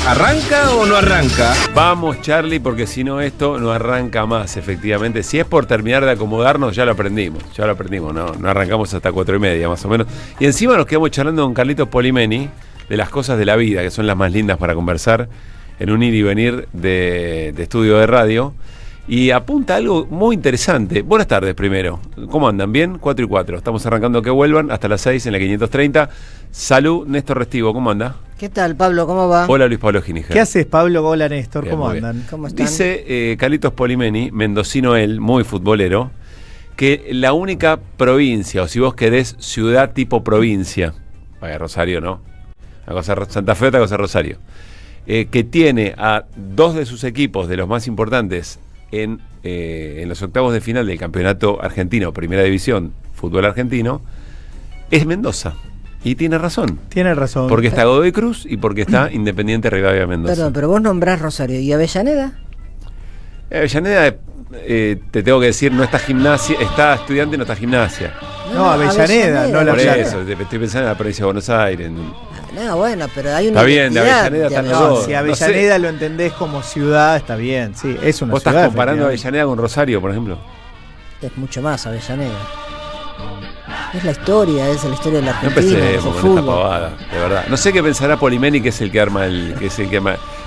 ¿Arranca o no arranca? Vamos, Charlie, porque si no esto no arranca más, efectivamente. Si es por terminar de acomodarnos, ya lo aprendimos, no arrancamos hasta 4:30 más o menos. Y encima nos quedamos charlando con Carlitos Polimeni de las cosas de la vida, que son las más lindas para conversar en un ir y venir de estudio de radio. Y apunta algo muy interesante. Buenas tardes primero. ¿Cómo andan? ¿Bien? 4:04. Estamos arrancando que vuelvan hasta las 6 en la 530. Salud, Néstor Restivo. ¿Cómo anda? ¿Qué tal, Pablo? ¿Cómo va? Hola, Luis Pablo Giniger. ¿Qué haces, Pablo? Hola, Néstor. Bien, ¿Cómo andan? ¿Cómo están? Dice Carlitos Polimeni, mendocino él, muy futbolero, que la única provincia, o si vos querés, ciudad tipo provincia, vaya Rosario, ¿no? Una cosa Santa Fe, otra cosa Rosario, que tiene a dos de sus equipos, de los más importantes, en los octavos de final del campeonato argentino, primera división, fútbol argentino, es Mendoza. Y tiene razón. Tiene razón. Porque está Godoy Cruz y porque está Independiente Rivadavia Mendoza. Perdón, pero vos nombrás Rosario. ¿Y Avellaneda? Avellaneda, te tengo que decir, no está Gimnasia, está Estudiante, no está Gimnasia. No, Avellaneda, no La Por Plata. eso, estoy pensando en la provincia de Buenos Aires. No, bueno, pero hay una Está bien, de identidad Avellaneda están los No, dos. si Avellaneda lo entendés como ciudad, está bien. Sí, es una ¿Vos ciudad. estás comparando efectivamente. Avellaneda con Rosario, por ejemplo? Es mucho más Avellaneda. Es la historia de la historia de la No Argentina, es el empecemos con esta fútbol. pavada, de verdad. No sé qué pensará Polimeni, que es el que arma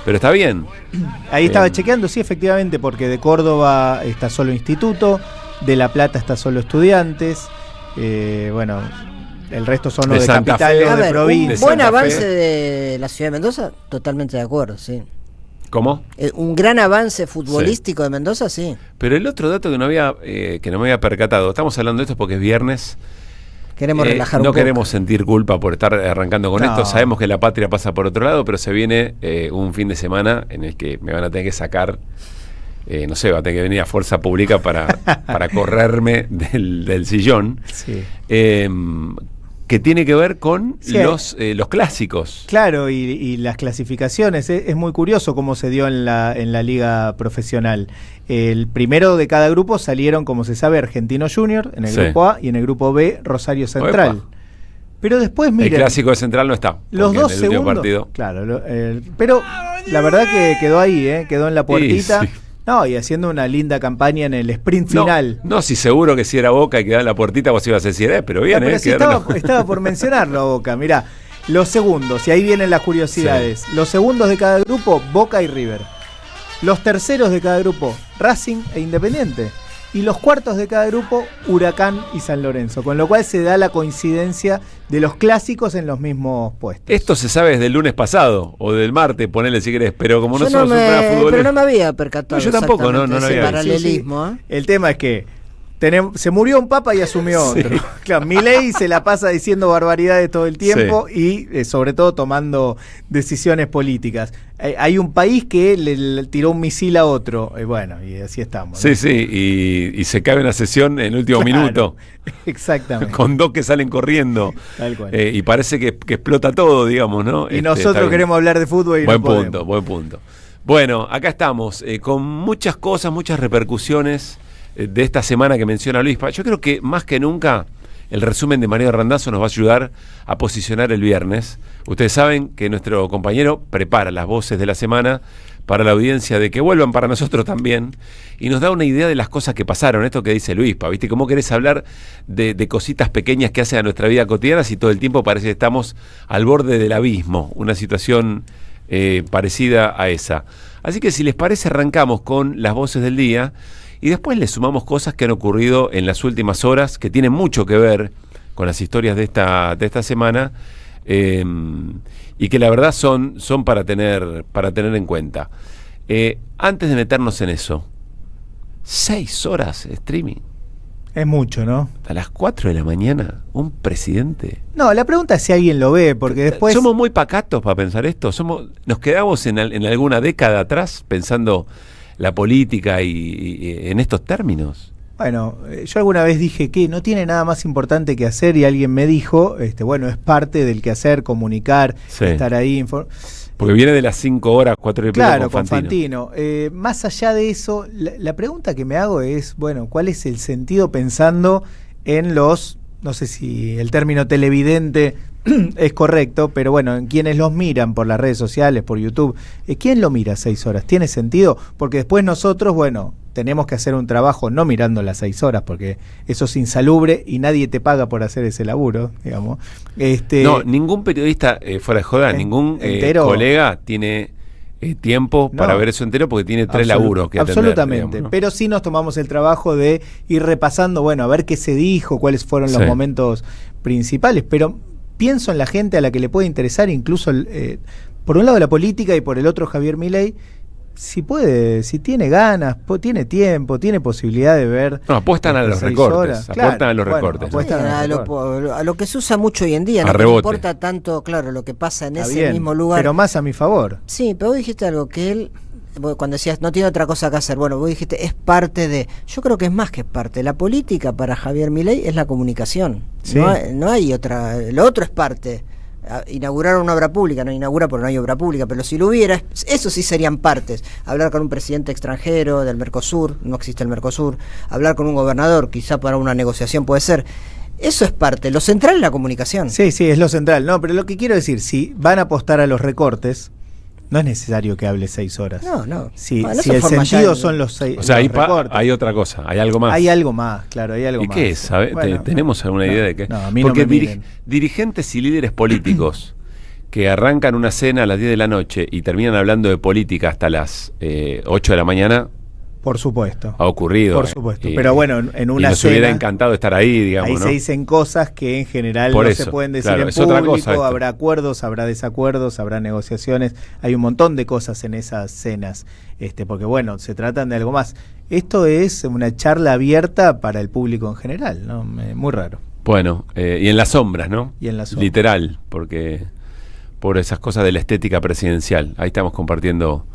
pero está bien. Ahí estaba chequeando, sí, efectivamente, porque de Córdoba está solo Instituto, de La Plata está solo Estudiantes, bueno, el resto son De los de Santa capital Fe. o A de ver, un provincia. buen Santa avance Fe. de la ciudad de Mendoza, totalmente de acuerdo, sí. ¿Cómo? Un gran avance futbolístico de Mendoza, sí. Pero el otro dato que no me había percatado, estamos hablando de esto porque es viernes. Queremos relajar un no poco. queremos sentir culpa por estar arrancando con No. esto. Sabemos que la patria pasa por otro lado, pero se viene un fin de semana en el que me van a tener que sacar, no sé, va a tener que venir a Fuerza Pública para correrme del sillón. Sí. Que tiene que ver con Sí. los clásicos. Claro, y las clasificaciones, es muy curioso cómo se dio en la liga profesional. El primero de cada grupo salieron, como se sabe, Argentino Junior en el Sí. grupo A y en el grupo B Rosario Central. Oepa. Pero después, El miren, clásico de Central no está. los porque dos en el último segundos, partido. claro, pero la verdad que quedó ahí, quedó en la puertita. Sí. No, y haciendo una linda campaña en el sprint final. No, si seguro que si era Boca y quedaba en la puertita, vos ibas a decir, pero bien, Pero si quedaron- estaba por mencionarlo a Boca. Mirá, los segundos, y ahí vienen las curiosidades. Los segundos de cada grupo, Boca y River. Los terceros de cada grupo, Racing e Independiente. Y los cuartos de cada grupo, Huracán y San Lorenzo. Con lo cual se da la coincidencia de los clásicos en los mismos puestos. Esto se sabe desde el lunes pasado o del martes, ponele si querés, pero como no Yo somos un programa pero futbolero. no me había percatado. No, yo tampoco, no exactamente lo ese había visto. paralelismo, ¿eh? El tema es que se murió un papa y asumió otro. Claro, Milei se la pasa diciendo barbaridades todo el tiempo y sobre todo tomando decisiones políticas. Hay un país que le tiró un misil a otro. Bueno, y así estamos, ¿no? Sí, y se cae una sesión en el último Claro, minuto, exactamente. con dos que salen corriendo, Tal cual. y parece que explota todo, digamos, ¿no? Y está nosotros bien. queremos hablar de fútbol y Buen no podemos. punto, buen punto. Bueno, acá estamos, con muchas cosas, muchas repercusiones de esta semana que menciona Luis. Yo creo que más que nunca el resumen de Mario Randazzo nos va a ayudar a posicionar el viernes. Ustedes saben que nuestro compañero prepara las voces de la semana para la audiencia de que vuelvan para nosotros también y nos da una idea de las cosas que pasaron, esto que dice Luispa, ¿viste? ¿Cómo querés hablar de cositas pequeñas que hacen a nuestra vida cotidiana si todo el tiempo parece que estamos al borde del abismo? Una situación parecida a esa. Así que si les parece arrancamos con las voces del día y después le sumamos cosas que han ocurrido en las últimas horas que tienen mucho que ver con las historias de esta semana y que la verdad son para tener en cuenta. Antes de meternos en eso, 6 horas streaming. Es mucho, ¿no? A las 4 de la mañana, un presidente. No, la pregunta es si alguien lo ve, porque después... Somos muy pacatos para pensar esto. Nos quedamos en alguna década atrás pensando la política y en estos términos. Bueno, yo alguna vez dije que no tiene nada más importante que hacer y alguien me dijo, bueno, es parte del quehacer, comunicar, Sí. estar ahí. Porque viene de las 5 horas, 4 y pico Claro, con con Fantino. Fantino. Más allá de eso, la pregunta que me hago es, bueno, ¿cuál es el sentido pensando en los, no sé si el término televidente es correcto, pero bueno, en quienes los miran por las redes sociales, por YouTube, ¿quién lo mira 6 horas? ¿Tiene sentido? Porque después nosotros, bueno, tenemos que hacer un trabajo no mirando las 6 horas, porque eso es insalubre y nadie te paga por hacer ese laburo, digamos. No, ningún periodista, fuera de joda, ningún colega tiene tiempo para ver eso entero, porque tiene 3 laburos que atender. Absolutamente, digamos, ¿no? pero sí nos tomamos el trabajo de ir repasando, bueno, a ver qué se dijo, cuáles fueron los momentos principales, pero pienso en la gente a la que le puede interesar, incluso por un lado la política y por el otro Javier Milei, si puede, si tiene ganas, tiene tiempo, tiene posibilidad de ver. No, apuestan a los recortes. Apuestan a los recortes. A lo que se usa mucho hoy en día. No importa tanto, claro, lo que pasa en ese mismo lugar. Pero más a mi favor. Sí, pero vos dijiste algo que él, cuando decías no tiene otra cosa que hacer, bueno, vos dijiste es parte de. Yo creo que es más que parte. La política para Javier Milei es la comunicación. Sí. No hay otra. Lo otro es parte. Inaugurar una obra pública, no inaugura porque no hay obra pública, pero si lo hubiera, eso sí serían partes. Hablar con un presidente extranjero del Mercosur, no existe el Mercosur. Hablar con un gobernador, quizá para una negociación puede ser. Eso es parte, lo central es la comunicación. Sí, es lo central. No, pero lo que quiero decir, si van a apostar a los recortes, no es necesario que hable 6 horas. No. Si el sentido son los 6. O sea, hay otra cosa, hay algo más. Hay algo más, claro, hay algo más. ¿Y qué es? Bueno, ¿tenemos alguna idea de qué? No, a mí porque no me dirigentes y líderes políticos que arrancan una cena a las 10 de la noche y terminan hablando de política hasta las 8 de la mañana. Por supuesto. Ha ocurrido. Por supuesto. Pero bueno, en una nos cena, hubiera encantado estar ahí, digamos. Ahí ¿no? se dicen cosas que en general por no eso, se pueden decir claro, en es otra cosa público. Habrá acuerdos, habrá desacuerdos, habrá negociaciones. Hay un montón de cosas en esas cenas. Porque bueno, se tratan de algo más. Esto es una charla abierta para el público en general, ¿no? Muy raro. Bueno, y en las sombras, ¿no? Y en las sombras. Literal, porque por esas cosas de la estética presidencial. Ahí estamos compartiendo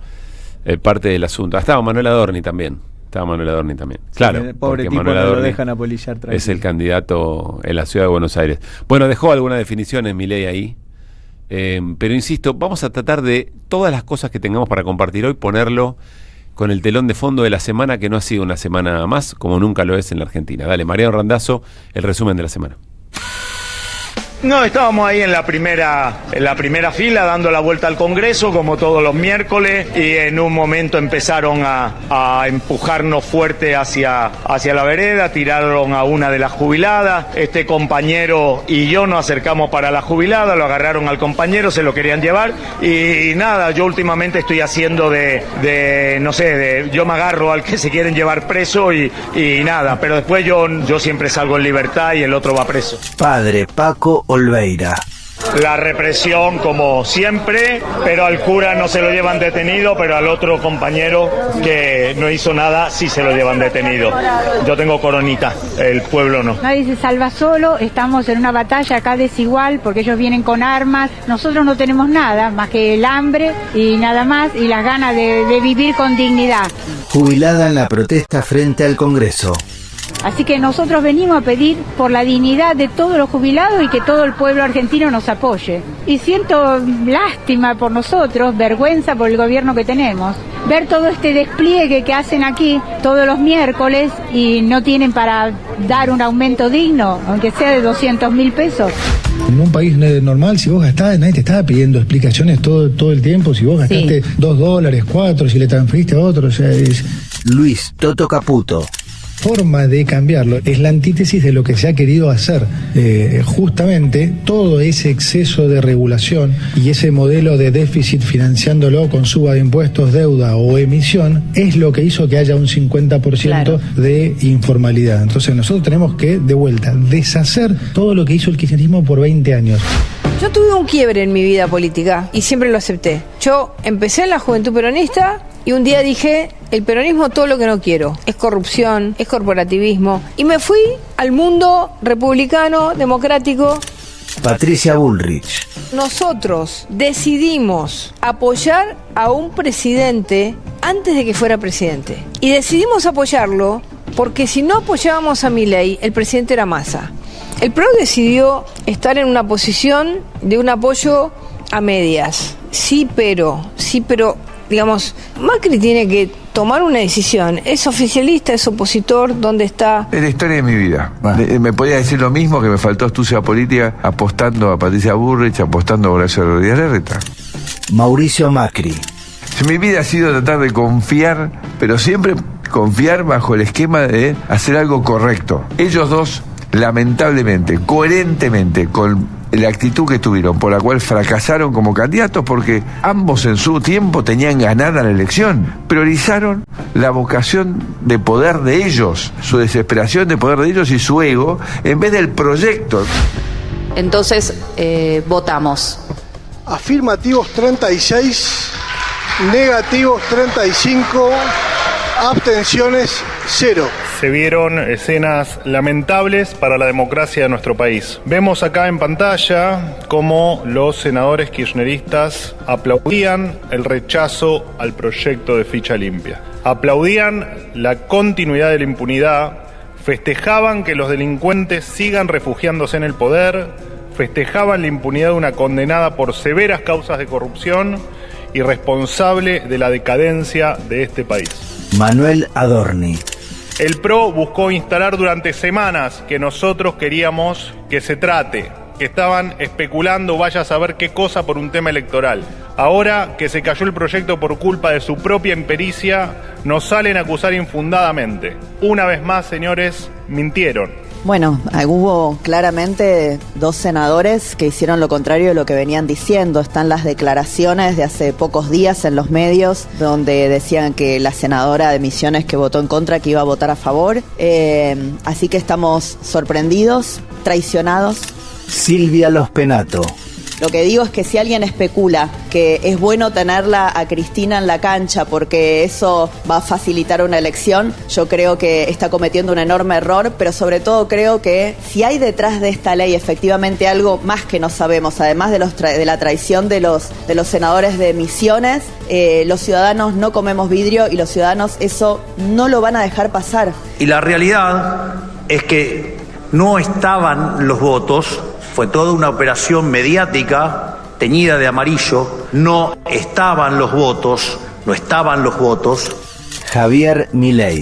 parte del asunto. Estaba Manuel Adorni también. Claro, el pobre tipo Manuel no Adorni lo dejan apolillar tranquilo. Es el candidato en la ciudad de Buenos Aires. Bueno, dejó algunas definiciones Milei ahí, pero insisto, vamos a tratar de todas las cosas que tengamos para compartir hoy, ponerlo con el telón de fondo de la semana, que no ha sido una semana más, como nunca lo es en la Argentina. Dale, Mariano Randazzo, el resumen de la semana. No, estábamos ahí en la primera fila dando la vuelta al Congreso como todos los miércoles y en un momento empezaron a empujarnos fuerte hacia la vereda, tiraron a una de las jubiladas, este compañero y yo nos acercamos para la jubilada, lo agarraron al compañero, se lo querían llevar y nada, yo últimamente estoy haciendo yo me agarro al que se quieren llevar preso y nada, pero después yo siempre salgo en libertad y el otro va preso. Padre Paco Olveira. La represión como siempre, pero al cura no se lo llevan detenido, pero al otro compañero que no hizo nada sí se lo llevan detenido. Yo tengo coronita, el pueblo no. Nadie se salva solo, estamos en una batalla acá desigual porque ellos vienen con armas, nosotros no tenemos nada más que el hambre y nada más y las ganas de vivir con dignidad. Jubilada en la protesta frente al Congreso. Así que nosotros venimos a pedir por la dignidad de todos los jubilados y que todo el pueblo argentino nos apoye. Y siento lástima por nosotros, vergüenza por el gobierno que tenemos. Ver todo este despliegue que hacen aquí todos los miércoles y no tienen para dar un aumento digno, aunque sea de 200.000 pesos. En un país normal, si vos gastás, nadie te estaba pidiendo explicaciones todo el tiempo. Si vos gastaste $2, 4, si le transferiste a otro, o sea, es... Luis Toto Caputo. Forma de cambiarlo es la antítesis de lo que se ha querido hacer. Justamente todo ese exceso de regulación y ese modelo de déficit financiándolo con suba de impuestos, deuda o emisión es lo que hizo que haya un 50% de informalidad. Entonces nosotros tenemos que, de vuelta, deshacer todo lo que hizo el kirchnerismo por 20 años. Yo tuve un quiebre en mi vida política y siempre lo acepté. Yo empecé en la Juventud Peronista y un día dije, el peronismo todo lo que no quiero, es corrupción, es corporativismo. Y me fui al mundo republicano, democrático. Patricia Bullrich. Nosotros decidimos apoyar a un presidente antes de que fuera presidente. Y decidimos apoyarlo porque si no apoyábamos a Milei, el presidente era Massa. El PRO decidió estar en una posición de un apoyo a medias. Sí, pero, digamos, Macri tiene que tomar una decisión. ¿Es oficialista, es opositor? ¿Dónde está? Es la historia de mi vida. Me podía decir lo mismo, que me faltó astucia política apostando a Patricia Bullrich, apostando a Horacio Rodríguez Larreta. Mauricio Macri. Mi vida ha sido tratar de confiar, pero siempre confiar bajo el esquema de hacer algo correcto. Ellos dos, lamentablemente, coherentemente, con la actitud que tuvieron, por la cual fracasaron como candidatos, porque ambos en su tiempo tenían ganada la elección, priorizaron la vocación de poder de ellos, su desesperación de poder de ellos y su ego, en vez del proyecto. Entonces, votamos. Afirmativos 36, negativos 35, abstenciones 0. Se vieron escenas lamentables para la democracia de nuestro país. Vemos acá en pantalla cómo los senadores kirchneristas aplaudían el rechazo al proyecto de ficha limpia. Aplaudían la continuidad de la impunidad, festejaban que los delincuentes sigan refugiándose en el poder, festejaban la impunidad de una condenada por severas causas de corrupción y responsable de la decadencia de este país. Manuel Adorni. El PRO buscó instalar durante semanas que nosotros queríamos que se trate, que estaban especulando vaya a saber qué cosa por un tema electoral. Ahora que se cayó el proyecto por culpa de su propia impericia, nos salen a acusar infundadamente. Una vez más, señores, mintieron. Bueno, hubo claramente dos senadores que hicieron lo contrario de lo que venían diciendo. Están las declaraciones de hace pocos días en los medios donde decían que la senadora de Misiones que votó en contra, que iba a votar a favor. Así que estamos sorprendidos, traicionados. Silvia Lospenato. Lo que digo es que si alguien especula que es bueno tenerla a Cristina en la cancha porque eso va a facilitar una elección, yo creo que está cometiendo un enorme error, pero sobre todo creo que si hay detrás de esta ley efectivamente algo más que no sabemos, además de la traición de los senadores de Misiones, los ciudadanos no comemos vidrio y los ciudadanos eso no lo van a dejar pasar. Y la realidad es que no estaban los votos. Fue toda una operación mediática teñida de amarillo. No estaban los votos. Javier Milei.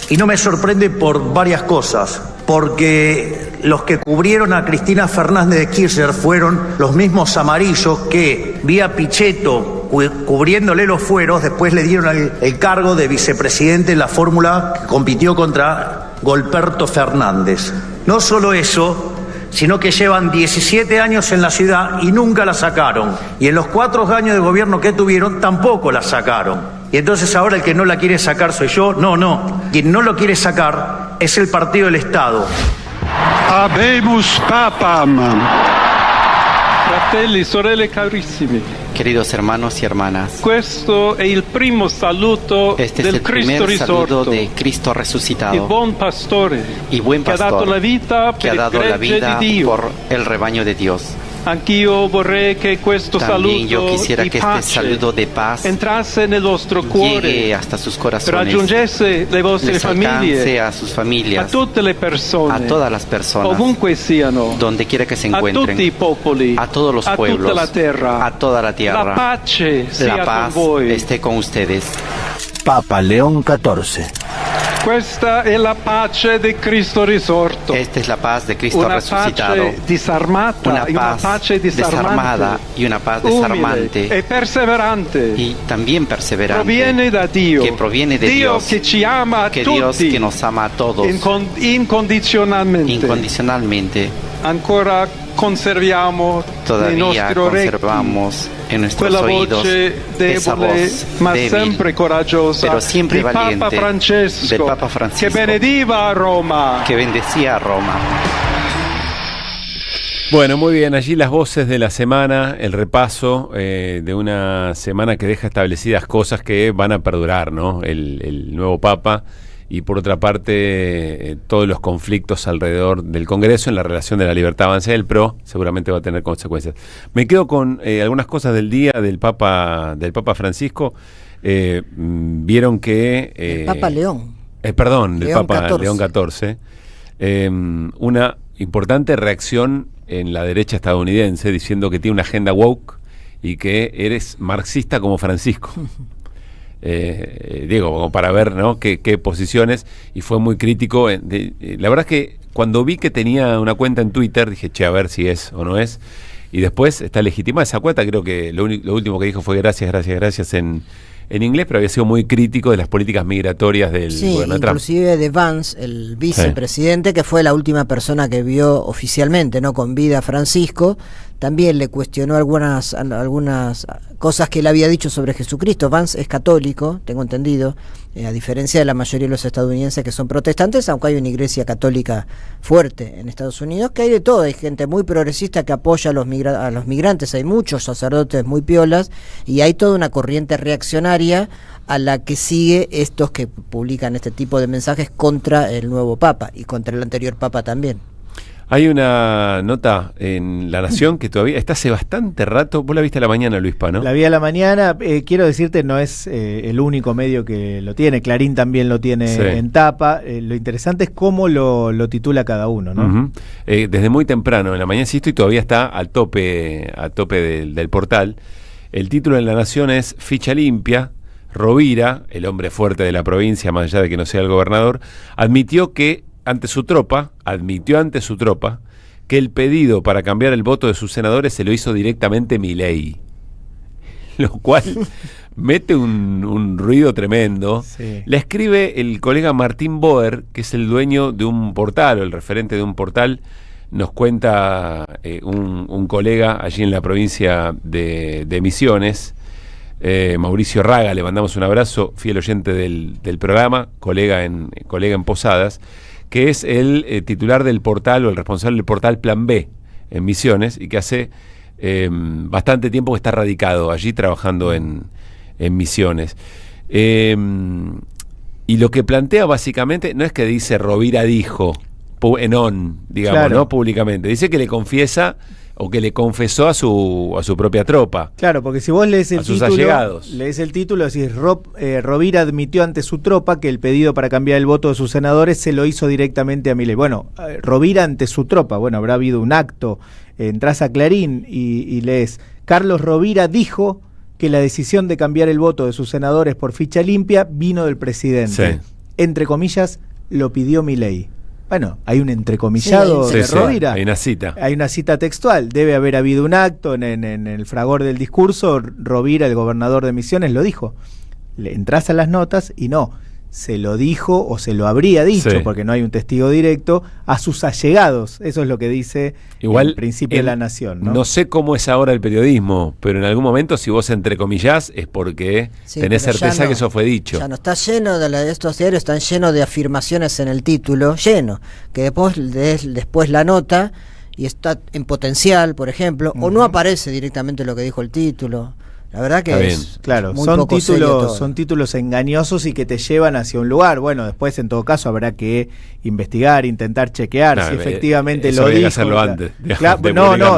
Y no me sorprende por varias cosas. Porque los que cubrieron a Cristina Fernández de Kirchner fueron los mismos amarillos que, vía Pichetto, cubriéndole los fueros, después le dieron el cargo de vicepresidente en la fórmula que compitió contra Golberto Fernández. No solo eso, sino que llevan 17 años en la ciudad y nunca la sacaron. Y en los 4 años de gobierno que tuvieron, tampoco la sacaron. Y entonces ahora el que no la quiere sacar soy yo. No. Quien no lo quiere sacar es el Partido del Estado. Habemus papam. Fratelli, sorelle carissimi. Queridos hermanos y hermanas, Questo è il primo saluto este del es el Cristo primer saludo risorto, de Cristo il resucitado buon pastore, y buen che ha dato pastor la vita que ha per dado il la gregge vida di Dio. por el rebaño de Dios. Anch'io vorrei che questo También yo saluto quisiera di que este pace saludo de paz entrasse nel vostro cuore, llegue hasta sus corazones, raggiungesse le vostre les famiglie, alcance a sus a familias, tutte le persone, a todas las personas, ovunque siano, donde quiera que se a tutti i encuentren, popoli, a todos los a pueblos, tutta la terra. a toda la tierra. La pace sia La paz con voi. esté con ustedes. Papa León XIV. Questa è la pace di Cristo risorto. Esta es la paz de Cristo Una resucitado. pace disarmata, Una paz pace desarmada y una paz umile desarmante e perseverante. y también perseverante, Proviene da Dio. que proviene de Dio Dios, che ci ama a que tutti, Dios que nos ama a todos incondizionalmente. incondicionalmente. Ancora conserviamo nei Todavía nostri orecchi conservamos en nuestros quella oídos voce esa debole voz ma débil, sempre coraggiosa pero siempre di Papa valiente, Francesco, del Papa Francisco, che benediva a Roma. que bendecía a Roma. Bueno, muy bien, allí las voces de la semana, el repaso de una semana que deja establecidas cosas que van a perdurar, ¿no? El nuevo Papa y por otra parte todos los conflictos alrededor del Congreso en la relación de la libertad avanza del PRO seguramente va a tener consecuencias. Me quedo con algunas cosas del día del Papa Francisco. Vieron que... el Papa León. Perdón, del León Papa XIV. León XIV. Una importante reacción en la derecha estadounidense diciendo que tiene una agenda woke y que eres marxista como Francisco. Diego, como para ver, ¿no?, qué posiciones, y fue muy crítico. La verdad es que cuando vi que tenía una cuenta en Twitter, dije, che, a ver si es o no es, y después está legitimada esa cuenta. Creo que lo último que dijo fue gracias en inglés, pero había sido muy crítico de las políticas migratorias del gobierno de Trump. Inclusive de Vance, el vicepresidente, que fue la última persona que vio oficialmente, no con vida, a Francisco, también le cuestionó algunas cosas que él había dicho sobre Jesucristo. Vance es católico, tengo entendido, a diferencia de la mayoría de los estadounidenses que son protestantes, aunque hay una iglesia católica fuerte en Estados Unidos, que hay de todo. Hay gente muy progresista que apoya a los migrantes, hay muchos sacerdotes muy piolas, y hay toda una corriente reaccionaria a la que sigue estos que publican este tipo de mensajes contra el nuevo Papa y contra el anterior Papa también. Hay una nota en La Nación que todavía está hace bastante rato. Vos la viste a la mañana, Luispa, ¿no? La vi a la mañana. Quiero decirte, no es el único medio que lo tiene. Clarín también lo tiene en tapa. Lo interesante es cómo lo titula cada uno, ¿no? Desde muy temprano, en la mañana, insisto, y todavía está al tope del portal. El título en La Nación es Ficha limpia. Rovira, el hombre fuerte de la provincia, más allá de que no sea el gobernador, admitió ante su tropa que el pedido para cambiar el voto de sus senadores se lo hizo directamente Milei, lo cual mete un ruido tremendo. La escribe el colega Martín Boer, que es el dueño de un portal, o el referente de un portal. Nos cuenta un colega allí en la provincia de Misiones, Mauricio Raga, le mandamos un abrazo, fiel oyente del programa, colega en Posadas, que es el titular del portal, o el responsable del portal Plan B en Misiones, y que hace bastante tiempo que está radicado allí trabajando en Misiones. Y lo que plantea básicamente no es que dice Rovira dijo, digamos, ¿no?, públicamente. Dice que le confiesa o que le confesó a su propia tropa. Claro, porque si vos lees el sus título, allegados. Decís, Rovira admitió ante su tropa que el pedido para cambiar el voto de sus senadores se lo hizo directamente a Milei. Bueno, Rovira ante su tropa, bueno, habrá habido un acto, entras a Clarín y lees, Carlos Rovira dijo que la decisión de cambiar el voto de sus senadores por ficha limpia vino del presidente. Entre comillas, lo pidió Milei. Bueno, hay un entrecomillado de Rovira. Hay una cita. Hay una cita textual. Debe haber habido un acto en el fragor del discurso. Rovira, el gobernador de Misiones, lo dijo. Le entras a las notas y no. Se lo dijo o se lo habría dicho, porque no hay un testigo directo, a sus allegados. Eso es lo que dice el principio de La Nación, ¿no? No sé cómo es ahora el periodismo, pero en algún momento, si vos entrecomillás, es porque tenés certeza que eso fue dicho. Ya no está lleno de estos diarios, están llenos de afirmaciones en el título, que después la nota y está en potencial, por ejemplo, o no aparece directamente lo que dijo el título. La verdad que es claro, muy poco son títulos engañosos y que te llevan hacia un lugar. Bueno, después en todo caso habrá que investigar, intentar chequear si efectivamente lo dijo. Hacerlo antes.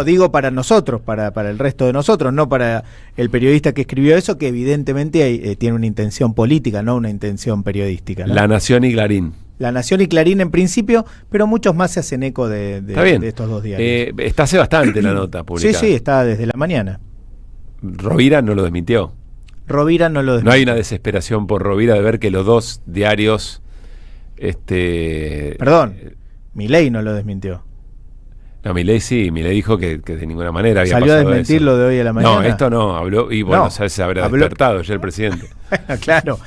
Digo para nosotros, para el resto de nosotros, no para el periodista que escribió eso, que evidentemente tiene una intención política, no una intención periodística, ¿no? La Nación y Clarín. La Nación y Clarín en principio, pero muchos más se hacen eco de estos dos diarios. Está hace bastante la nota publicada. Sí, está desde la mañana. Rovira no lo desmintió. No hay una desesperación por Rovira de ver que los dos diarios... Perdón, Milei no lo desmintió. No, Milei sí, Milei dijo que de ninguna manera había pasado eso. ¿Salió a desmentir lo de hoy a la mañana? No, esto no, habló, y bueno, se habrá despertado ya el presidente. Claro,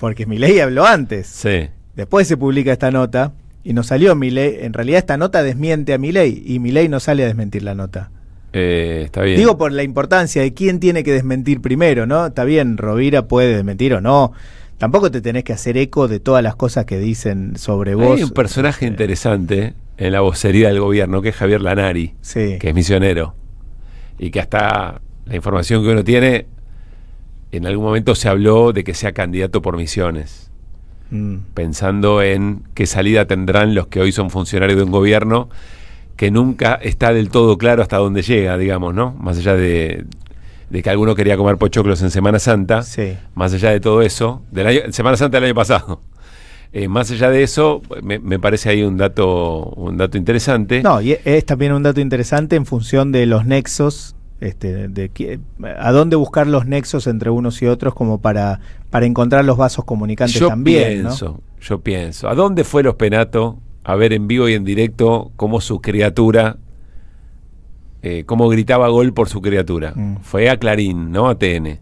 porque Milei habló antes. Sí. Después se publica esta nota y no salió Milei. En realidad esta nota desmiente a Milei y Milei no sale a desmentir la nota. Está bien. Digo por la importancia de quién tiene que desmentir primero, ¿no? Está bien, Rovira puede desmentir o no. Tampoco te tenés que hacer eco de todas las cosas que dicen sobre vos. Hay un personaje interesante en la vocería del gobierno, que es Javier Lanari, que es misionero. Y que hasta la información que uno tiene, en algún momento se habló de que sea candidato por Misiones. Pensando en qué salida tendrán los que hoy son funcionarios de un gobierno que nunca está del todo claro hasta dónde llega, digamos, ¿no? Más allá de que alguno quería comer pochoclos en Semana Santa, más allá de todo eso, Semana Santa del año pasado, más allá de eso, me parece ahí un dato interesante. No, y es también un dato interesante en función de los nexos ¿A dónde buscar los nexos entre unos y otros como para encontrar los vasos comunicantes también? Yo pienso, ¿a dónde fue Los Penato a ver en vivo y en directo cómo su criatura, cómo gritaba gol por su criatura? Fue a Clarín, ¿no? A TN.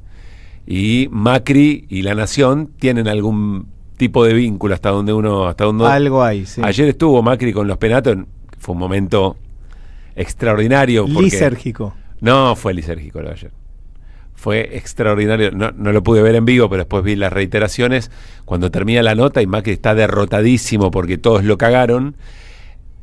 Y Macri y La Nación tienen algún tipo de vínculo hasta donde algo hay, sí. Ayer estuvo Macri con Los Penato, fue un momento extraordinario. Lisérgico. No fue lisérgico lo de ayer. Fue extraordinario. No lo pude ver en vivo, pero después vi las reiteraciones. Cuando termina la nota y Macri está derrotadísimo porque todos lo cagaron.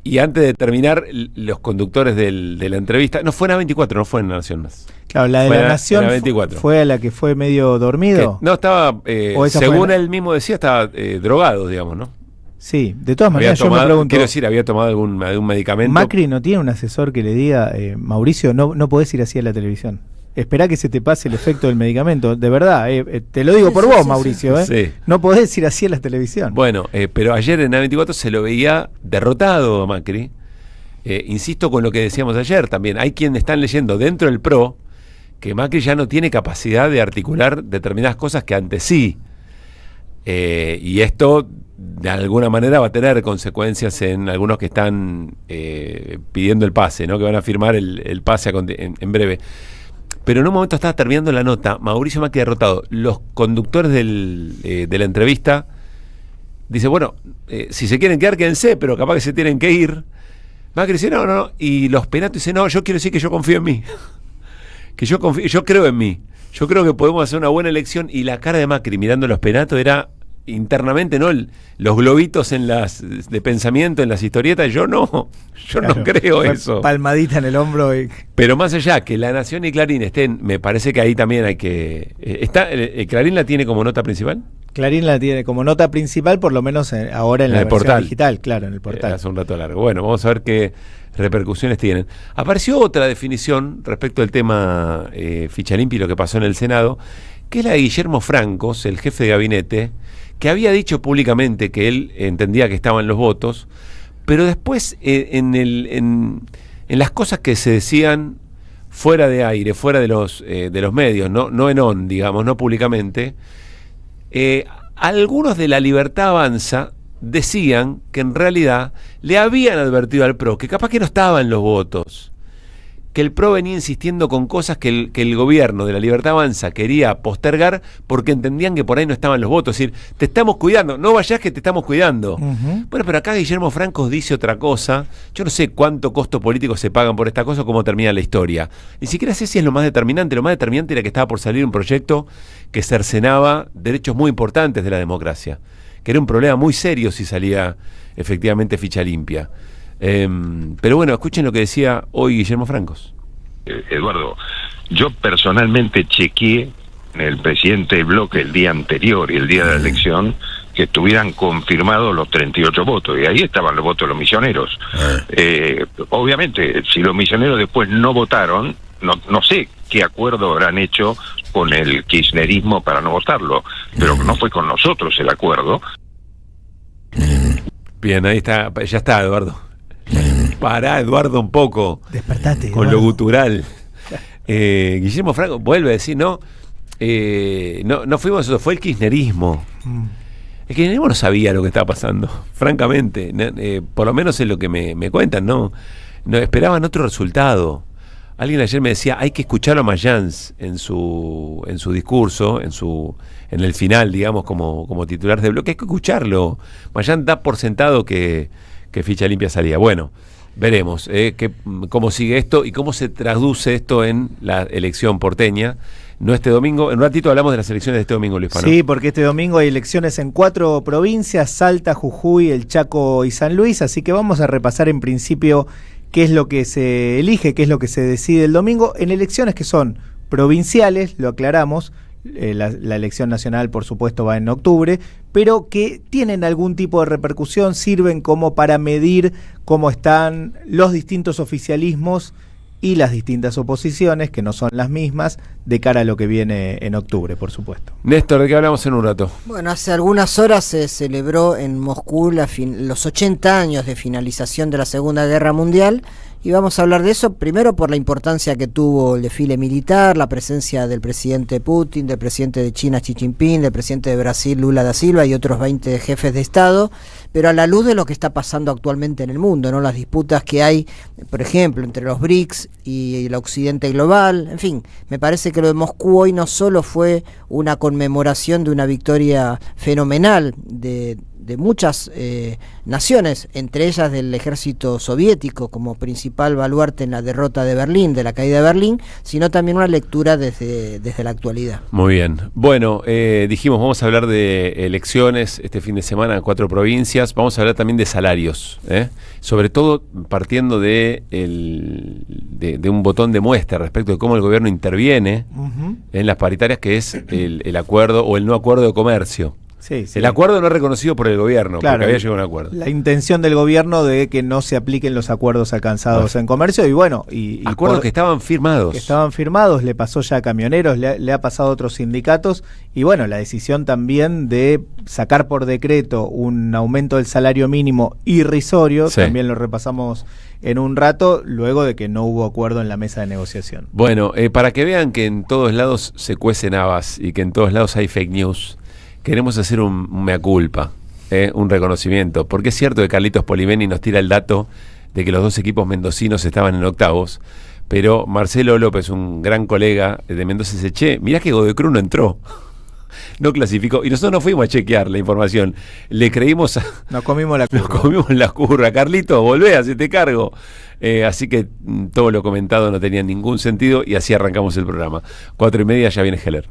Y antes de terminar, los conductores de la entrevista, no fue en A24, no fue en La Nación más. Claro, la de La Nación fue a la que fue medio dormido. No, estaba, según él mismo decía, estaba drogado, digamos, ¿no? Sí, de todas maneras yo me pregunto... Quiero decir, había tomado algún medicamento. Macri no tiene un asesor que le diga, Mauricio, no podés ir así a la televisión. Esperá que se te pase el efecto del medicamento. De verdad, te lo digo por vos, Mauricio. Sí. No podés ir así a la televisión. Bueno, pero ayer en A24 se lo veía derrotado a Macri. Insisto con lo que decíamos ayer también. Hay quienes están leyendo dentro del PRO que Macri ya no tiene capacidad de articular determinadas cosas que antes sí. Y esto de alguna manera va a tener consecuencias en algunos que están pidiendo el pase, ¿no? Que van a firmar el pase en breve. Pero en un momento estaba terminando la nota, Mauricio Macri derrotado. Los conductores de la entrevista dice, bueno, si se quieren quedar, quédense, pero capaz que se tienen que ir. Macri dice, no. Y Los Penato dice, no, yo quiero decir que yo confío en mí. Que yo creo en mí. Yo creo que podemos hacer una buena elección. Y la cara de Macri mirando Los Penato era internamente, ¿no? Los globitos de pensamiento en las historietas, yo no creo eso. Palmadita en el hombro. Pero más allá, que La Nación y Clarín estén, me parece que ahí también hay que... ¿Clarín la tiene como nota principal? Clarín la tiene como nota principal, por lo menos ahora en la versión portal digital, claro, en el portal. Hace un rato largo. Bueno, vamos a ver qué repercusiones tienen. Apareció otra definición respecto al tema ficha limpia y lo que pasó en el Senado, que es la de Guillermo Francos, el jefe de gabinete, que había dicho públicamente que él entendía que estaban los votos, pero después en las cosas que se decían fuera de aire, fuera de los medios, no en on, digamos, no públicamente, algunos de La Libertad Avanza decían que en realidad le habían advertido al PRO que capaz que no estaban los votos, que el PRO venía insistiendo con cosas que el gobierno de La Libertad Avanza quería postergar porque entendían que por ahí no estaban los votos. Es decir, te estamos cuidando, no vayas que te estamos cuidando. Bueno, pero acá Guillermo Francos dice otra cosa. Yo no sé cuánto costo político se pagan por esta cosa o cómo termina la historia. Ni siquiera sé si es lo más determinante. Lo más determinante era que estaba por salir un proyecto que cercenaba derechos muy importantes de la democracia, que era un problema muy serio si salía efectivamente ficha limpia. Pero bueno, escuchen lo que decía hoy Guillermo Francos. Eduardo, yo personalmente chequeé en el presidente del bloque el día anterior y el día de la elección que estuvieran confirmados los 38 votos, y ahí estaban los votos de los misioneros. Obviamente, si los misioneros después no votaron, no sé qué acuerdo habrán hecho con el kirchnerismo para no votarlo, pero no fue con nosotros el acuerdo. Bien, ahí está, ya está, Eduardo. Pará, Eduardo, un poco. Despertate, con Eduardo. Lo gutural. Guillermo Franco vuelve a decir, no fuimos nosotros, fue el kirchnerismo. El kirchnerismo no sabía lo que estaba pasando, francamente. Por lo menos es lo que me cuentan, no esperaban otro resultado. Alguien ayer me decía, hay que escuchar a Mayans en su discurso, en el final, digamos, como titular de bloque. Hay que escucharlo. Mayans da por sentado que ficha limpia salía. Bueno, veremos cómo sigue esto y cómo se traduce esto en la elección porteña. No este domingo, en un ratito hablamos de las elecciones de este domingo, Luis Pano. Sí, porque este domingo hay elecciones en 4 provincias, Salta, Jujuy, El Chaco y San Luis, así que vamos a repasar en principio qué es lo que se elige, qué es lo que se decide el domingo, en elecciones que son provinciales, lo aclaramos. La elección nacional, por supuesto, va en octubre, pero que tienen algún tipo de repercusión, sirven como para medir cómo están los distintos oficialismos y las distintas oposiciones, que no son las mismas, de cara a lo que viene en octubre, por supuesto. Néstor, ¿de qué hablamos en un rato? Bueno, hace algunas horas se celebró en Moscú los 80 años de finalización de la Segunda Guerra Mundial, Y vamos a hablar de eso, primero por la importancia que tuvo el desfile militar, la presencia del presidente Putin, del presidente de China Xi Jinping, del presidente de Brasil Lula da Silva y otros 20 jefes de Estado, pero a la luz de lo que está pasando actualmente en el mundo, ¿no? Las disputas que hay, por ejemplo, entre los BRICS y el occidente global, en fin, me parece que lo de Moscú hoy no solo fue una conmemoración de una victoria fenomenal de muchas naciones, entre ellas del ejército soviético como principal baluarte en la derrota de Berlín, de la caída de Berlín, sino también una lectura desde la actualidad. Muy bien. Bueno, dijimos, vamos a hablar de elecciones este fin de semana en 4 provincias, vamos a hablar también de salarios, sobre todo partiendo de un botón de muestra respecto de cómo el gobierno interviene en las paritarias, que es el acuerdo o el no acuerdo de comercio. Sí, sí. El acuerdo no es reconocido por el gobierno, claro, porque había llegado a un acuerdo. La intención del gobierno de que no se apliquen los acuerdos alcanzados en comercio, y bueno... acuerdos que estaban firmados. Que estaban firmados, le pasó ya a camioneros, le ha pasado a otros sindicatos, y bueno, la decisión también de sacar por decreto un aumento del salario mínimo irrisorio, sí, también lo repasamos en un rato, luego de que no hubo acuerdo en la mesa de negociación. Bueno, para que vean que en todos lados se cuecen habas y que en todos lados hay fake news, queremos hacer un mea culpa, un reconocimiento, porque es cierto que Carlitos Polimeni nos tira el dato de que los 2 equipos mendocinos estaban en octavos, pero Marcelo López, un gran colega de Mendoza, dice, che, mirá que Godoy Cruz no entró, no clasificó, y nosotros no fuimos a chequear la información, le creímos nos comimos la curva. Nos comimos la curva. Carlitos, volvé, hacete cargo. Así que todo lo comentado no tenía ningún sentido y así arrancamos el programa. 4:30, ya viene Heller.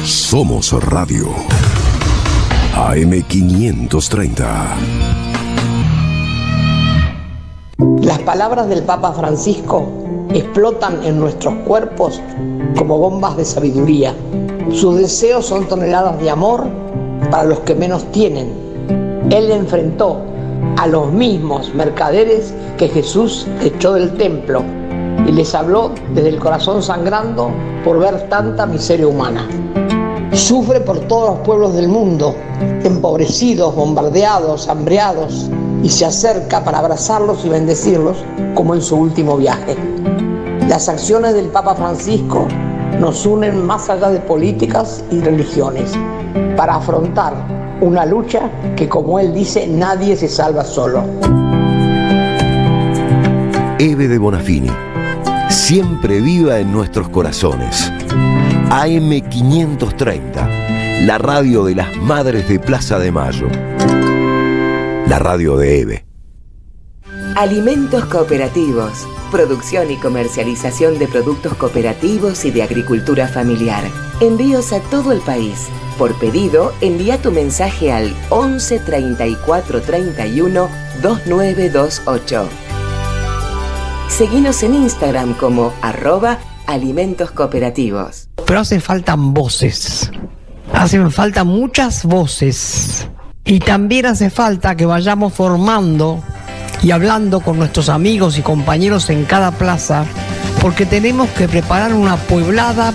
Somos Radio AM530. Las palabras del Papa Francisco explotan en nuestros cuerpos como bombas de sabiduría. Sus deseos son toneladas de amor para los que menos tienen. Él enfrentó a los mismos mercaderes que Jesús echó del templo y les habló desde el corazón sangrando por ver tanta miseria humana. Sufre por todos los pueblos del mundo, empobrecidos, bombardeados, hambreados, y se acerca para abrazarlos y bendecirlos como en su último viaje. Las acciones del Papa Francisco nos unen más allá de políticas y religiones para afrontar una lucha que, como él dice, nadie se salva solo. Eve de Bonafini, siempre viva en nuestros corazones. AM530, la radio de las madres de Plaza de Mayo. La radio de Eve. Alimentos cooperativos. Producción y comercialización de productos cooperativos y de agricultura familiar. Envíos a todo el país. Por pedido, envía tu mensaje al 11 34 31 2928. Seguinos en Instagram como @alimentos cooperativos. Pero hacen falta voces. Hacen falta muchas voces. Y también hace falta que vayamos formando y hablando con nuestros amigos y compañeros en cada plaza, porque tenemos que preparar una pueblada.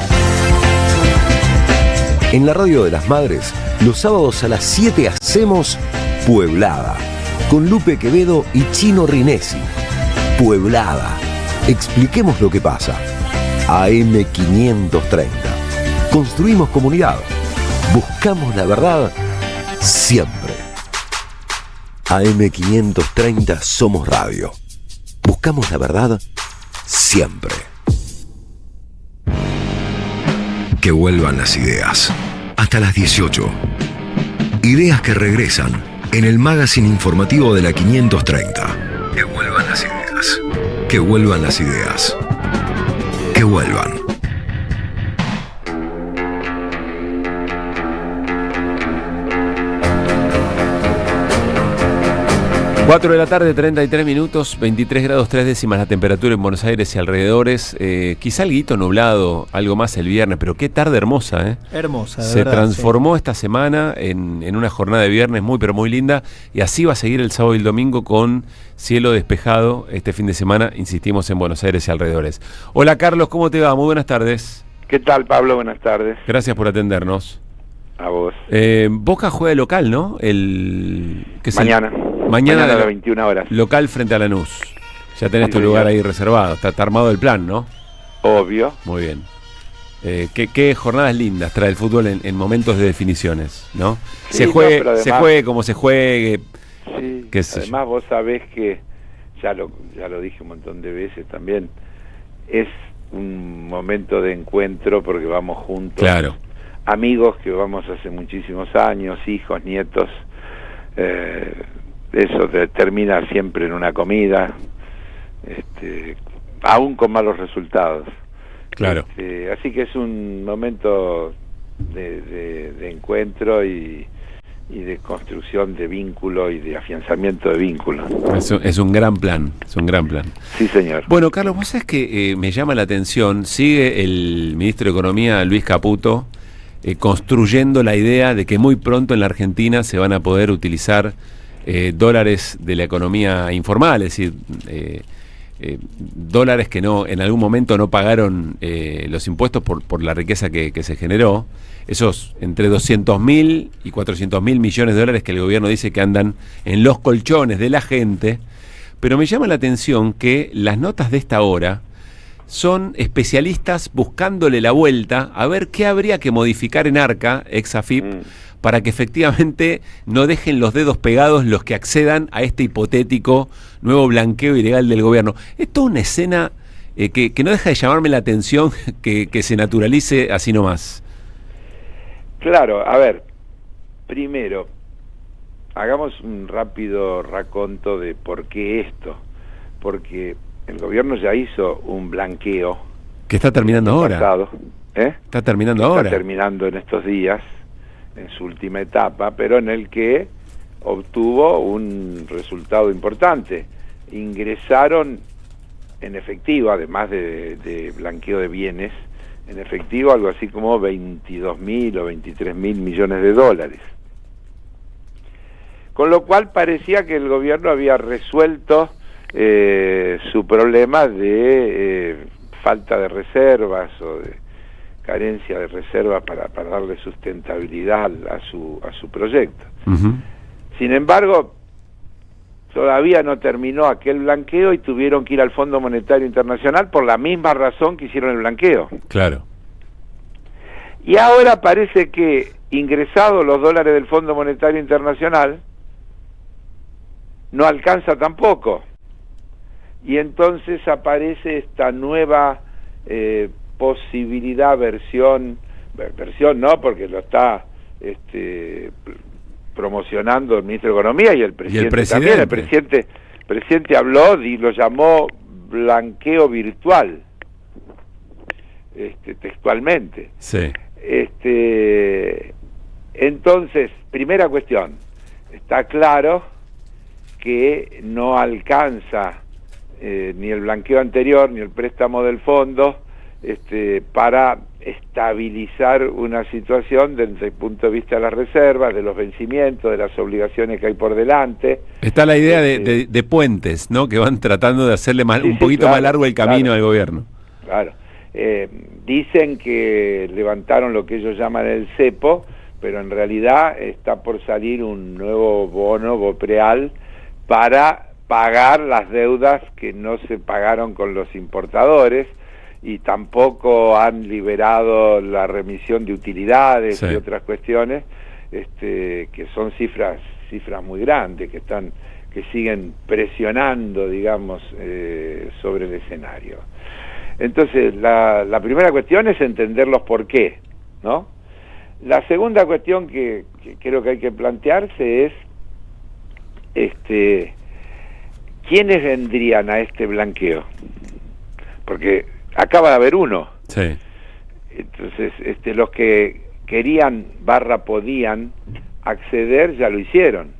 En la radio de las madres, los sábados a las 7 hacemos Pueblada, con Lupe Quevedo y Chino Rinesi. Pueblada. Expliquemos lo que pasa. AM530. Construimos comunidad. Buscamos la verdad siempre. AM530 somos radio. Buscamos la verdad siempre. Que vuelvan las ideas. Hasta las 18. Ideas que regresan en el magazine informativo de la 530. Que vuelvan las ideas. Que vuelvan las ideas. Que vuelvan. 4 de la tarde, 33 minutos, 23 grados 3 décimas la temperatura en Buenos Aires y alrededores. Quizá alguito nublado, algo más el viernes, pero qué tarde hermosa, ¿eh? Hermosa, de Se verdad, transformó esta semana en una jornada de viernes muy, pero muy linda. Y así va a seguir el sábado y el domingo con cielo despejado este fin de semana, insistimos, en Buenos Aires y alrededores. Hola Carlos, ¿cómo te va? Muy buenas tardes. ¿Qué tal, Pablo? Buenas tardes. Gracias por atendernos. A vos. Boca juega local, ¿no? Mañana. Mañana a las 21 horas. Local frente a Lanús. Ya tenés tu lugar ahí reservado, está armado el plan, ¿no? Obvio. Muy bien. Qué jornadas lindas trae el fútbol en momentos de definiciones, ¿no? Sí, se juegue además, como se juegue. Sí, Además además vos sabés que, ya lo dije un montón de veces también, es un momento de encuentro porque vamos juntos. Claro. Amigos que vamos hace muchísimos años, hijos, nietos. Eso termina siempre en una comida, aún con malos resultados. Claro. Así que es un momento de encuentro y de construcción de vínculo y de afianzamiento de vínculo. Es un gran plan, Sí, señor. Bueno, Carlos, vos sabés que me llama la atención, sigue el ministro de Economía, Luis Caputo, construyendo la idea de que muy pronto en la Argentina se van a poder utilizar dólares de la economía informal, es decir, dólares que en algún momento no pagaron los impuestos por la riqueza que se generó, esos entre 200.000 y 400.000 millones de dólares que el gobierno dice que andan en los colchones de la gente. Pero me llama la atención que las notas de esta hora son especialistas buscándole la vuelta a ver qué habría que modificar en Arca, ex AFIP, para que efectivamente no dejen los dedos pegados los que accedan a este hipotético nuevo blanqueo ilegal del gobierno. Es toda una escena que no deja de llamarme la atención que se naturalice así nomás. Claro, a ver, primero, hagamos un rápido raconto de por qué esto. Porque el gobierno ya hizo un blanqueo. Que está terminando ahora. Pasado, Está terminando ahora. Está terminando en estos días, en su última etapa, pero en el que obtuvo un resultado importante. Ingresaron en efectivo, además de blanqueo de bienes, en efectivo algo así como 22.000 o 23.000 millones de dólares. Con lo cual parecía que el gobierno había resuelto su problema de falta de reservas o de carencia de reservas para darle sustentabilidad a su proyecto. Sin embargo, todavía no terminó aquel blanqueo y tuvieron que ir al Fondo Monetario Internacional por la misma razón que hicieron el blanqueo. Claro. Y ahora parece que, ingresados los dólares del Fondo Monetario Internacional, no alcanza tampoco. Y entonces aparece esta nueva versión no, porque lo está promocionando el ministro de Economía y el presidente también. El presidente habló y lo llamó blanqueo virtual, textualmente. Sí. Entonces, primera cuestión, está claro que no alcanza ni el blanqueo anterior ni el préstamo del fondo para estabilizar una situación desde el punto de vista de las reservas, de los vencimientos, de las obligaciones que hay por delante. Está la idea de puentes, ¿no? Que van tratando de hacerle un poquito más largo el camino al gobierno. Claro. Dicen que levantaron lo que ellos llaman el cepo, pero en realidad está por salir un nuevo bono BOPREAL para pagar las deudas que no se pagaron con los importadores, y tampoco han liberado la remisión de utilidades y otras cuestiones, que son cifras muy grandes, que siguen presionando, digamos, sobre el escenario. Entonces, la primera cuestión es entender los por qué, ¿no? La segunda cuestión que creo que hay que plantearse es, ¿quiénes vendrían a este blanqueo? Porque acaba de haber uno. Sí. Entonces, los que querían podían acceder ya lo hicieron.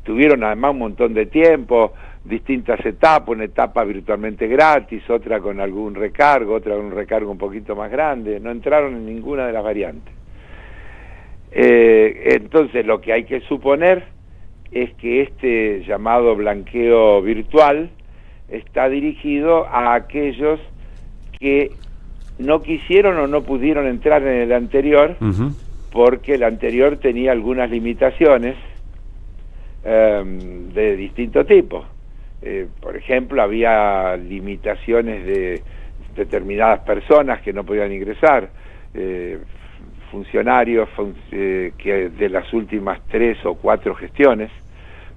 Tuvieron además un montón de tiempo, distintas etapas, una etapa virtualmente gratis, otra con algún recargo, otra con un recargo un poquito más grande. No entraron en ninguna de las variantes. Entonces, lo que hay que suponer es que este llamado blanqueo virtual está dirigido a aquellos que no quisieron o no pudieron entrar en el anterior, porque el anterior tenía algunas limitaciones de distinto tipo. por ejemplo, había limitaciones de determinadas personas que no podían ingresar, funcionarios que de las últimas 3 o 4 gestiones,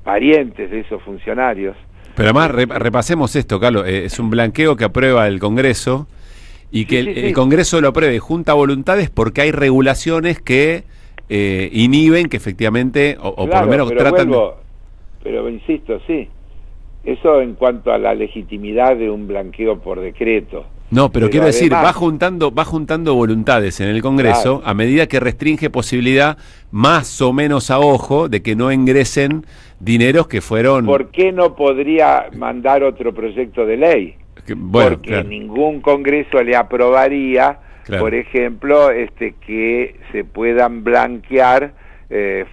parientes de esos funcionarios. Pero además, repasemos esto, Carlos, es un blanqueo que aprueba el Congreso y que el Congreso lo apruebe, junta voluntades porque hay regulaciones que inhiben que efectivamente, o por lo menos tratan... Pero insisto, sí, eso en cuanto a la legitimidad de un blanqueo por decreto. No, pero quiero decir, va juntando voluntades en el Congreso, claro, a medida que restringe posibilidad, más o menos a ojo, de que no ingresen dineros que fueron... ¿Por qué no podría mandar otro proyecto de ley? Porque claro, ningún Congreso le aprobaría, claro, por ejemplo, que se puedan blanquear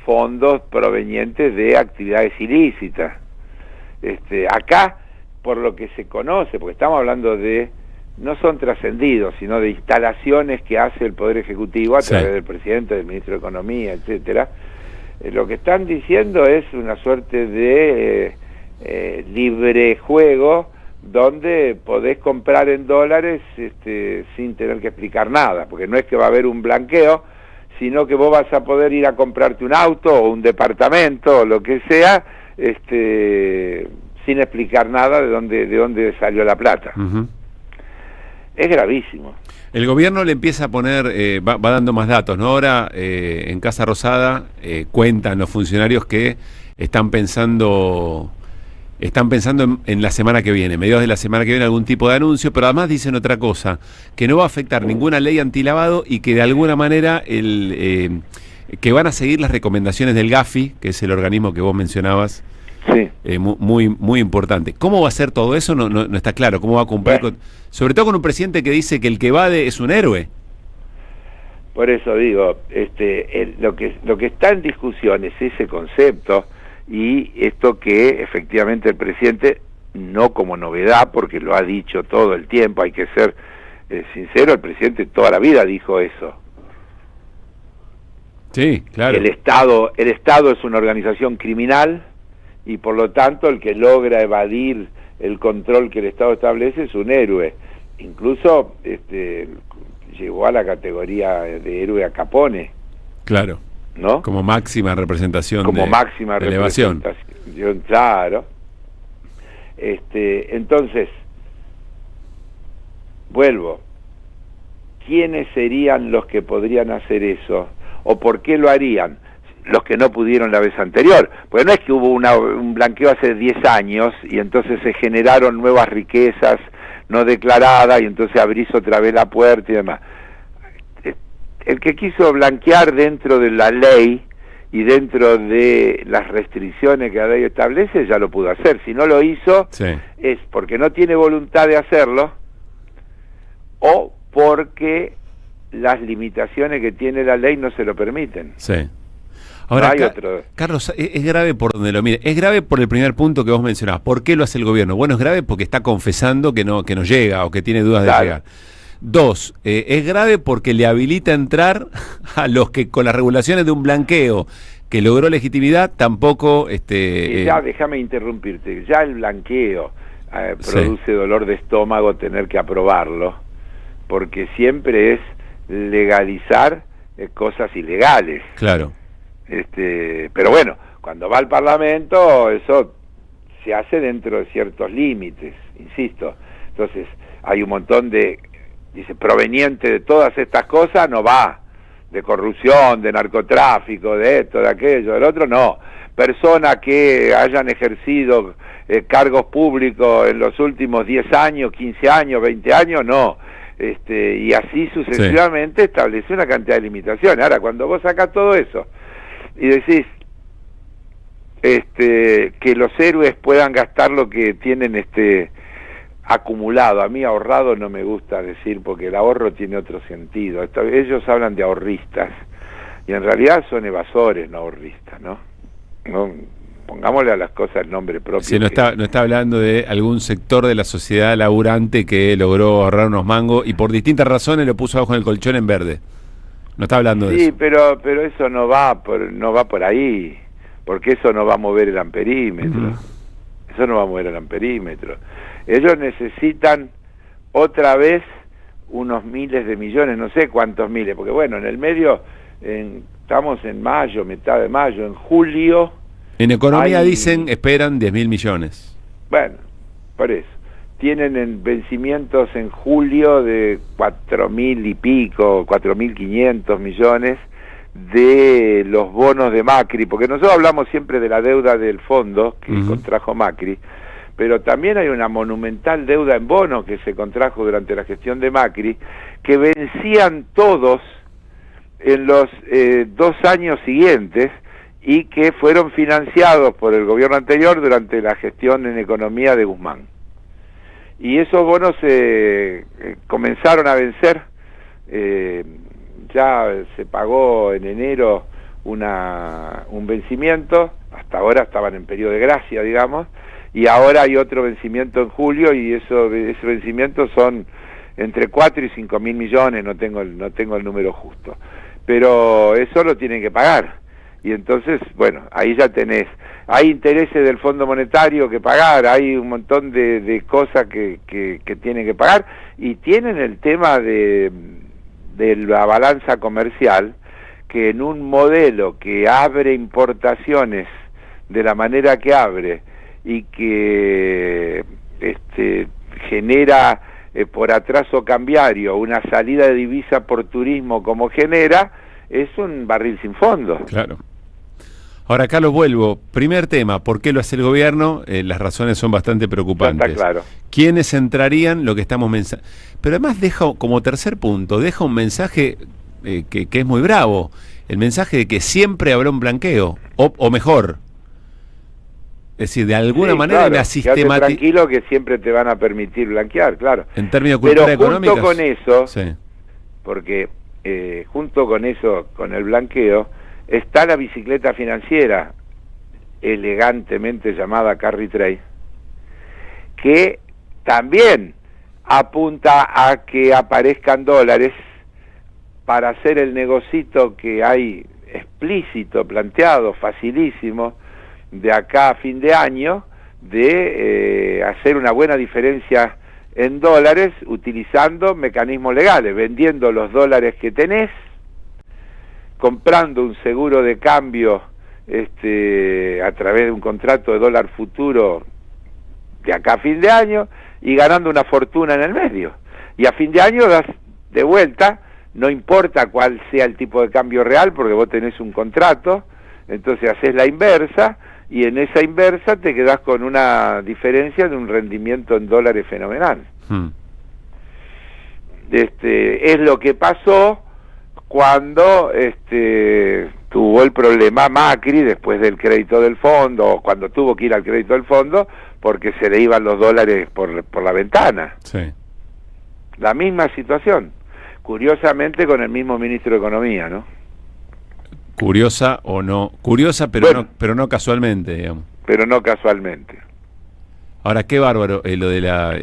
fondos provenientes de actividades ilícitas. Acá, por lo que se conoce, porque estamos hablando de... no son trascendidos, sino de instalaciones que hace el Poder Ejecutivo a través del presidente, del ministro de Economía, etcétera. Lo que están diciendo es una suerte de libre juego donde podés comprar en dólares sin tener que explicar nada, porque no es que va a haber un blanqueo, sino que vos vas a poder ir a comprarte un auto o un departamento o lo que sea, sin explicar nada de dónde salió la plata. Uh-huh. Es gravísimo. El gobierno le empieza a poner, va dando más datos, ¿no? Ahora en Casa Rosada cuentan los funcionarios que están pensando en la semana que viene, mediados de la semana que viene, algún tipo de anuncio, pero además dicen otra cosa, que no va a afectar ninguna ley antilavado y que de alguna manera que van a seguir las recomendaciones del GAFI, que es el organismo que vos mencionabas. Sí. Muy importante. ¿Cómo va a ser todo eso? No está claro. ¿Cómo va a cumplir? Sobre todo con un presidente que dice que el que evade es un héroe. Por eso digo, lo que está en discusión es ese concepto y esto que efectivamente el presidente, no como novedad, porque lo ha dicho todo el tiempo, hay que ser sincero, el presidente toda la vida dijo eso. Sí, claro. El Estado es una organización criminal, y por lo tanto el que logra evadir el control que el Estado establece es un héroe. Incluso llegó a la categoría de héroe a Capone. Claro. ¿No? Como máxima representación máxima de elevación. Claro. Entonces, vuelvo. ¿Quiénes serían los que podrían hacer eso? ¿O por qué lo harían? Los que no pudieron la vez anterior, porque no es que hubo un blanqueo hace 10 años y entonces se generaron nuevas riquezas no declaradas y entonces abrís otra vez la puerta y demás. El que quiso blanquear dentro de la ley y dentro de las restricciones que la ley establece ya lo pudo hacer. Si no lo hizo, es porque no tiene voluntad de hacerlo o porque las limitaciones que tiene la ley no se lo permiten. Sí. Ahora, Carlos, es grave por donde lo mire. Es grave por el primer punto que vos mencionabas. ¿Por qué lo hace el gobierno? Bueno, es grave porque está confesando que no llega o que tiene dudas de llegar. 2, es grave porque le habilita entrar a los que con las regulaciones de un blanqueo que logró legitimidad tampoco... ya, déjame interrumpirte. Ya el blanqueo produce dolor de estómago tener que aprobarlo, porque siempre es legalizar cosas ilegales. Claro. Pero bueno, cuando va al Parlamento eso se hace dentro de ciertos límites, insisto. Entonces hay un montón de, proveniente de todas estas cosas no va, de corrupción, de narcotráfico, de esto, de aquello, del otro, no. Personas que hayan ejercido cargos públicos en los últimos 10 años, 15 años, 20 años, no. Y así sucesivamente establece una cantidad de limitaciones. Ahora, cuando vos sacás todo eso y decís que los héroes puedan gastar lo que tienen acumulado, a mí ahorrado no me gusta decir porque el ahorro tiene otro sentido. Ellos hablan de ahorristas y en realidad son evasores, no ahorristas, ¿no? Pongámosle a las cosas el nombre propio. Sí, no está hablando de algún sector de la sociedad laburante que logró ahorrar unos mangos y por distintas razones lo puso abajo en el colchón en verde. No está hablando de eso. Sí, pero eso no va por ahí, porque eso no va a mover el amperímetro. Eso no va a mover el amperímetro. Ellos necesitan otra vez unos miles de millones, no sé cuántos miles, porque bueno, en el medio estamos en mayo, mitad de mayo, en julio. En economía dicen, esperan 10.000 millones. Bueno, por eso. Tienen vencimientos en julio de 4.000 y pico, 4.500 millones de los bonos de Macri, porque nosotros hablamos siempre de la deuda del fondo que contrajo Macri, pero también hay una monumental deuda en bonos que se contrajo durante la gestión de Macri, que vencían todos en los 2 años siguientes y que fueron financiados por el gobierno anterior durante la gestión en economía de Guzmán. Y esos bonos comenzaron a vencer, ya se pagó en enero un vencimiento, hasta ahora estaban en periodo de gracia, digamos, y ahora hay otro vencimiento en julio, y ese vencimiento son entre 4 y 5 mil millones, no tengo el número justo, pero eso lo tienen que pagar. Y entonces, bueno, ahí ya tenés, hay intereses del Fondo Monetario que pagar, hay un montón de cosas que tienen que pagar, y tienen el tema de la balanza comercial, que en un modelo que abre importaciones de la manera que abre y que genera por atraso cambiario una salida de divisa por turismo como genera, es un barril sin fondo. Claro. Ahora, Carlos, vuelvo. Primer tema, ¿por qué lo hace el gobierno? Las razones son bastante preocupantes. Está claro. ¿Quiénes entrarían? Lo que estamos pensando. Pero además deja, como tercer punto, deja un mensaje que es muy bravo. El mensaje de que siempre habrá un blanqueo, o mejor. Es decir, de alguna manera claro, la sistematización. Tranquilo que siempre te van a permitir blanquear, claro. En términos de cultura económica. Pero junto con eso, sí. Porque junto con eso, con el blanqueo, está la bicicleta financiera, elegantemente llamada carry trade, que también apunta a que aparezcan dólares para hacer el negocito que hay explícito, planteado, facilísimo, de acá a fin de año, de hacer una buena diferencia en dólares utilizando mecanismos legales, vendiendo los dólares que tenés, comprando un seguro de cambio a través de un contrato de dólar futuro de acá a fin de año y ganando una fortuna en el medio. Y a fin de año das de vuelta, no importa cuál sea el tipo de cambio real, porque vos tenés un contrato, entonces haces la inversa, y en esa inversa te quedás con una diferencia de un rendimiento en dólares fenomenal. Es lo que pasó cuando tuvo el problema Macri después del crédito del fondo, o cuando tuvo que ir al crédito del fondo, porque se le iban los dólares por la ventana. Sí. La misma situación, curiosamente con el mismo ministro de Economía, ¿no? Curiosa o no, curiosa pero bueno, pero no casualmente, digamos. Pero no casualmente. Ahora, qué bárbaro, lo de la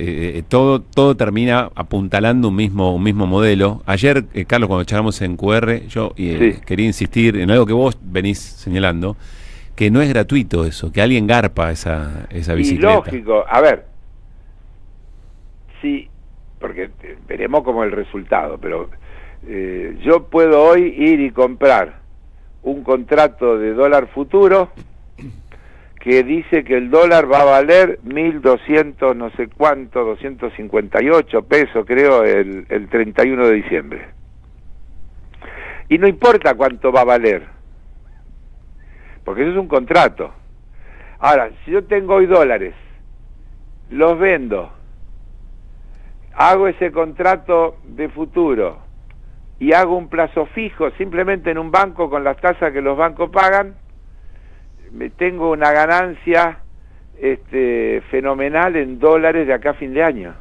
todo termina apuntalando un mismo modelo. Ayer, Carlos, cuando charlamos en QR, yo quería insistir en algo que vos venís señalando, que no es gratuito eso, que alguien garpa esa bicicleta. Y lógico, a ver, sí, porque veremos como el resultado, pero yo puedo hoy ir y comprar un contrato de dólar futuro que dice que el dólar va a valer 1.200 no sé cuánto, 258 pesos creo el 31 de diciembre. Y no importa cuánto va a valer, porque eso es un contrato. Ahora, si yo tengo hoy dólares, los vendo, hago ese contrato de futuro y hago un plazo fijo simplemente en un banco con las tasas que los bancos pagan, tengo una ganancia fenomenal en dólares de acá a fin de año.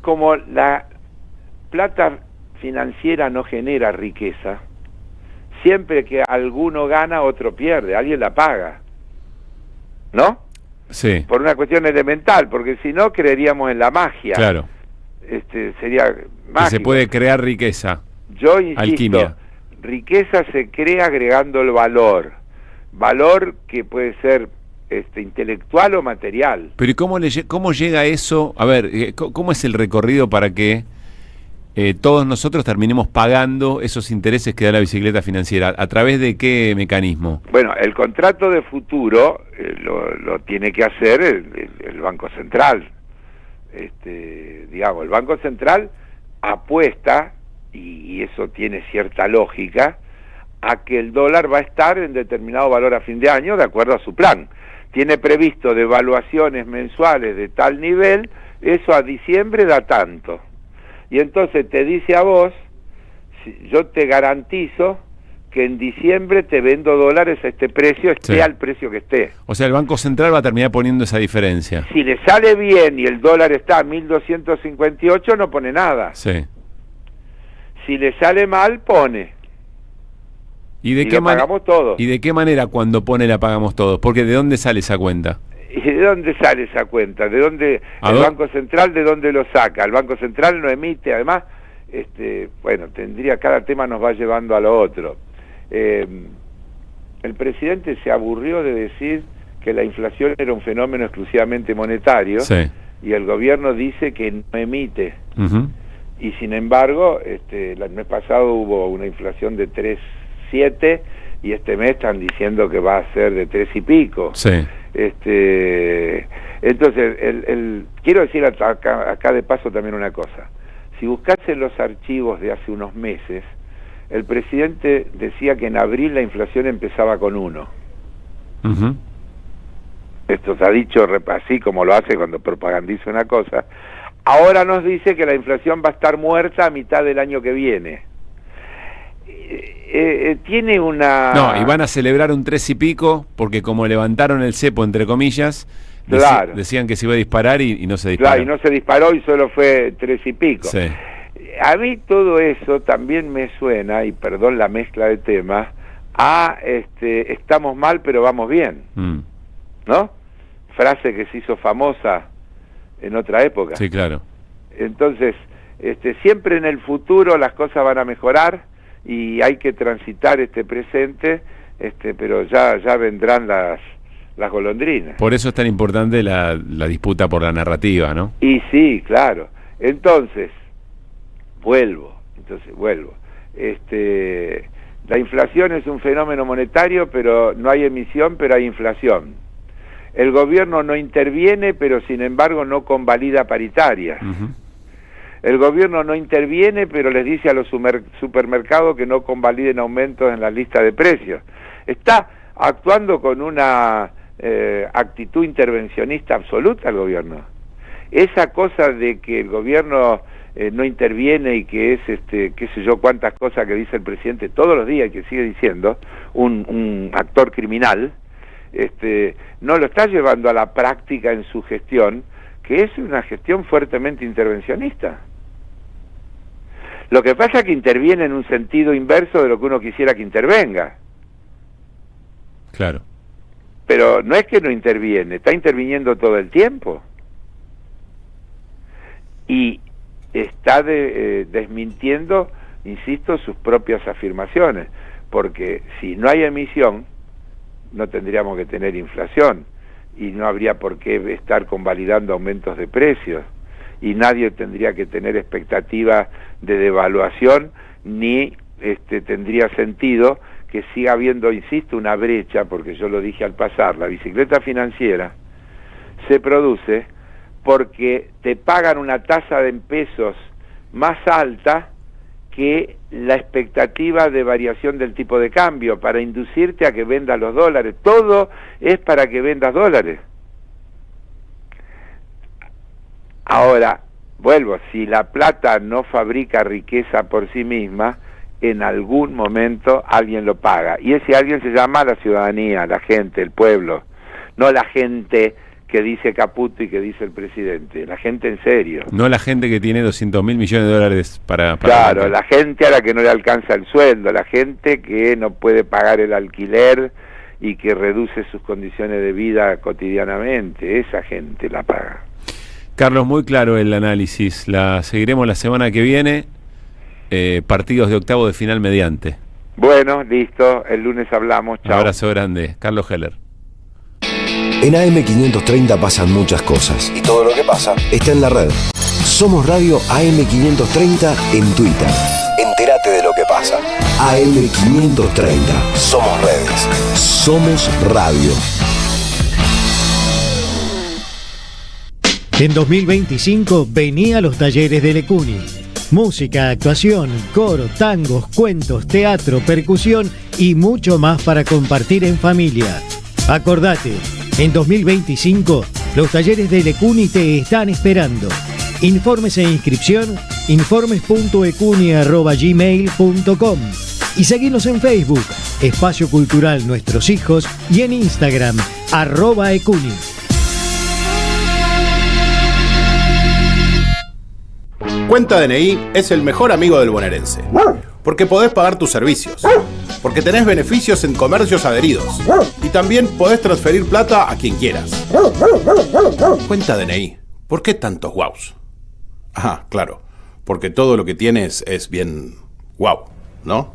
Como la plata financiera no genera riqueza, siempre que alguno gana, otro pierde, alguien la paga, ¿no? Sí. Por una cuestión elemental, porque si no creeríamos en la magia. Claro. Sería mágico. Que se puede crear riqueza. Yo insisto, alquimia. Riqueza se crea agregando el valor que puede ser intelectual o material. Pero ¿y cómo llega eso? A ver, ¿cómo es el recorrido para que todos nosotros terminemos pagando esos intereses que da la bicicleta financiera? ¿A través de qué mecanismo? Bueno, el contrato de futuro lo tiene que hacer el Banco Central. Digamos, el Banco Central apuesta, y eso tiene cierta lógica, a que el dólar va a estar en determinado valor a fin de año de acuerdo a su plan. Tiene previsto devaluaciones mensuales de tal nivel, eso a diciembre da tanto. Y entonces te dice a vos, yo te garantizo que en diciembre te vendo dólares a este precio, esté al precio que esté. O sea, el Banco Central va a terminar poniendo esa diferencia. Si le sale bien y el dólar está a 1.258, no pone nada. Sí. Si le sale mal, pone. ¿Y de qué pagamos todos? ¿Y de qué manera cuando pone la pagamos todos? Porque ¿de dónde sale esa cuenta? ¿Y de dónde sale esa cuenta? ¿De dónde el Banco Central de dónde lo saca? El Banco Central no emite, además, bueno, cada tema nos va llevando a lo otro. El presidente se aburrió de decir que la inflación era un fenómeno exclusivamente monetario, y el gobierno dice que no emite. Y sin embargo, el mes pasado hubo una inflación de 3,7 y este mes están diciendo que va a ser de 3 y pico. Entonces, quiero decir acá de paso también una cosa. Si buscas en los archivos de hace unos meses, el presidente decía que en abril la inflación empezaba con 1. Esto se ha dicho así como lo hace cuando propagandiza una cosa. Ahora nos dice que la inflación va a estar muerta a mitad del año que viene. Tiene una... No, y van a celebrar un 3 y pico, porque como levantaron el cepo, entre comillas, decían que se iba a disparar y no se disparó. Claro, y no se disparó y solo fue 3 y pico. Sí. A mí todo eso también me suena, y perdón la mezcla de temas, a estamos mal pero vamos bien, ¿no? Frase que se hizo famosa en otra época. Sí, claro. Entonces, siempre en el futuro las cosas van a mejorar y hay que transitar este presente, pero ya vendrán las golondrinas. Por eso es tan importante la disputa por la narrativa, ¿no? Y sí, claro. Entonces, vuelvo. La inflación es un fenómeno monetario, pero no hay emisión, pero hay inflación. El gobierno no interviene, pero sin embargo no convalida paritarias. El gobierno no interviene, pero les dice a los supermercados que no convaliden aumentos en la lista de precios. Está actuando con una actitud intervencionista absoluta el gobierno. Esa cosa de que el gobierno no interviene y que es, qué sé yo, cuántas cosas que dice el presidente todos los días y que sigue diciendo, un actor criminal, no lo está llevando a la práctica en su gestión, que es una gestión fuertemente intervencionista. Lo que pasa es que interviene en un sentido inverso de lo que uno quisiera que intervenga. Claro. Pero no es que no interviene, está interviniendo todo el tiempo. Y está desmintiendo, insisto, sus propias afirmaciones, porque si no hay emisión, no tendríamos que tener inflación, y no habría por qué estar convalidando aumentos de precios, y nadie tendría que tener expectativa de devaluación, ni tendría sentido que siga habiendo, insisto, una brecha, porque yo lo dije al pasar, la bicicleta financiera se produce porque te pagan una tasa en pesos más alta que la expectativa de variación del tipo de cambio, para inducirte a que vendas los dólares. Todo es para que vendas dólares. Ahora, vuelvo, si la plata no fabrica riqueza por sí misma, en algún momento alguien lo paga. Y ese alguien se llama la ciudadanía, la gente, el pueblo. No la gente que dice Caputo y que dice el presidente, la gente en serio. No la gente que tiene 200.000 millones de dólares para claro, la gente a la que no le alcanza el sueldo, la gente que no puede pagar el alquiler y que reduce sus condiciones de vida cotidianamente, esa gente la paga. Carlos, muy claro el análisis, la seguiremos la semana que viene, partidos de octavo de final mediante. Bueno, listo, el lunes hablamos, chao. Un abrazo grande, Carlos Heller. En AM530 pasan muchas cosas. Y todo lo que pasa está en la red. Somos Radio AM530 en Twitter. Entérate de lo que pasa. AM530. Somos redes. Somos radio. En 2025 vení a los talleres de Lecuni. Música, actuación, coro, tangos, cuentos, teatro, percusión y mucho más para compartir en familia. Acordate, en 2025 los talleres de Lecuni te están esperando. Informes e inscripción, informes.ecuni@gmail.com y seguinos en Facebook, Espacio Cultural Nuestros Hijos, y en Instagram, @ecuni. Cuenta DNI es el mejor amigo del bonaerense, porque podés pagar tus servicios, porque tenés beneficios en comercios adheridos y también podés transferir plata a quien quieras. Cuenta DNI, ¿por qué tantos guaus? Ah, claro, porque todo lo que tienes es bien guau, ¿no?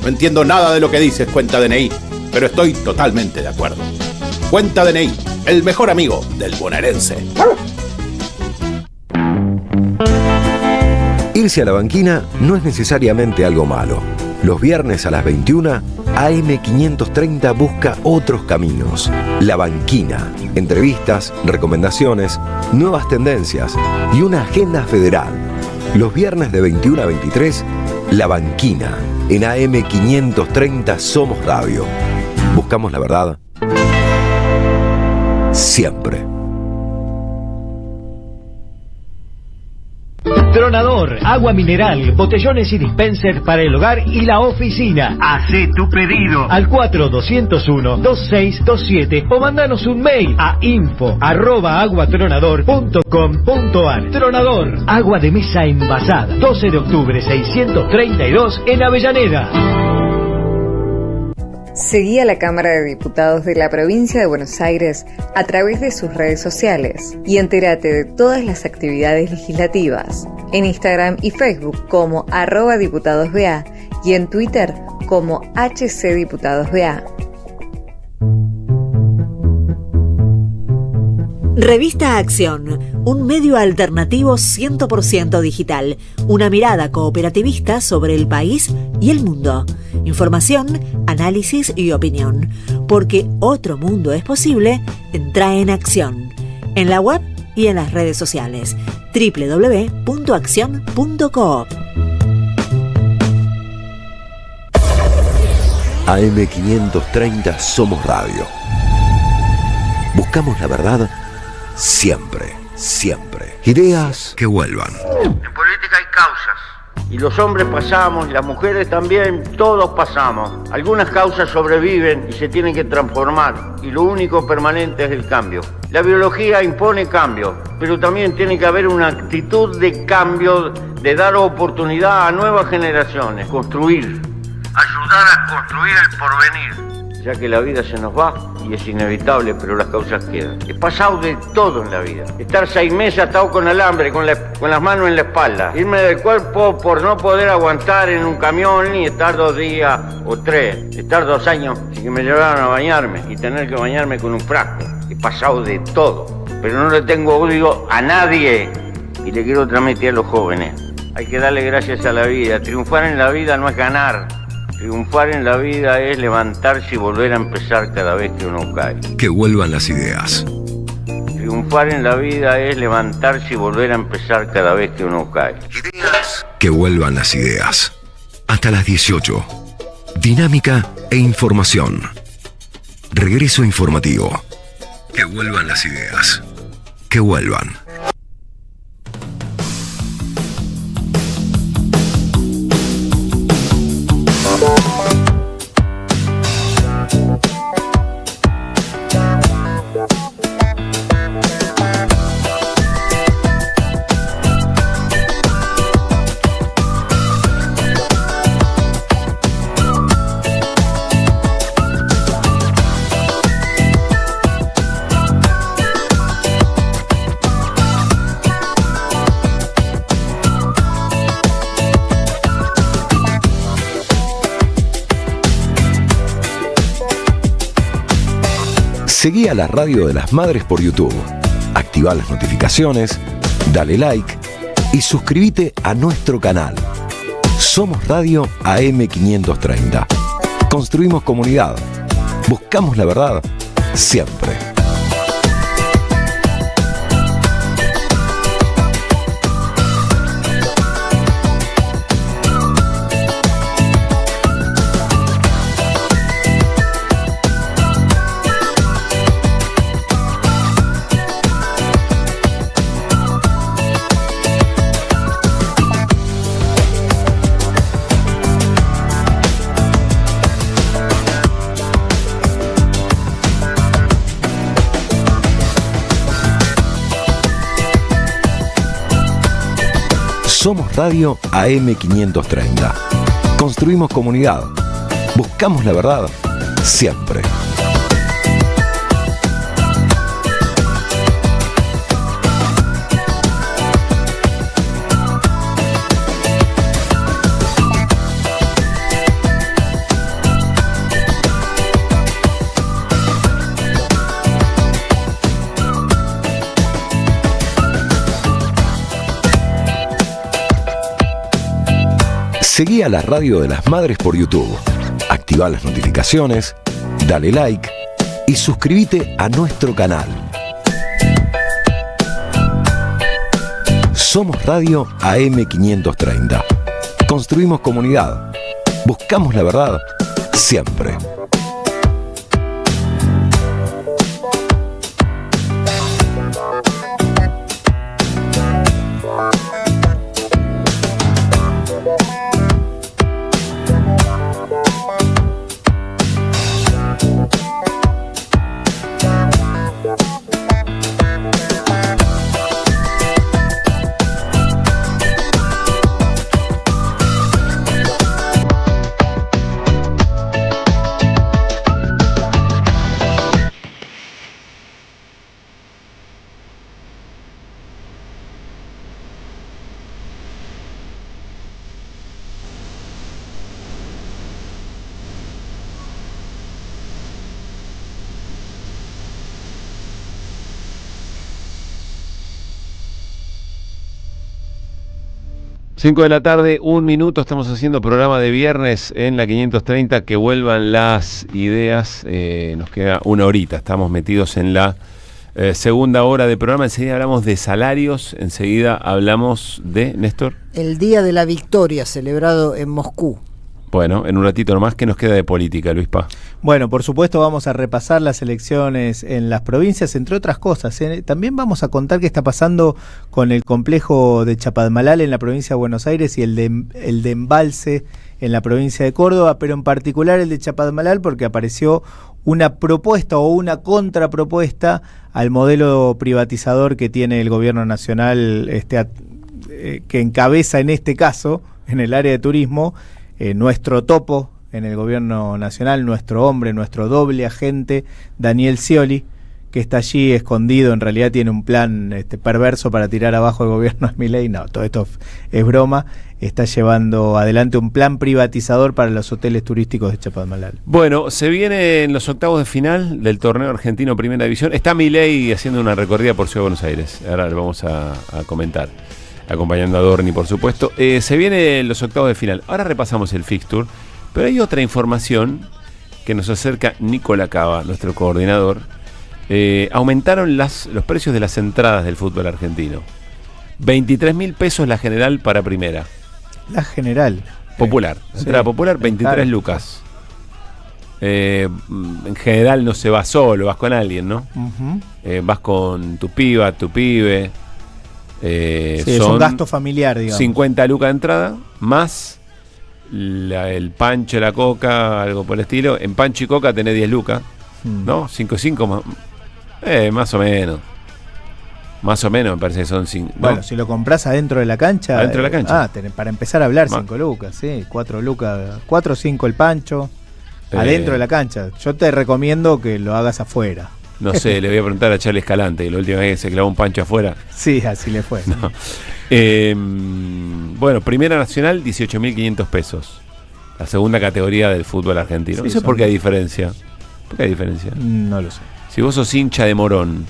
No entiendo nada de lo que dices, Cuenta DNI, pero estoy totalmente de acuerdo. Cuenta DNI, el mejor amigo del bonaerense. Irse a la banquina no es necesariamente algo malo. Los viernes a las 21, AM530 busca otros caminos. La Banquina. Entrevistas, recomendaciones, nuevas tendencias y una agenda federal. Los viernes de 21 a 23, La Banquina. En AM530 Somos Radio. Buscamos la verdad. Siempre. Tronador, agua mineral, botellones y dispensers para el hogar y la oficina. Hacé tu pedido al 4201-2627 o mandanos un mail a info@aguatronador.com.ar. Tronador, agua de mesa envasada. 12 de octubre 632 en Avellaneda. Seguí a la Cámara de Diputados de la Provincia de Buenos Aires a través de sus redes sociales y entérate de todas las actividades legislativas en Instagram y Facebook como @diputadosBA y en Twitter como HCDiputadosBA. Revista Acción, un medio alternativo 100% digital, una mirada cooperativista sobre el país y el mundo. Información, análisis y opinión. Porque otro mundo es posible, entra en Acción. En la web y en las redes sociales. www.accion.coop. AM530 Somos Radio. Buscamos la verdad siempre, siempre. Ideas que vuelvan. En política hay causas. Y los hombres pasamos, las mujeres también, todos pasamos. Algunas causas sobreviven y se tienen que transformar. Y lo único permanente es el cambio. La biología impone cambio, pero también tiene que haber una actitud de cambio, de dar oportunidad a nuevas generaciones. Construir. Ayudar a construir el porvenir. Ya que la vida se nos va y es inevitable, pero las causas quedan. He pasado de todo en la vida. Estar 6 meses atado con alambre, con las manos en la espalda. Irme del cuerpo por no poder aguantar en un camión y estar 2 días o 3. Estar 2 años sin que me llevaran a bañarme y tener que bañarme con un frasco. He pasado de todo, pero no le tengo odio a nadie y le quiero transmitir a los jóvenes. Hay que darle gracias a la vida. Triunfar en la vida no es ganar. Triunfar en la vida es levantarse y volver a empezar cada vez que uno cae. Que vuelvan las ideas. Triunfar en la vida es levantarse y volver a empezar cada vez que uno cae. Que vuelvan las ideas. Hasta las 18. Dinámica e información. Regreso informativo. Que vuelvan las ideas. Que vuelvan. Seguí a la Radio de las Madres por YouTube. Activá las notificaciones, dale like y suscríbete a nuestro canal. Somos Radio AM530. Construimos comunidad. Buscamos la verdad siempre. Somos Radio AM530. Construimos comunidad. Buscamos la verdad siempre. Seguí a la Radio de las Madres por YouTube. Activá las notificaciones, dale like y suscríbete a nuestro canal. Somos Radio AM530. Construimos comunidad. Buscamos la verdad siempre. Cinco de la tarde, 1 minuto, estamos haciendo programa de viernes en la 530, que vuelvan las ideas, nos queda 1 horita, estamos metidos en la segunda hora de programa, enseguida hablamos de salarios, enseguida hablamos de, Néstor. El Día de la Victoria, celebrado en Moscú. Bueno, en un ratito nomás, ¿qué nos queda de política, Luis Paz? Bueno, por supuesto vamos a repasar las elecciones en las provincias, entre otras cosas. También vamos a contar qué está pasando con el complejo de Chapadmalal en la provincia de Buenos Aires y el de Embalse en la provincia de Córdoba, pero en particular el de Chapadmalal porque apareció una propuesta o una contrapropuesta al modelo privatizador que tiene el gobierno nacional, que encabeza en este caso, en el área de turismo, nuestro topo en el gobierno nacional, nuestro hombre, nuestro doble agente, Daniel Scioli, que está allí escondido, en realidad tiene un plan perverso para tirar abajo el gobierno de Milei. No, todo esto es broma. Está llevando adelante un plan privatizador para los hoteles turísticos de Chapadmalal. Bueno, se vienen los octavos de final del torneo argentino Primera División. Está Milei haciendo una recorrida por Ciudad de Buenos Aires. Ahora lo vamos a comentar, acompañando a Dorni, por supuesto. Se vienen los octavos de final. Ahora repasamos el fixture, pero hay otra información que nos acerca Nicola Cava, nuestro coordinador. Aumentaron los precios de las entradas del fútbol argentino. 23.000 pesos la general para primera. La general. Popular. La entrada popular, 23 lucas. En general no se va solo, vas con alguien, ¿no? Uh-huh. Vas con tu piba, tu pibe. Sí, es un gasto familiar, digamos. 50 lucas de entrada, más el pancho, la coca, algo por el estilo. En pancho y coca tenés 10 lucas, ¿no? 5 y 5 más. Más o menos. Más o menos me parece que son 5. Bueno, si lo compras adentro de la cancha. Adentro de la cancha. Para empezar a hablar, 5 lucas, sí. 4 lucas, 4 o 5 el pancho. Adentro de la cancha. Yo te recomiendo que lo hagas afuera. No sé, le voy a preguntar a Charles Escalante, la última vez que se clavó un pancho afuera. Sí, así le fue. No. Bueno, Primera Nacional, 18.500 pesos. La segunda categoría del fútbol argentino. Sí, ¿Eso por qué hay diferencia? ¿Por qué hay diferencia? No lo sé. Si vos sos hincha de Morón,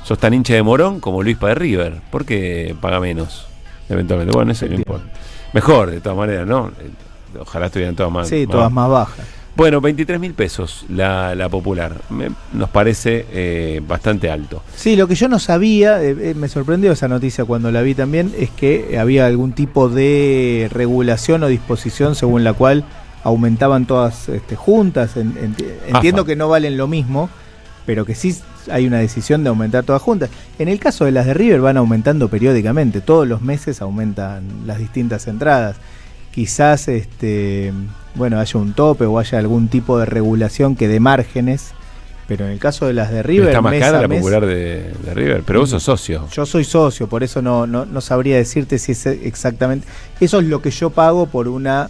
sos tan hincha de Morón como Luispa de River, ¿por qué paga menos? Eventualmente, bueno, eso no importa. Mejor, de todas maneras, ¿no? Ojalá estuvieran todas más. Sí, todas más bajas. Bueno, 23.000 pesos la popular. Nos parece bastante alto. Sí, lo que yo no sabía, me sorprendió esa noticia cuando la vi también, es que había algún tipo de regulación o disposición según la cual aumentaban todas juntas. Entiendo que no valen lo mismo, pero que sí hay una decisión de aumentar todas juntas. En el caso de las de River van aumentando periódicamente, todos los meses aumentan las distintas entradas. Quizás haya un tope o haya algún tipo de regulación que dé márgenes, pero en el caso de las de River... Pero está más cara la popular de River, pero vos sos socio. Yo soy socio, por eso no sabría decirte si es exactamente... Eso es lo que yo pago por una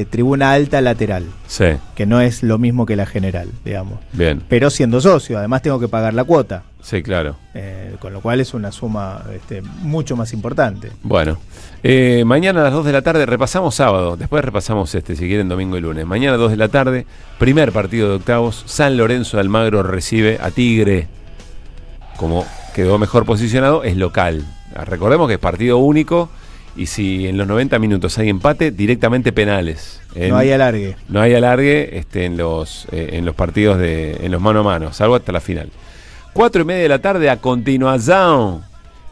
tribuna alta lateral, sí, que no es lo mismo que la general, digamos. Bien. Pero siendo socio, además tengo que pagar la cuota. Sí, claro. Con lo cual es una suma mucho más importante. Bueno, mañana a las 2 de la tarde, repasamos sábado, después repasamos si quieren domingo y lunes. Mañana a 2 de la tarde, primer partido de octavos, San Lorenzo de Almagro recibe a Tigre. Como quedó mejor posicionado, es local. Recordemos que es partido único y si en los 90 minutos hay empate, directamente penales. No hay alargue. No hay alargue en los partidos en los mano a mano, salvo hasta la final. 4:30 de la tarde, a continuación,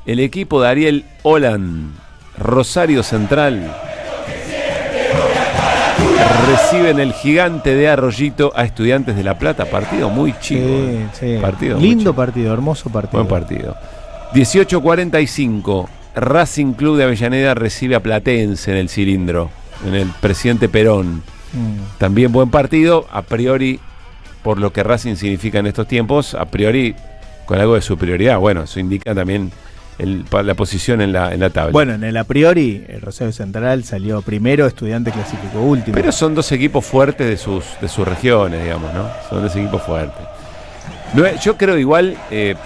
el equipo de Ariel Holland, Rosario Central, reciben el Gigante de Arroyito a Estudiantes de La Plata. Partido muy chico. Sí. Partido lindo partido, hermoso partido. Buen partido. 18:45, Racing Club de Avellaneda recibe a Platense en el Cilindro, en el Presidente Perón. También buen partido, a priori, por lo que Racing significa en estos tiempos, a priori con algo de superioridad. Bueno, eso indica también la posición en la tabla. Bueno, en el a priori, el Rosario Central salió primero, Estudiantes clasificó último. Pero son dos equipos fuertes de sus regiones, digamos, ¿no? Son dos equipos fuertes. Yo creo igual,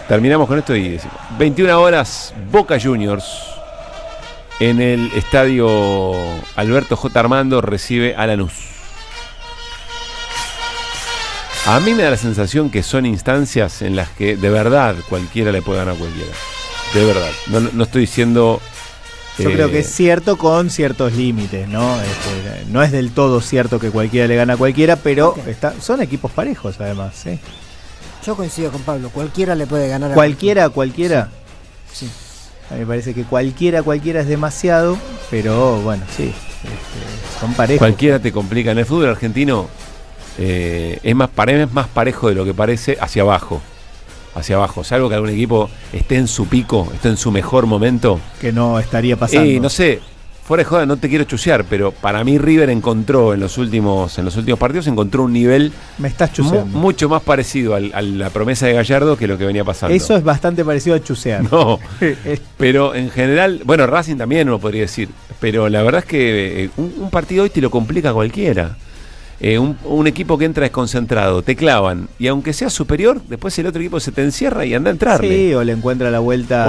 terminamos con esto y decimos, 21 horas, Boca Juniors en el estadio Alberto J. Armando recibe a Lanús. A mí me da la sensación que son instancias en las que de verdad cualquiera le puede ganar a cualquiera. De verdad. No estoy diciendo... Yo creo que es cierto con ciertos límites, ¿no? No es del todo cierto que cualquiera le gana a cualquiera, pero son equipos parejos además, ¿sí? Yo coincido con Pablo, cualquiera le puede ganar a cualquiera. Sí. A mí me parece que cualquiera es demasiado, pero bueno, sí, son parejos. Cualquiera te complica. En el fútbol argentino es más parejo de lo que parece hacia abajo, salvo que algún equipo esté en su pico, esté en su mejor momento, que no estaría pasando. No sé, fuera de joda, no te quiero chusear, pero para mí River encontró en los últimos partidos encontró un nivel me estás chuseando mucho más parecido a la promesa de Gallardo que lo que venía pasando. Eso es bastante parecido a chusear. No, pero en general, bueno, Racing también uno podría decir, pero la verdad es que un partido hoy te lo complica cualquiera. Un equipo que entra desconcentrado, te clavan, y aunque sea superior, después el otro equipo se te encierra y anda a entrarle. Sí, o le encuentra la vuelta.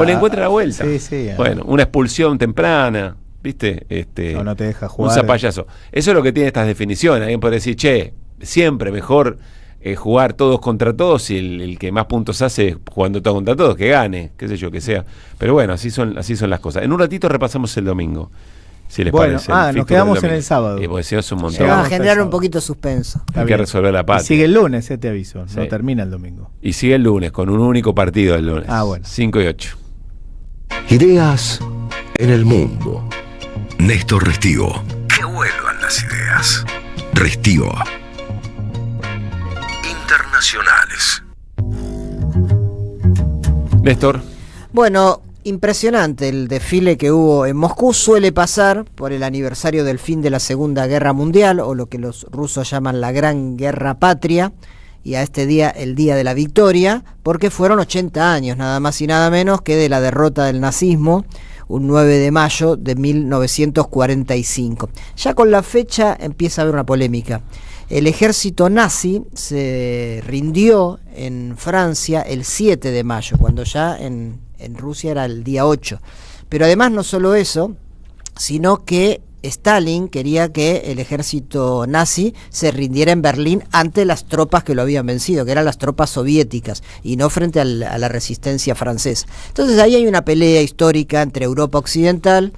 Sí. Bueno, una expulsión temprana, ¿viste? No te deja jugar. Un zapallazo. Eso es lo que tiene estas definiciones. Alguien puede decir, siempre mejor jugar todos contra todos y el que más puntos hace jugando todo contra todos, que gane, qué sé yo, que sea. Pero bueno, así son las cosas. En un ratito repasamos el domingo. Si les parece. Nos quedamos en el sábado. Porque si no es un montón. Va a generar un poquito de suspenso. Hay que resolver la patria. Y sigue el lunes, te aviso. Sí. No termina el domingo. Y sigue el lunes, con un único partido el lunes. Bueno. 5 y 8. Ideas en el mundo. Néstor Restivo. Que vuelvan las ideas. Restivo. Internacionales. Néstor. Bueno, impresionante el desfile que hubo en Moscú. Suele pasar por el aniversario del fin de la Segunda Guerra Mundial, o lo que los rusos llaman la Gran Guerra Patria, y a este día, el Día de la Victoria, porque fueron 80 años, nada más y nada menos, que de la derrota del nazismo, un 9 de mayo de 1945. Ya con la fecha empieza a haber una polémica. El ejército nazi se rindió en Francia el 7 de mayo, cuando ya en Rusia era el día 8. Pero además no solo eso, sino que Stalin quería que el ejército nazi se rindiera en Berlín ante las tropas que lo habían vencido, que eran las tropas soviéticas, y no frente a la resistencia francesa. Entonces ahí hay una pelea histórica entre Europa Occidental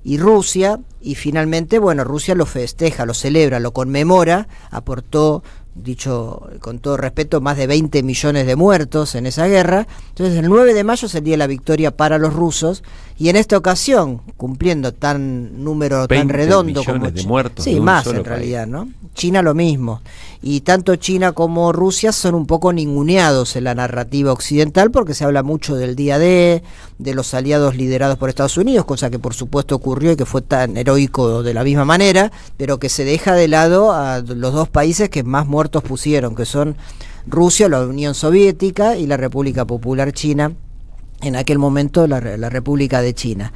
y Rusia, y finalmente, bueno, Rusia lo festeja, lo celebra, lo conmemora, aportó, dicho con todo respeto, más de 20 millones de muertos en esa guerra. Entonces el 9 de mayo sería la victoria para los rusos, y en esta ocasión, cumpliendo número tan redondo como de muertos, sí, más en realidad, ¿no? China lo mismo, y tanto China como Rusia son un poco ninguneados en la narrativa occidental, porque se habla mucho del día D, de los aliados liderados por Estados Unidos, cosa que por supuesto ocurrió y que fue tan heroico de la misma manera, pero que se deja de lado a los dos países que más muertos pusieron, que son Rusia, la Unión Soviética, y la República Popular China, en aquel momento la República de China.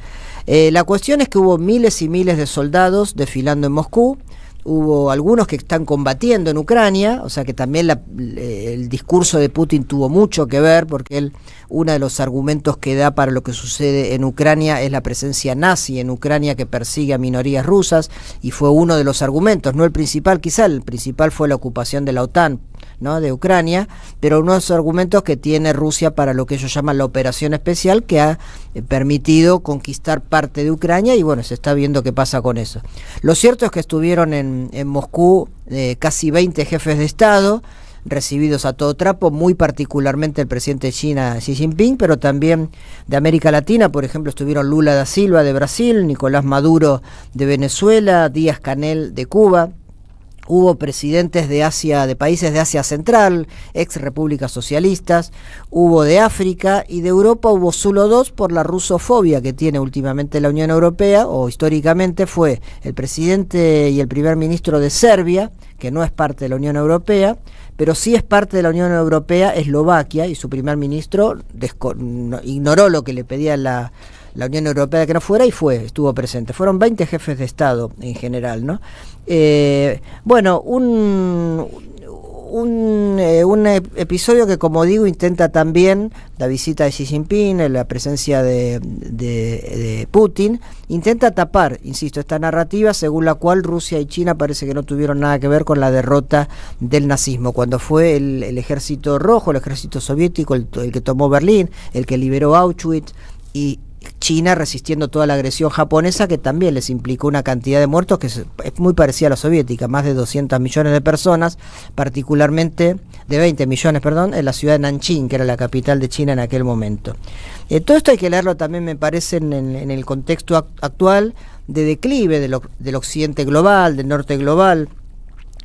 La cuestión es que hubo miles y miles de soldados desfilando en Moscú. Hubo algunos que están combatiendo en Ucrania, o sea que también el discurso de Putin tuvo mucho que ver, porque uno de los argumentos que da para lo que sucede en Ucrania es la presencia nazi en Ucrania que persigue a minorías rusas, y fue uno de los argumentos, no el principal, quizá el principal fue la ocupación de la OTAN, ¿no?, de Ucrania, pero uno de los argumentos que tiene Rusia para lo que ellos llaman la operación especial, que ha permitido conquistar parte de Ucrania, y bueno, se está viendo qué pasa con eso. Lo cierto es que estuvieron en Moscú casi 20 jefes de Estado, recibidos a todo trapo, muy particularmente el presidente de China, Xi Jinping, pero también de América Latina. Por ejemplo, estuvieron Lula da Silva de Brasil, Nicolás Maduro de Venezuela, Díaz-Canel de Cuba. Hubo presidentes de Asia, de países de Asia Central, ex repúblicas socialistas, hubo de África, y de Europa hubo solo dos por la rusofobia que tiene últimamente la Unión Europea, o históricamente fue el presidente y el primer ministro de Serbia, que no es parte de la Unión Europea, pero sí es parte de la Unión Europea Eslovaquia, y su primer ministro ignoró lo que le pedía la Unión Europea de que no fuera, y estuvo presente. Fueron 20 jefes de Estado en general, ¿no? Bueno, un episodio que, como digo, intenta también la visita de Xi Jinping, la presencia de Putin, intenta tapar, insisto, esta narrativa según la cual Rusia y China parece que no tuvieron nada que ver con la derrota del nazismo, cuando fue el ejército rojo, el ejército soviético, el que tomó Berlín, el que liberó Auschwitz, y China resistiendo toda la agresión japonesa, que también les implicó una cantidad de muertos que es muy parecida a la soviética, más de 200 millones de personas, particularmente de 20 millones, perdón, en la ciudad de Nanjing, que era la capital de China en aquel momento. Todo esto hay que leerlo también, me parece, en el contexto actual de declive del occidente global, del norte global,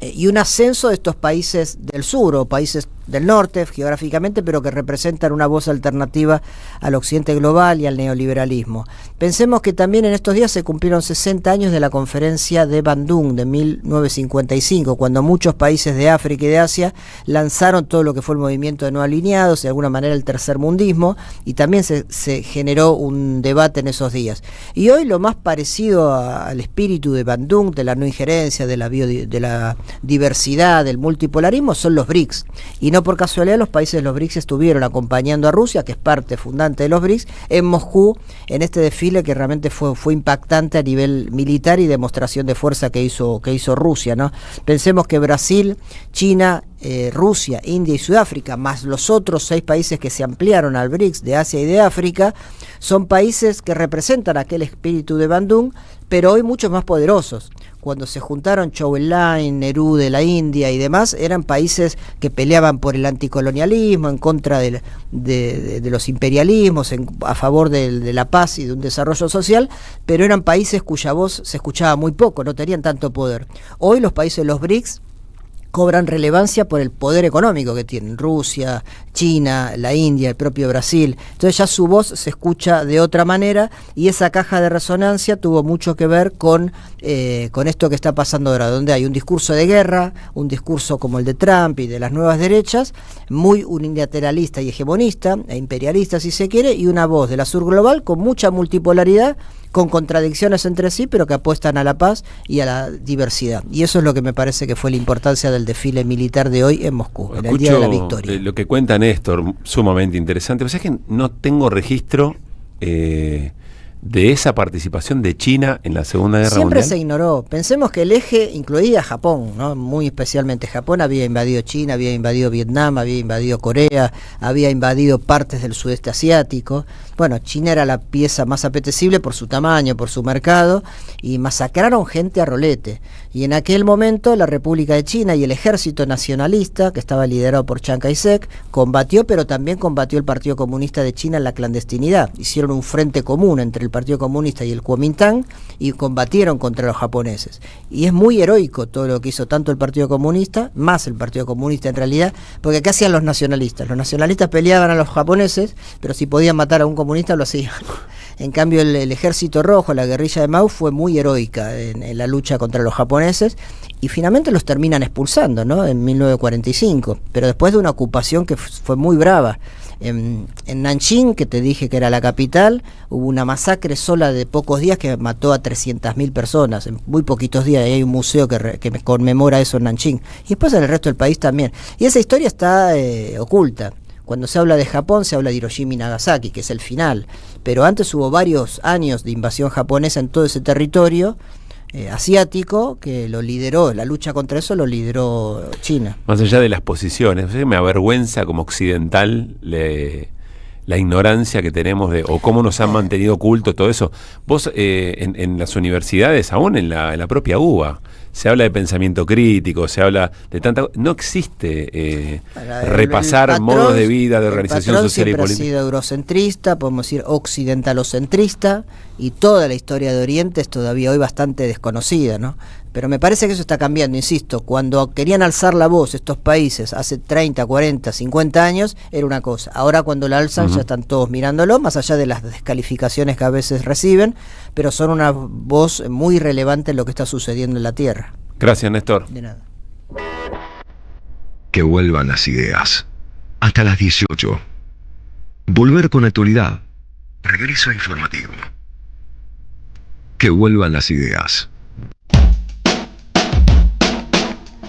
y un ascenso de estos países del sur o países del norte geográficamente, pero que representan una voz alternativa al occidente global y al neoliberalismo. Pensemos que también en estos días se cumplieron 60 años de la conferencia de Bandung de 1955, cuando muchos países de África y de Asia lanzaron todo lo que fue el movimiento de no alineados, de alguna manera el tercermundismo, y también se generó un debate en esos días. Y hoy lo más parecido al espíritu de Bandung, de la no injerencia, de la diversidad, del multipolarismo, son los BRICS. Y no por casualidad los países de los BRICS estuvieron acompañando a Rusia, que es parte fundante de los BRICS, en Moscú, en este desfile que realmente fue impactante a nivel militar y demostración de fuerza que hizo Rusia, ¿no? Pensemos que Brasil, China, Rusia, India y Sudáfrica, más los otros 6 países que se ampliaron al BRICS de Asia y de África, son países que representan aquel espíritu de Bandung, pero hoy mucho más poderosos. Cuando se juntaron Zhou Enlai, Nehru de la India y demás, eran países que peleaban por el anticolonialismo, en contra de los imperialismos, a favor de la paz y de un desarrollo social, pero eran países cuya voz se escuchaba muy poco, no tenían tanto poder. Hoy los países de los BRICS cobran relevancia por el poder económico que tienen Rusia, China, la India, el propio Brasil. Entonces ya su voz se escucha de otra manera, y esa caja de resonancia tuvo mucho que ver con esto que está pasando ahora, donde hay un discurso de guerra, un discurso como el de Trump y de las nuevas derechas, muy unilateralista y hegemonista, e imperialista si se quiere, y una voz de la sur global con mucha multipolaridad, con contradicciones entre sí, pero que apuestan a la paz y a la diversidad. Y eso es lo que me parece que fue la importancia del desfile militar de hoy en Moscú, en el día de la victoria. Lo que cuenta Néstor, sumamente interesante. O sea, es que no tengo registro de esa participación de China en la Segunda Guerra Siempre Mundial? se ignoró. Pensemos que el eje incluía Japón, ¿no? Muy especialmente Japón. Había invadido China, había invadido Vietnam, había invadido Corea, había invadido partes del sudeste asiático. Bueno, China era la pieza más apetecible por su tamaño, por su mercado, y masacraron gente a rolete. Y en aquel momento la República de China y el ejército nacionalista, que estaba liderado por Chiang Kai-shek, combatió, pero también combatió el Partido Comunista de China en la clandestinidad. Hicieron un frente común entre el Partido Comunista y el Kuomintang y combatieron contra los japoneses. Y es muy heroico todo lo que hizo tanto el Partido Comunista, más el Partido Comunista en realidad, porque ¿qué hacían los nacionalistas? Los nacionalistas peleaban a los japoneses, pero si podían matar a un comunista lo hacían. En cambio el ejército rojo, la guerrilla de Mao, fue muy heroica en la lucha contra los japoneses y finalmente los terminan expulsando, ¿no? En 1945, pero después de una ocupación que fue muy brava. En Nanjing, que te dije que era la capital, hubo una masacre sola de pocos días que mató a 300.000 personas, en muy poquitos días, y hay un museo que conmemora eso en Nanjing, y después en el resto del país también. Y esa historia está oculta. Cuando se habla de Japón, se habla de Hiroshima y Nagasaki, que es el final, pero antes hubo varios años de invasión japonesa en todo ese territorio asiático, que lo lideró, la lucha contra eso lo lideró China. Más allá de las posiciones, me avergüenza como occidental la ignorancia que tenemos o cómo nos han mantenido oculto todo eso. Vos en las universidades, aún en la propia UBA, se habla de pensamiento crítico, se habla de tanta... No existe repasar el patrón, modos de vida, de organización social y política. Siempre ha sido eurocentrista, podemos decir occidentalocentrista, y toda la historia de Oriente es todavía hoy bastante desconocida, ¿no? Pero me parece que eso está cambiando, insisto. Cuando querían alzar la voz estos países hace 30, 40, 50 años, era una cosa. Ahora cuando la alzan ya están todos mirándolo, más allá de las descalificaciones que a veces reciben, pero son una voz muy relevante en lo que está sucediendo en la Tierra. Gracias, Néstor. De nada. Que vuelvan las ideas. Hasta las 18. Volver con actualidad. Regreso informativo. Que vuelvan las ideas.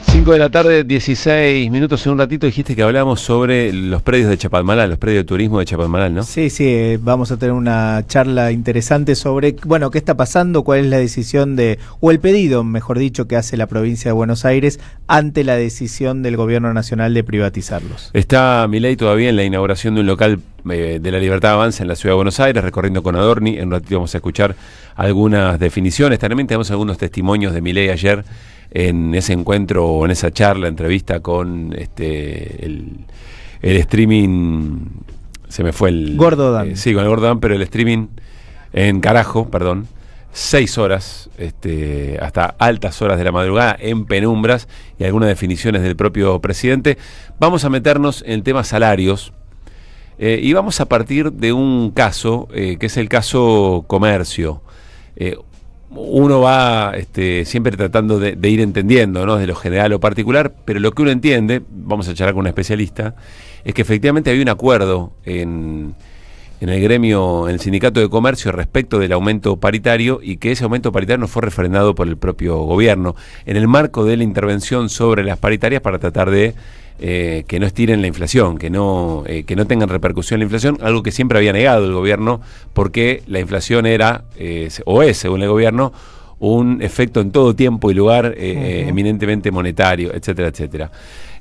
5 de la tarde, 16 minutos. En un ratito dijiste que hablábamos sobre los predios de Chapalmalal, los predios de turismo de Chapalmalal, ¿no? Sí, vamos a tener una charla interesante sobre, bueno, qué está pasando, cuál es la decisión o el pedido, mejor dicho, que hace la provincia de Buenos Aires ante la decisión del gobierno nacional de privatizarlos. Está Milei todavía en la inauguración de un local de la Libertad Avanza en la ciudad de Buenos Aires, recorriendo con Adorni. En un ratito vamos a escuchar algunas definiciones. También tenemos algunos testimonios de Milei ayer en ese encuentro o en esa charla, entrevista con el streaming, se me fue el... Gordo Dan. Sí, con el Gordo Dan, pero el streaming en carajo, perdón, 6 horas, hasta altas horas de la madrugada, en penumbras, y algunas definiciones del propio presidente. Vamos a meternos en el tema salarios, y vamos a partir de un caso, que es el caso comercio. Uno va siempre tratando de ir entendiendo, ¿no?, de lo general o particular, pero lo que uno entiende, vamos a charlar con un especialista, es que efectivamente había un acuerdo en el gremio, en el sindicato de comercio, respecto del aumento paritario, y que ese aumento paritario no fue refrendado por el propio gobierno, en el marco de la intervención sobre las paritarias para tratar de que no estiren la inflación, que no tengan repercusión en la inflación, algo que siempre había negado el gobierno, porque la inflación era, o es, según el gobierno, un efecto en todo tiempo y lugar eminentemente monetario, etcétera, etcétera.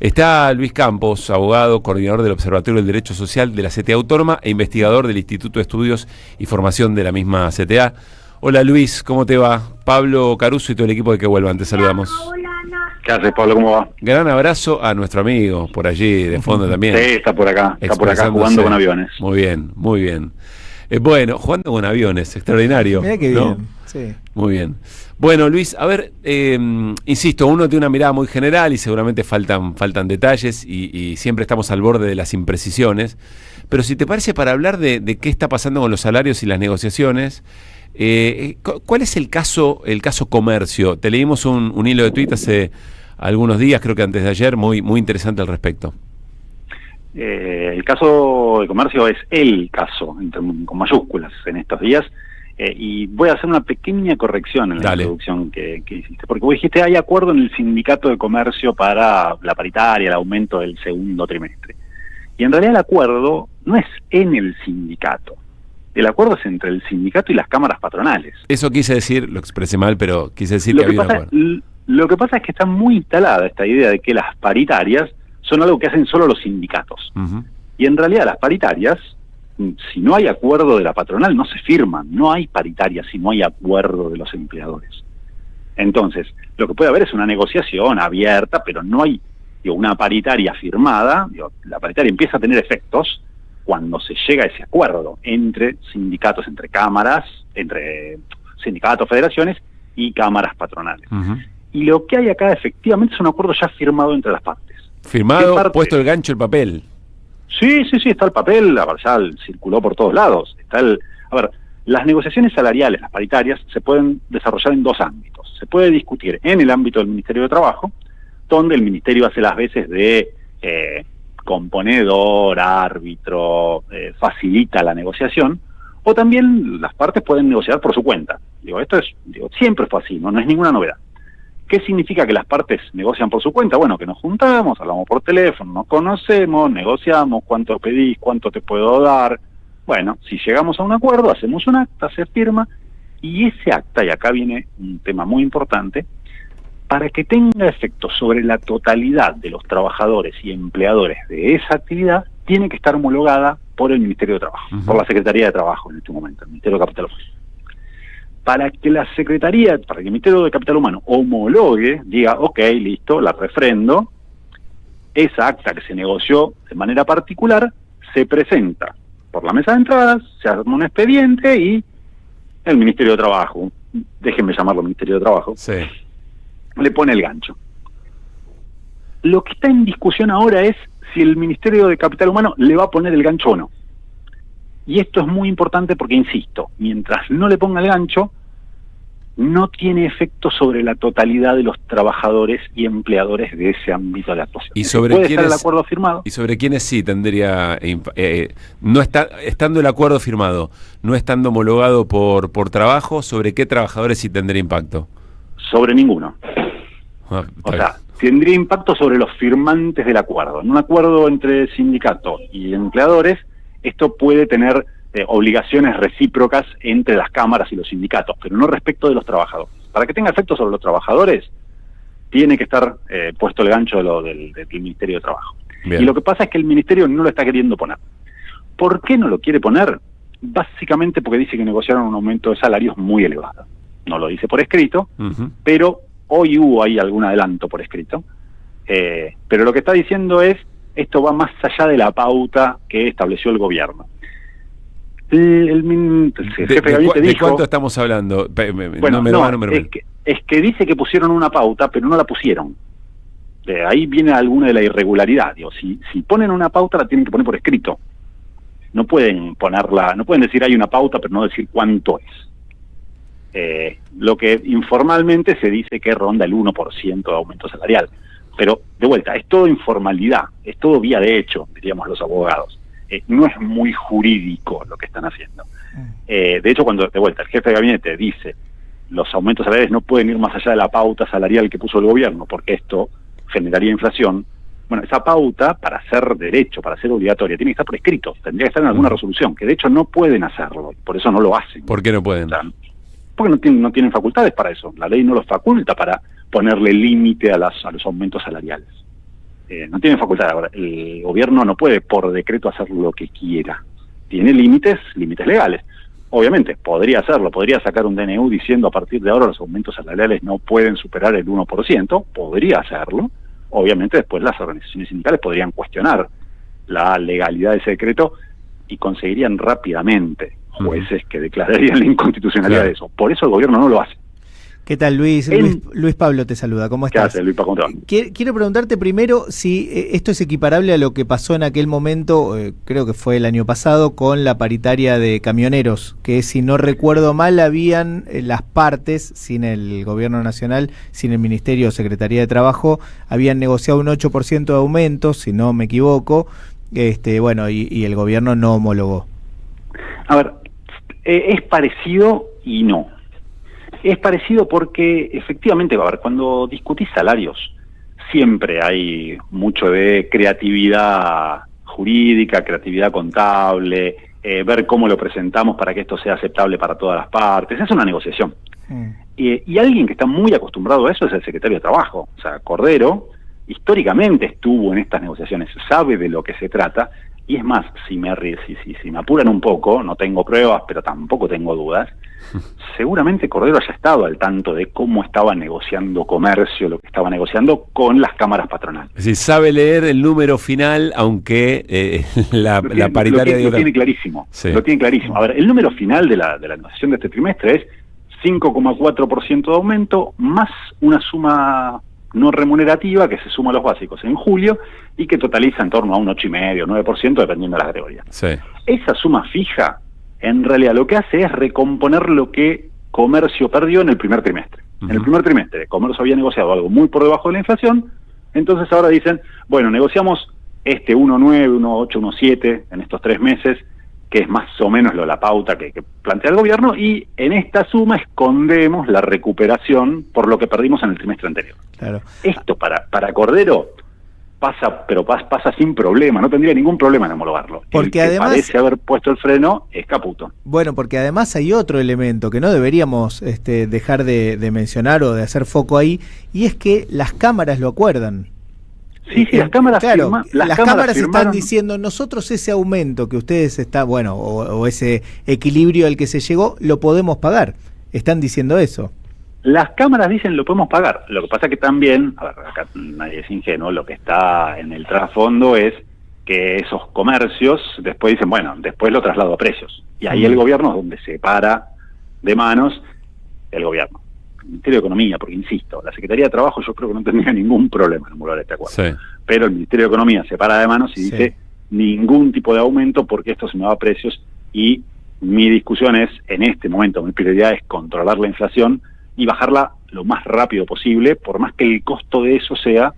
Está Luis Campos, abogado, coordinador del Observatorio del Derecho Social de la CTA Autónoma e investigador del Instituto de Estudios y Formación de la misma CTA. Hola Luis, ¿cómo te va? Pablo Caruso y todo el equipo de Que Vuelvan, te saludamos. ¿Qué haces, Pablo? ¿Cómo va? Gran abrazo a nuestro amigo por allí de fondo también. Sí, está por acá jugando con aviones. Muy bien, muy bien. Bueno, jugando con aviones, extraordinario. Mirá qué ¿no? bien, sí. Muy bien. Bueno, Luis, a ver, insisto, uno tiene una mirada muy general y seguramente faltan detalles y siempre estamos al borde de las imprecisiones, pero si te parece, para hablar de qué está pasando con los salarios y las negociaciones, ¿cuál es el caso comercio? Te leímos un hilo de tweet hace algunos días, creo que antes de ayer, muy interesante al respecto. El caso de comercio es el caso, con mayúsculas, en estos días, y voy a hacer una pequeña corrección en la introducción que hiciste, porque vos dijiste, hay acuerdo en el sindicato de comercio para la paritaria, el aumento del segundo trimestre, y en realidad el acuerdo no es en el sindicato, El acuerdo es entre el sindicato y las cámaras patronales. Eso quise decir, lo expresé mal, pero quise decir que había un acuerdo. Lo que pasa es que está muy instalada esta idea de que las paritarias son algo que hacen solo los sindicatos. Y en realidad las paritarias, si no hay acuerdo de la patronal, no se firman. No hay paritarias si no hay acuerdo de los empleadores. Entonces, lo que puede haber es una negociación abierta, pero no hay una paritaria firmada. La paritaria empieza a tener efectos cuando se llega a ese acuerdo entre sindicatos, entre cámaras, entre sindicatos, federaciones y cámaras patronales. Y lo que hay acá efectivamente es un acuerdo ya firmado entre las partes. Firmado, puesto el gancho, el papel. Sí, está el papel, ya circuló por todos lados. Las negociaciones salariales, las paritarias, se pueden desarrollar en dos ámbitos. Se puede discutir en el ámbito del Ministerio de Trabajo, donde el Ministerio hace las veces de componedor, árbitro, facilita la negociación, o también las partes pueden negociar por su cuenta. Siempre fue así, no es ninguna novedad. ¿Qué significa que las partes negocian por su cuenta? Bueno, que nos juntamos, hablamos por teléfono, nos conocemos, negociamos, cuánto pedís, cuánto te puedo dar. Bueno, si llegamos a un acuerdo, hacemos un acta, se firma, y ese acta, y acá viene un tema muy importante, para que tenga efecto sobre la totalidad de los trabajadores y empleadores de esa actividad, tiene que estar homologada por el Ministerio de Trabajo, por la Secretaría de Trabajo en este momento, el Ministerio de Capital Humano. Para que el Ministerio de Capital Humano homologue, diga, ok, listo, la refrendo, esa acta que se negoció de manera particular se presenta por la mesa de entradas, se arma un expediente y el Ministerio de Trabajo, déjenme llamarlo Ministerio de Trabajo, le pone el gancho. Lo que está en discusión ahora es si el Ministerio de Capital Humano le va a poner el gancho o no. Y esto es muy importante porque, insisto, mientras no le ponga el gancho, no tiene efecto sobre la totalidad de los trabajadores y empleadores de ese ámbito de actuación. ¿Y sobre puede estar el acuerdo firmado? ¿Y sobre quiénes sí tendría, estando el acuerdo firmado, no estando homologado por trabajo, sobre qué trabajadores sí tendría impacto? Sobre ninguno. Tendría impacto sobre los firmantes del acuerdo. En un acuerdo entre sindicato y empleadores, esto puede tener obligaciones recíprocas entre las cámaras y los sindicatos, pero no respecto de los trabajadores. Para que tenga efecto sobre los trabajadores, tiene que estar puesto el gancho del Ministerio de Trabajo. Bien. Y lo que pasa es que el Ministerio no lo está queriendo poner. ¿Por qué no lo quiere poner? Básicamente porque dice que negociaron un aumento de salarios muy elevado. No lo dice por escrito, pero hoy hubo ahí algún adelanto por escrito. Pero lo que está diciendo es, esto va más allá de la pauta que estableció el gobierno. El jefe de gabinete dijo... ¿De cuánto estamos hablando? Es que dice que pusieron una pauta, pero no la pusieron. Ahí viene alguna de la irregularidad. Si ponen una pauta, la tienen que poner por escrito. No pueden ponerla, no pueden decir hay una pauta, pero no decir cuánto es. Lo que informalmente se dice que ronda el 1% de aumento salarial. Pero, de vuelta, es todo informalidad, es todo vía de hecho, diríamos los abogados. No es muy jurídico lo que están haciendo. De hecho, cuando, de vuelta, el jefe de gabinete dice los aumentos salariales no pueden ir más allá de la pauta salarial que puso el gobierno, porque esto generaría inflación. Bueno, esa pauta, para ser derecho, para ser obligatoria, tiene que estar por escrito, tendría que estar en alguna resolución, que de hecho no pueden hacerlo, por eso no lo hacen. ¿Por qué no pueden? Porque no tienen facultades para eso. La ley no los faculta para ponerle límite a los aumentos salariales. No tienen facultad. Ahora, el gobierno no puede por decreto hacer lo que quiera. Tiene límites legales. Obviamente, podría hacerlo, podría sacar un DNU diciendo a partir de ahora los aumentos salariales no pueden superar el 1%, podría hacerlo. Obviamente después las organizaciones sindicales podrían cuestionar la legalidad de ese decreto y conseguirían rápidamente jueces que declararían la inconstitucionalidad de eso. Por eso el gobierno no lo hace. ¿Qué tal, Luis? Luis Pablo te saluda, ¿cómo estás? ¿Qué haces, Luis? ¿Cómo te va? Quiero preguntarte primero si esto es equiparable a lo que pasó en aquel momento, creo que fue el año pasado, con la paritaria de camioneros, que si no recuerdo mal habían las partes, sin el gobierno nacional, sin el Ministerio o Secretaría de Trabajo, habían negociado un 8% de aumento, si no me equivoco, y el gobierno no homologó. A ver, es parecido y no. Es parecido porque efectivamente, cuando discutís salarios, siempre hay mucho de creatividad jurídica, creatividad contable, ver cómo lo presentamos para que esto sea aceptable para todas las partes. Es una negociación. Y alguien que está muy acostumbrado a eso es el secretario de Trabajo. O sea, Cordero históricamente estuvo en estas negociaciones, sabe de lo que se trata, y es más, si me apuran un poco, no tengo pruebas, pero tampoco tengo dudas, seguramente Cordero haya estado al tanto de cómo estaba negociando comercio, lo que estaba negociando con las cámaras patronales. Es decir, sabe leer el número final, aunque la paritaria... Lo tiene clarísimo, sí. Lo tiene clarísimo. A ver, el número final de la negociación de este trimestre es 5,4% de aumento, más una suma no remunerativa que se suma a los básicos en julio y que totaliza en torno a un 8,5%, 9%, dependiendo de la categoría. Sí. Esa suma fija, en realidad lo que hace es recomponer lo que comercio perdió en el primer trimestre. En el primer trimestre, comercio había negociado algo muy por debajo de la inflación, entonces ahora dicen, bueno, negociamos 1,9, 1,8, 1,7 en estos 3 meses, que es más o menos la pauta que plantea el gobierno, y en esta suma escondemos la recuperación por lo que perdimos en el trimestre anterior. Claro. Esto para Cordero pasa sin problema, no tendría ningún problema en homologarlo. Porque el que además parece haber puesto el freno es Caputo. Bueno, porque además hay otro elemento que no deberíamos dejar de mencionar o de hacer foco ahí, y es que las cámaras lo acuerdan. Sí, las cámaras, claro, las cámaras firmaron. Están diciendo, nosotros ese aumento que ustedes o ese equilibrio al que se llegó, lo podemos pagar. Están diciendo eso. Las cámaras dicen lo podemos pagar. Lo que pasa que también, a ver, acá nadie es ingenuo, lo que está en el trasfondo es que esos comercios después dicen, bueno, después lo traslado a precios. Y ahí el gobierno es donde se para de manos el gobierno. El Ministerio de Economía, porque insisto, la Secretaría de Trabajo yo creo que no tendría ningún problema en homologar este acuerdo. Sí. Pero el Ministerio de Economía se para de manos y dice ningún tipo de aumento porque esto se me va a precios, y mi discusión es, en este momento, mi prioridad es controlar la inflación y bajarla lo más rápido posible, por más que el costo de eso sea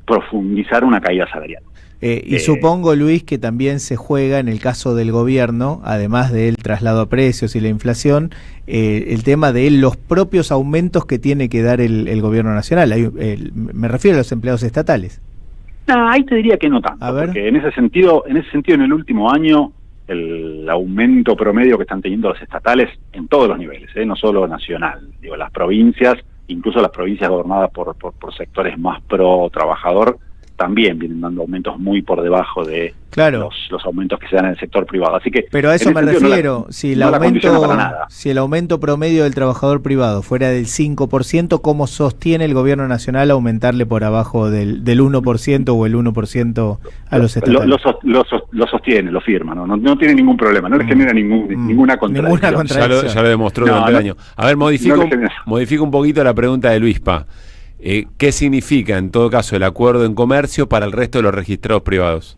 profundizar una caída salarial. Y supongo, Luis, que también se juega en el caso del gobierno, además del traslado a precios y la inflación, el tema de los propios aumentos que tiene que dar el gobierno nacional. Me refiero a los empleados estatales. Ahí te diría que no tanto, porque en ese sentido, en el último año, el aumento promedio que están teniendo los estatales en todos los niveles, no solo nacional, digo, las provincias, incluso las provincias gobernadas por sectores más pro trabajador, también vienen dando aumentos muy por debajo de los aumentos que se dan en el sector privado. Así que, pero a eso me refiero, si el aumento promedio del trabajador privado fuera del 5%, ¿cómo sostiene el gobierno nacional aumentarle por abajo del 1% o el 1% a los estatales? Lo sostiene, lo firma, no tiene ningún problema, no le genera ninguna contradicción. Ya lo demostró durante el año. A ver, modifico un poquito la pregunta de Luispa. ¿Qué significa, en todo caso, el acuerdo en comercio para el resto de los registrados privados?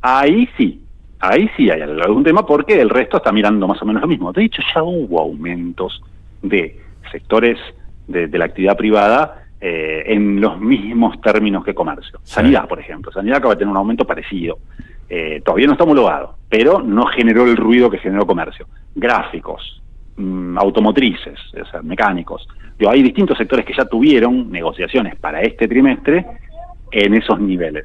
Ahí sí hay algún tema, porque el resto está mirando más o menos lo mismo. De hecho, ya hubo aumentos de sectores de la actividad privada en los mismos términos que comercio. Sí. Sanidad, por ejemplo. Sanidad acaba de tener un aumento parecido. Todavía no está homologado, pero no generó el ruido que generó comercio. Gráficos, automotrices, o sea, mecánicos. Hay distintos sectores que ya tuvieron negociaciones para este trimestre en esos niveles.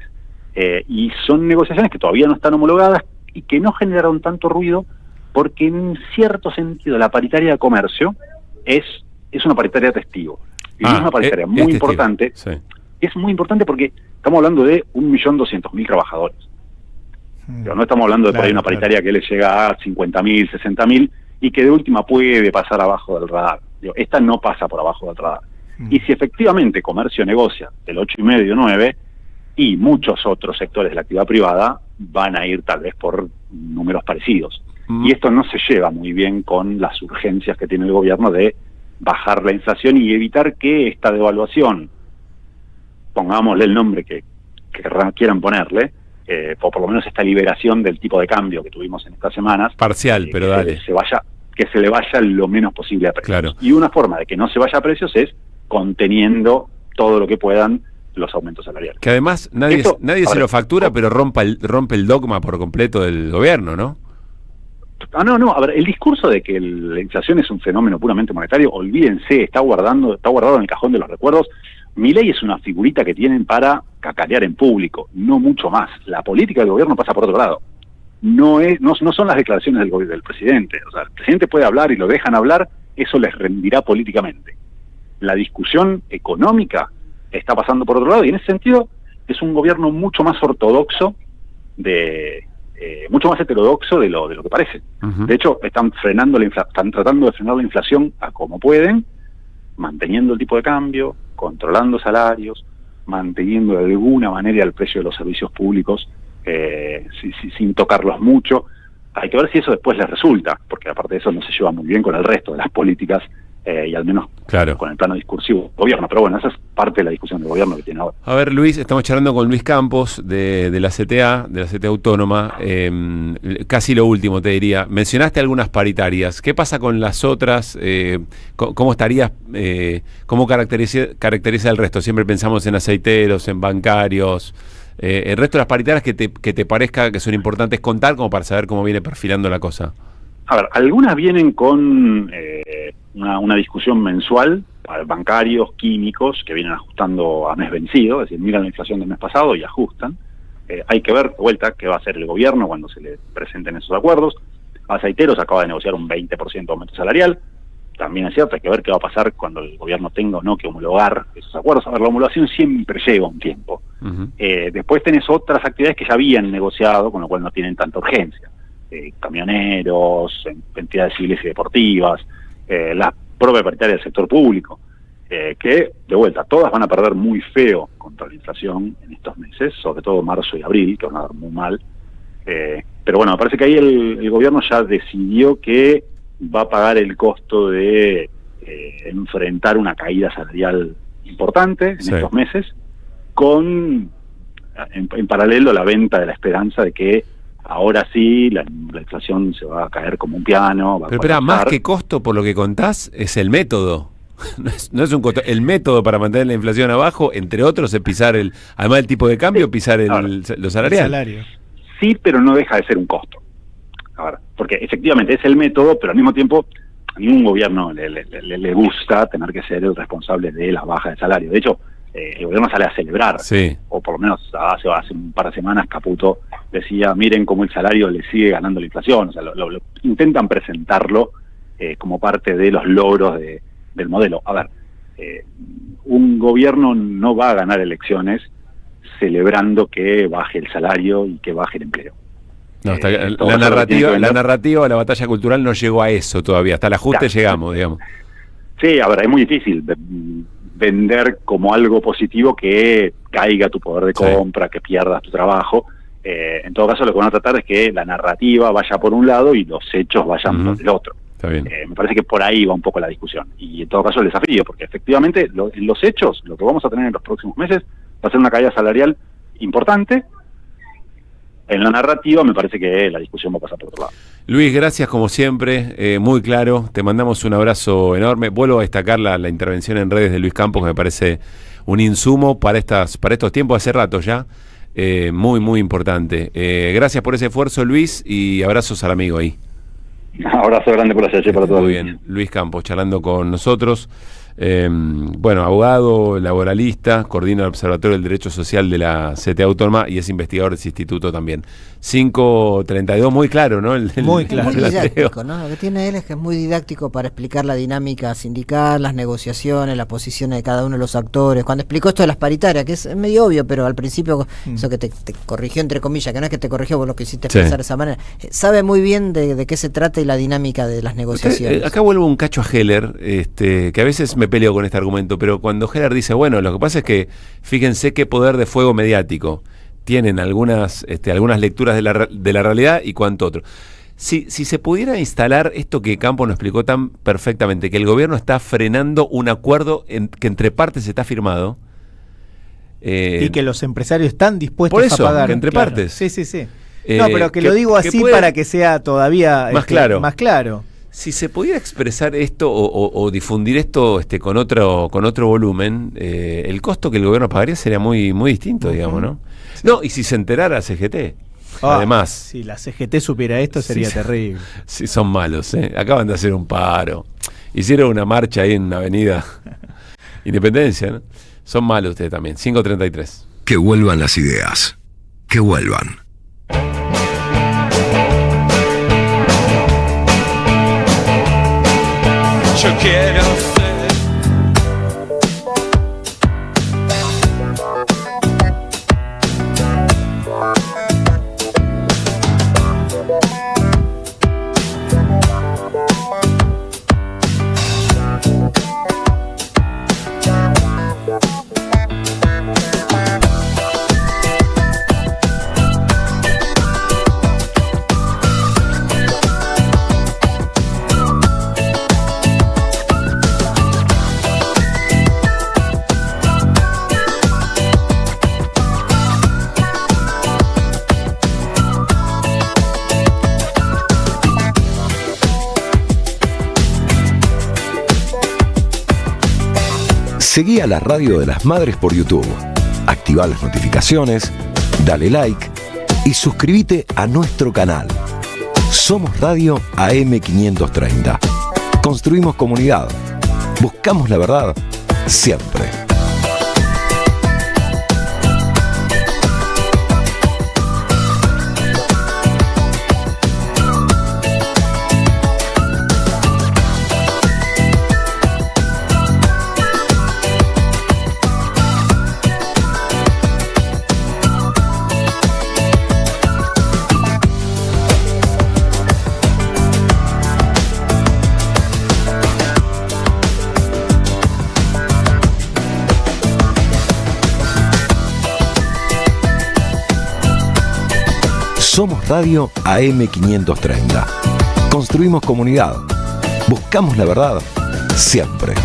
Y son negociaciones que todavía no están homologadas y que no generaron tanto ruido, porque en cierto sentido la paritaria de comercio es una paritaria testigo. Y es una paritaria muy importante. Sí. Es muy importante porque estamos hablando de 1.200.000 trabajadores. No estamos hablando de por ahí una paritaria que le llega a 50.000, 60.000 y que de última puede pasar abajo del radar. Esta no pasa por abajo del radar. Y si efectivamente comercio negocia del 8,5, 9, y muchos otros sectores de la actividad privada van a ir tal vez por números parecidos. Y esto no se lleva muy bien con las urgencias que tiene el gobierno de bajar la inflación y evitar que esta devaluación, pongámosle el nombre que quieran ponerle, o por lo menos esta liberación del tipo de cambio que tuvimos en estas semanas, parcial, pero dale, que se le vaya lo menos posible a precios. Claro. Y una forma de que no se vaya a precios es conteniendo todo lo que puedan los aumentos salariales. Que además nadie se lo factura, pero rompe el dogma por completo del gobierno, ¿no? No, a ver, el discurso de que la inflación es un fenómeno puramente monetario, olvídense, está guardado en el cajón de los recuerdos. Milei es una figurita que tienen para cacarear en público, no mucho más. La política del gobierno pasa por otro lado. no son las declaraciones del presidente. O sea, el presidente puede hablar y lo dejan hablar, eso les rendirá políticamente. La discusión económica está pasando por otro lado, y en ese sentido es un gobierno mucho más ortodoxo, mucho más heterodoxo de lo que parece. De hecho, están tratando de frenar la inflación a como pueden, manteniendo el tipo de cambio, controlando salarios, manteniendo de alguna manera el precio de los servicios públicos sin tocarlos mucho. Hay que ver si eso después les resulta, porque aparte de eso no se lleva muy bien con el resto de las políticas y al menos con el plano discursivo del gobierno. Pero bueno, esa es parte de la discusión del gobierno que tiene ahora. A ver, Luis, estamos charlando con Luis Campos de la CTA, de la CTA Autónoma. Casi lo último, te diría. Mencionaste algunas paritarias. ¿Qué pasa con las otras? ¿Cómo estarías? ¿Cómo caracteriza el resto? Siempre pensamos en aceiteros, en bancarios. El resto de las paritarias que te parezca que son importantes contar, como para saber cómo viene perfilando la cosa. A ver, algunas vienen con una discusión mensual, bancarios, químicos, que vienen ajustando a mes vencido, es decir, miran la inflación del mes pasado y ajustan. Hay que ver, de vuelta, qué va a hacer el gobierno cuando se le presenten esos acuerdos. Aceiteros acaba de negociar un 20% de aumento salarial. También es cierto, hay que ver qué va a pasar cuando el gobierno tenga o no que homologar esos acuerdos. A ver, la homologación siempre lleva un tiempo. Después tenés otras actividades que ya habían negociado, con lo cual no tienen tanta urgencia. Camioneros, entidades civiles y deportivas, la propia paritaria del sector público, que, de vuelta, todas van a perder muy feo contra la inflación en estos meses, sobre todo marzo y abril, que van a dar muy mal. Pero bueno, me parece que ahí el gobierno ya decidió que va a pagar el costo de enfrentar una caída salarial importante en estos meses, con en paralelo la venta de la esperanza de que ahora sí la inflación se va a caer como un piano. Pero espera, más que costo, por lo que contás, es el método. No es un costo, el método para mantener la inflación abajo, entre otros, es pisar además del tipo de cambio, pisar lo salarial. Sí, pero no deja de ser un costo. Ahora, porque efectivamente es el método, pero al mismo tiempo a ningún gobierno le gusta tener que ser el responsable de la baja de salario. De hecho, el gobierno sale a celebrar, o por lo menos hace un par de semanas Caputo decía, miren cómo el salario le sigue ganando la inflación. O sea, intentan presentarlo como parte de los logros del modelo. A ver, un gobierno no va a ganar elecciones celebrando que baje el salario y que baje el empleo. No, la narrativa, la batalla cultural no llegó a eso todavía, hasta el ajuste llegamos, digamos. Sí, a ver, es muy difícil vender como algo positivo que caiga tu poder de compra, que pierdas tu trabajo. En todo caso, lo que van a tratar es que la narrativa vaya por un lado y los hechos vayan por el otro. Está bien. Me parece que por ahí va un poco la discusión. Y en todo caso el desafío, porque efectivamente en los hechos, lo que vamos a tener en los próximos meses va a ser una caída salarial importante. En la narrativa me parece que la discusión va a pasar por otro lado. Luis, gracias como siempre, muy claro, te mandamos un abrazo enorme. Vuelvo a destacar la intervención en redes de Luis Campos, que me parece un insumo para estos tiempos, hace rato ya, muy, muy importante. Gracias por ese esfuerzo, Luis, y abrazos al amigo ahí. Un abrazo grande por allá para todos. Muy bien, Luis Campos charlando con nosotros. Bueno, abogado, laboralista, coordina el Observatorio del Derecho Social de la CTA Autónoma y es investigador de ese instituto también. 5:32, muy claro, ¿no? Muy claro. Muy didáctico, ¿no? Lo que tiene él es que es muy didáctico para explicar la dinámica sindical, las negociaciones, las posiciones de cada uno de los actores. Cuando explicó esto de las paritarias, que es medio obvio, pero al principio eso que te corrigió entre comillas, que no es que te corrigió, vos lo que hiciste pensar de esa manera, sabe muy bien de qué se trata y la dinámica de las negociaciones. Acá vuelvo un cacho a Heller, que a veces me peleo con este argumento, pero cuando Heller dice, bueno, lo que pasa es que fíjense qué poder de fuego mediático tienen algunas lecturas de la realidad y cuánto otro. Si se pudiera instalar esto que Campos nos explicó tan perfectamente, que el gobierno está frenando un acuerdo que entre partes está firmado. Y que los empresarios están dispuestos por eso, a pagar. Que entre partes. Sí. No, pero lo digo así para que sea todavía más claro. Más claro. Si se pudiera expresar esto o difundir esto con otro volumen, el costo que el gobierno pagaría sería muy, muy distinto, digamos, ¿no? Sí. No, y si se enterara CGT, además. Si la CGT supiera esto sería terrible. Sí, son malos, acaban de hacer un paro. Hicieron una marcha ahí en una avenida Independencia, ¿no? Son malos ustedes también. 5:33. Que vuelvan las ideas. Que vuelvan. yo quiero ser. Seguí a la Radio de las Madres por YouTube, activá las notificaciones, dale like y suscríbete a nuestro canal. Somos Radio AM530. Construimos comunidad. Buscamos la verdad siempre. Somos Radio AM530. Construimos comunidad. Buscamos la verdad siempre.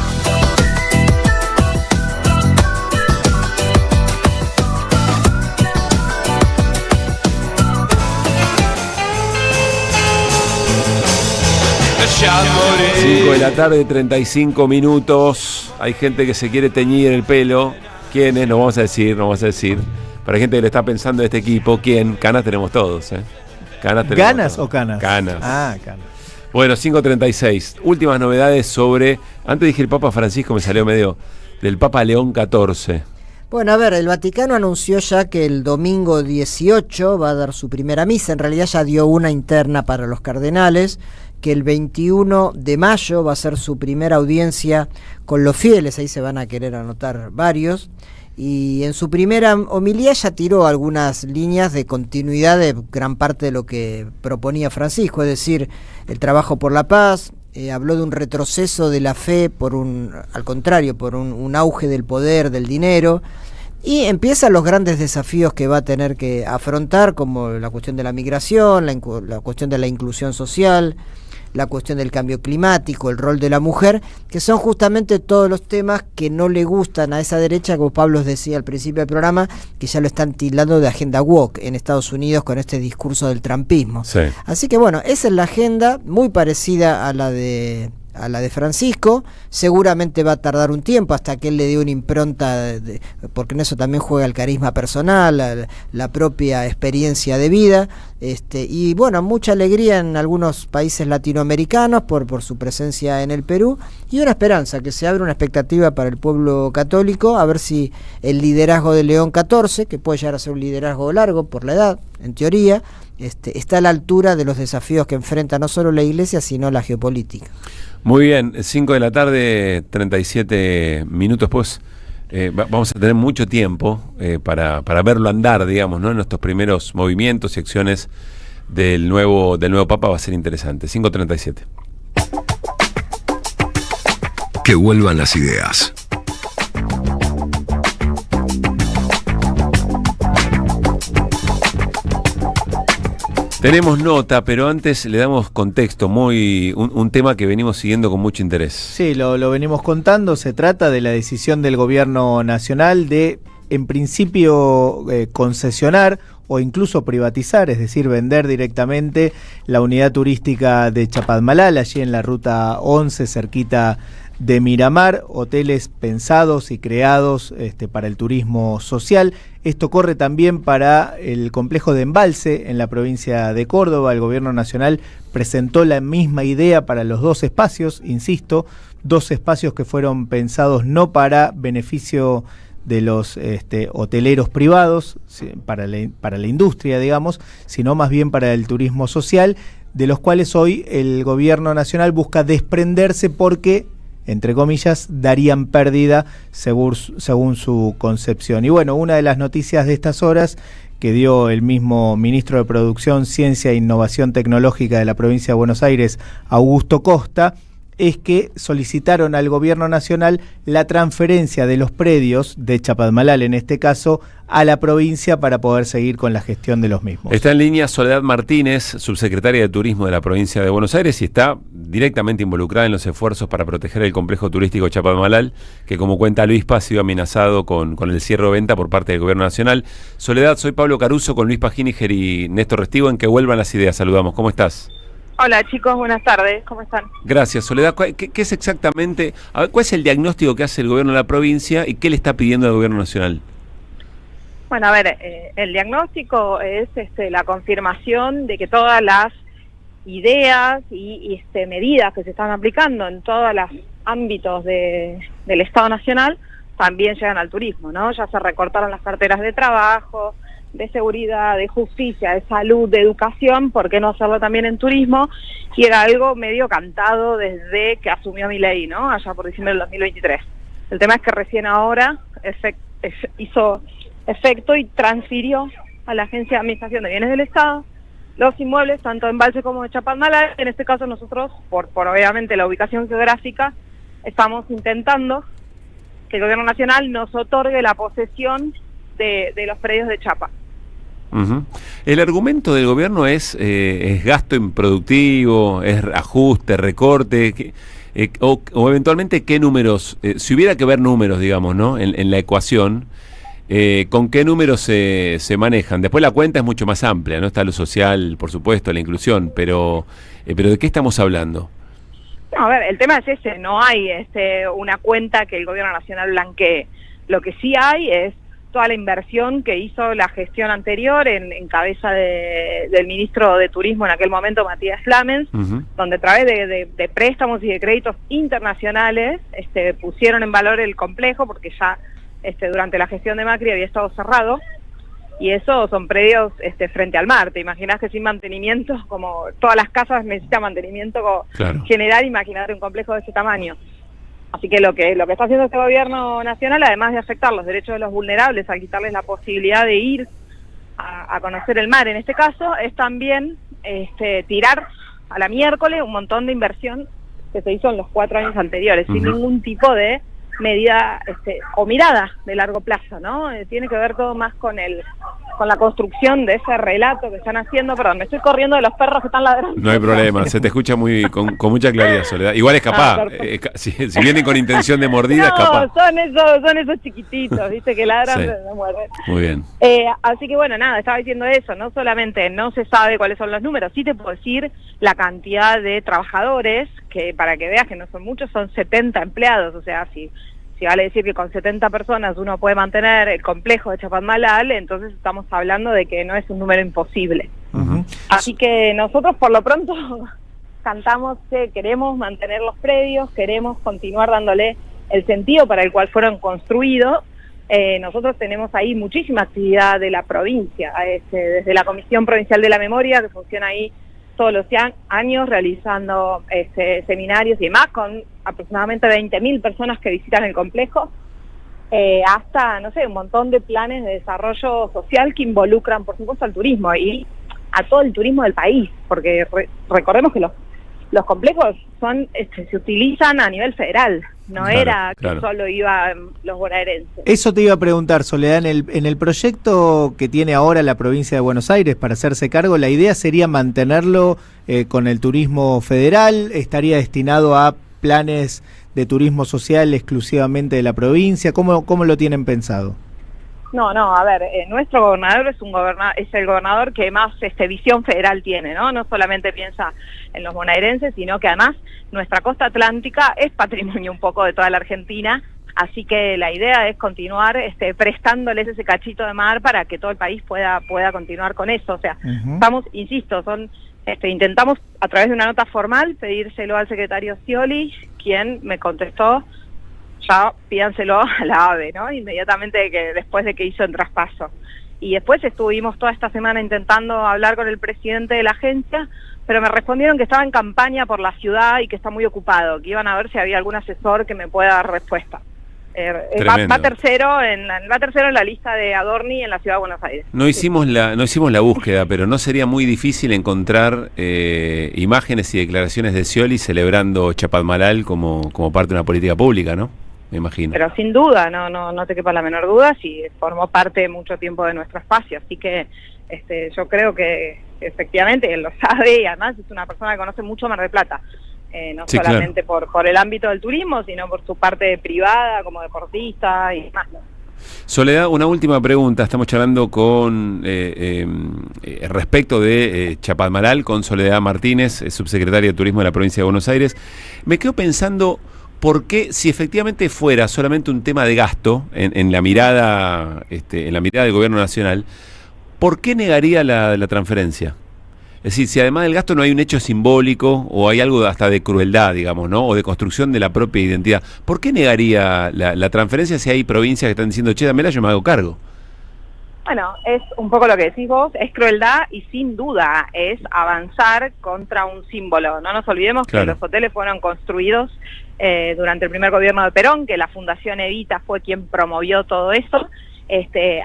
Ya morí. 5 de la tarde, 35 minutos. Hay gente que se quiere teñir el pelo. ¿Quiénes? No vamos a decir. Para gente que le está pensando de este equipo, ¿quién? Canas tenemos todos, ¿eh? ¿Ganas o canas? Canas. Ah, canas. Bueno, 5:36. Últimas novedades sobre... Antes dije el Papa Francisco, me salió medio... Del Papa León XIV. Bueno, a ver, el Vaticano anunció ya que el domingo 18 va a dar su primera misa. En realidad ya dio una interna para los cardenales, que el 21 de mayo va a ser su primera audiencia con los fieles. Ahí se van a querer anotar varios. Y en su primera homilía ya tiró algunas líneas de continuidad de gran parte de lo que proponía Francisco, es decir, el trabajo por la paz, habló de un retroceso de la fe al contrario, por un auge del poder, del dinero, y empiezan los grandes desafíos que va a tener que afrontar, como la cuestión de la migración, la cuestión de la inclusión social, la cuestión del cambio climático, el rol de la mujer, que son justamente todos los temas que no le gustan a esa derecha, como Pablo decía al principio del programa, que ya lo están tildando de agenda woke en Estados Unidos con este discurso del trumpismo. Sí. Así que bueno, esa es la agenda, muy parecida a la de Francisco. Seguramente va a tardar un tiempo hasta que él le dé una impronta, porque en eso también juega el carisma personal, la propia experiencia de vida, y bueno, mucha alegría en algunos países latinoamericanos por su presencia en el Perú, y una esperanza, que se abre una expectativa para el pueblo católico, a ver si el liderazgo de León XIV, que puede llegar a ser un liderazgo largo por la edad, en teoría, está a la altura de los desafíos que enfrenta no solo la Iglesia, sino la geopolítica. Muy bien, 5 de la tarde, 37 minutos después. Vamos a tener mucho tiempo para verlo andar, digamos, ¿no? En nuestros primeros movimientos y acciones del nuevo Papa va a ser interesante. 5:37. Que vuelvan las ideas. Tenemos nota, pero antes le damos contexto, un tema que venimos siguiendo con mucho interés. Sí, lo venimos contando. Se trata de la decisión del gobierno nacional de, en principio, concesionar o incluso privatizar, es decir, vender directamente la unidad turística de Chapadmalal, allí en la ruta 11, cerquita de Miramar, hoteles pensados y creados para el turismo social. Esto corre también para el complejo de Embalse en la provincia de Córdoba. El gobierno nacional presentó la misma idea para los dos espacios, insisto, dos espacios que fueron pensados no para beneficio de los hoteleros privados, para la industria, digamos, sino más bien para el turismo social. de los cuales hoy el gobierno nacional busca desprenderse porque, entre comillas, darían pérdida según su concepción. Y bueno, una de las noticias de estas horas que dio el mismo ministro de Producción, Ciencia e Innovación Tecnológica de la provincia de Buenos Aires, Augusto Costa, es que solicitaron al gobierno nacional la transferencia de los predios de Chapadmalal, en este caso, a la provincia para poder seguir con la gestión de los mismos. Está en línea Soledad Martínez, subsecretaria de Turismo de la provincia de Buenos Aires, y está directamente involucrada en los esfuerzos para proteger el complejo turístico Chapadmalal, que, como cuenta Luispa, ha sido amenazado con el cierre de venta por parte del gobierno nacional. Soledad, soy Pablo Caruso con Luispa Giniger y Néstor Restivo en Que Vuelvan las Ideas. Saludamos, ¿cómo estás? Hola chicos, buenas tardes, ¿cómo están? Gracias, Soledad. ¿Qué es exactamente, cuál es el diagnóstico que hace el gobierno de la provincia y qué le está pidiendo al gobierno nacional? Bueno, a ver, el diagnóstico es la confirmación de que todas las ideas y medidas que se están aplicando en todos los ámbitos del Estado Nacional también llegan al turismo, ¿no? Ya se recortaron las carteras de trabajo, de seguridad, de justicia, de salud, de educación, ¿por qué no hacerlo también en turismo? Y era algo medio cantado desde que asumió Milei, ¿no? Allá por diciembre del 2023. El tema es que recién ahora hizo efecto y transfirió a la Agencia de Administración de Bienes del Estado los inmuebles, tanto en Embalse como de Chapadmalal. En este caso nosotros, por obviamente la ubicación geográfica, estamos intentando que el gobierno nacional nos otorgue la posesión de los predios de Chapa. Uh-huh. El argumento del gobierno es gasto improductivo, es ajuste, recorte, o eventualmente qué números, si hubiera que ver números, digamos, ¿no? En la ecuación, ¿con qué números se manejan? Después la cuenta es mucho más amplia, ¿no? Está lo social, por supuesto, la inclusión, pero ¿de qué estamos hablando? No, a ver, el tema es ese, no hay una cuenta que el gobierno nacional blanquee. Lo que sí hay es toda la inversión que hizo la gestión anterior en cabeza del ministro de Turismo en aquel momento, Matías Flamens, donde a través de préstamos y de créditos internacionales pusieron en valor el complejo, porque ya durante la gestión de Macri había estado cerrado, y eso son predios frente al mar. Te imaginas que sin mantenimiento, como todas las casas necesitan mantenimiento general, imagínate un complejo de ese tamaño. Así que lo que está haciendo este gobierno nacional, además de afectar los derechos de los vulnerables, al quitarles la posibilidad de ir a conocer el mar en este caso, es también tirar a la miércoles un montón de inversión que se hizo en los 4 años anteriores, sin ningún tipo de medida o mirada de largo plazo, ¿no? Tiene que ver todo más con la construcción de ese relato que están haciendo. Perdón, me estoy corriendo de los perros que están ladrando. No hay problema, se te escucha con mucha claridad, Soledad. Igual es capaz, si vienen con intención de mordida, es capaz. Son esos chiquititos, ¿viste? Que ladran, sí. No muerden. Muy bien. Así que bueno, nada, estaba diciendo eso, no solamente no se sabe cuáles son los números, sí te puedo decir la cantidad de trabajadores, que para que veas que no son muchos, son 70 empleados, o sea, si vale decir que con 70 personas uno puede mantener el complejo de Chapadmalal, entonces estamos hablando de que no es un número imposible. Así que nosotros por lo pronto cantamos que queremos mantener los predios, queremos continuar dándole el sentido para el cual fueron construidos. Nosotros tenemos ahí muchísima actividad de la provincia, desde la Comisión Provincial de la Memoria, que funciona ahí todos los años realizando seminarios y demás, con aproximadamente 20.000 personas que visitan el complejo, hasta, no sé, un montón de planes de desarrollo social que involucran, por supuesto, al turismo y a todo el turismo del país, porque recordemos que los complejos se utilizan a nivel federal, no era que solo iban los bonaerenses. Eso te iba a preguntar, Soledad, en el proyecto que tiene ahora la provincia de Buenos Aires para hacerse cargo, ¿la idea sería mantenerlo con el turismo federal? ¿Estaría destinado a planes de turismo social exclusivamente de la provincia? ¿Cómo lo tienen pensado? No, a ver, nuestro gobernador es el gobernador que más visión federal tiene, ¿no? No solamente piensa en los bonaerenses, sino que además nuestra costa atlántica es patrimonio un poco de toda la Argentina, así que la idea es continuar prestándoles ese cachito de mar para que todo el país pueda continuar con eso. O sea, estamos, insisto, intentamos a través de una nota formal pedírselo al secretario Scioli, quien me contestó: ya pídanselo a la AVE, ¿no? Inmediatamente después de que hizo el traspaso. Y después estuvimos toda esta semana intentando hablar con el presidente de la agencia, pero me respondieron que estaba en campaña por la ciudad y que está muy ocupado, que iban a ver si había algún asesor que me pueda dar respuesta. Va tercero en la lista de Adorni en la ciudad de Buenos Aires. No hicimos la búsqueda, pero no sería muy difícil encontrar imágenes y declaraciones de Scioli celebrando Chapadmalal como parte de una política pública, ¿no? Me imagino. Pero sin duda, no te quepa la menor duda, si formó parte mucho tiempo de nuestro espacio, así que yo creo que efectivamente él lo sabe, y además es una persona que conoce mucho Mar del Plata. No sí, solamente claro. por el ámbito del turismo, sino por su parte privada como deportista y demás, ¿no? Soledad, una última pregunta. Estamos charlando con respecto de Chapadmalal con Soledad Martínez, subsecretaria de Turismo de la provincia de Buenos Aires. Me quedo pensando, ¿por qué, si efectivamente fuera solamente un tema de gasto en la mirada del gobierno nacional, ¿por qué negaría la transferencia? Es decir, si además del gasto no hay un hecho simbólico o hay algo hasta de crueldad, digamos, ¿no? O de construcción de la propia identidad, ¿por qué negaría la transferencia si hay provincias que están diciendo, che, dámela, yo me hago cargo? Bueno, es un poco lo que decís vos, es crueldad y sin duda es avanzar contra un símbolo. No nos olvidemos que los hoteles fueron construidos durante el primer gobierno de Perón, que la Fundación Evita fue quien promovió todo eso.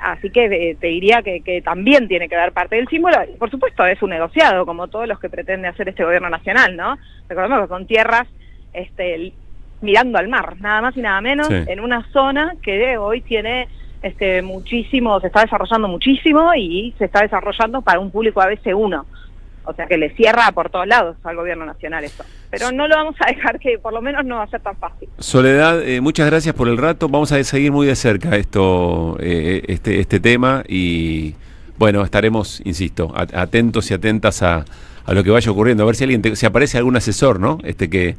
Así que te diría que también tiene que ver parte del símbolo. Por supuesto es un negociado, como todos los que pretende hacer este gobierno nacional, ¿no? Recordemos que son tierras mirando al mar, nada más y nada menos, en una zona que hoy tiene muchísimo, se está desarrollando muchísimo y se está desarrollando para un público ABC1. O sea que le cierra por todos lados al gobierno nacional eso. Pero no lo vamos a dejar, que por lo menos no va a ser tan fácil. Soledad, muchas gracias por el rato. Vamos a seguir muy de cerca este tema y bueno, estaremos, insisto, atentos y atentas a lo que vaya ocurriendo. A ver si aparece algún asesor, ¿no? Que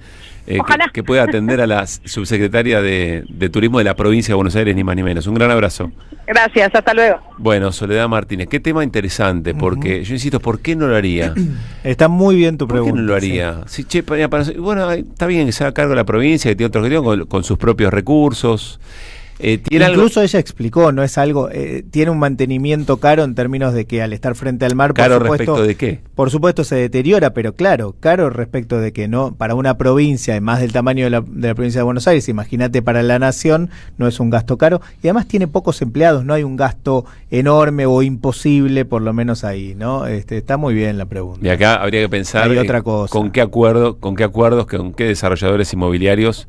pueda atender a la subsecretaria de Turismo de la provincia de Buenos Aires, ni más ni menos. Un gran abrazo. Gracias, hasta luego. Bueno, Soledad Martínez, qué tema interesante, porque yo insisto, ¿por qué no lo haría? Está muy bien tu pregunta. ¿Por qué no lo haría? Sí. Si, bueno, está bien que se haga cargo de la provincia, que tiene otro objetivo con sus propios recursos. Incluso ella explicó, no es algo, tiene un mantenimiento caro en términos de que al estar frente al mar, ¿caro respecto de qué? Por supuesto se deteriora, pero caro respecto de que no, para una provincia, más del tamaño de la provincia de Buenos Aires, imagínate para la nación, no es un gasto caro, y además tiene pocos empleados, no hay un gasto enorme o imposible, por lo menos ahí, ¿no? Está muy bien la pregunta. Y acá habría que pensar otra cosa. con qué acuerdos, con qué desarrolladores inmobiliarios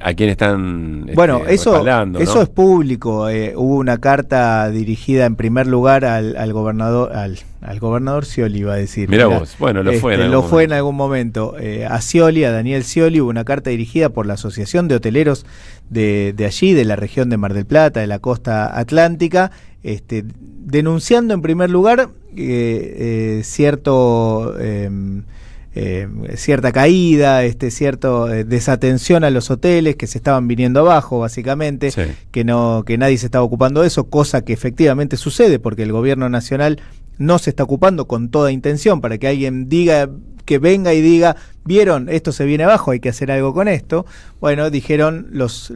a quién están bueno, eso ¿no? es público. Hubo una carta dirigida en primer lugar al gobernador Scioli, iba a decir. Mirá vos, bueno, lo fue en algún momento. A Scioli, a Daniel Scioli, hubo una carta dirigida por la Asociación de Hoteleros de allí, de la región de Mar del Plata, de la costa atlántica, denunciando en primer lugar cierta caída, cierto desatención a los hoteles que se estaban viniendo abajo, básicamente, que nadie se estaba ocupando de eso, cosa que efectivamente sucede porque el gobierno nacional no se está ocupando con toda intención para que alguien diga, que venga y diga, vieron, esto se viene abajo, hay que hacer algo con esto. Bueno, dijeron los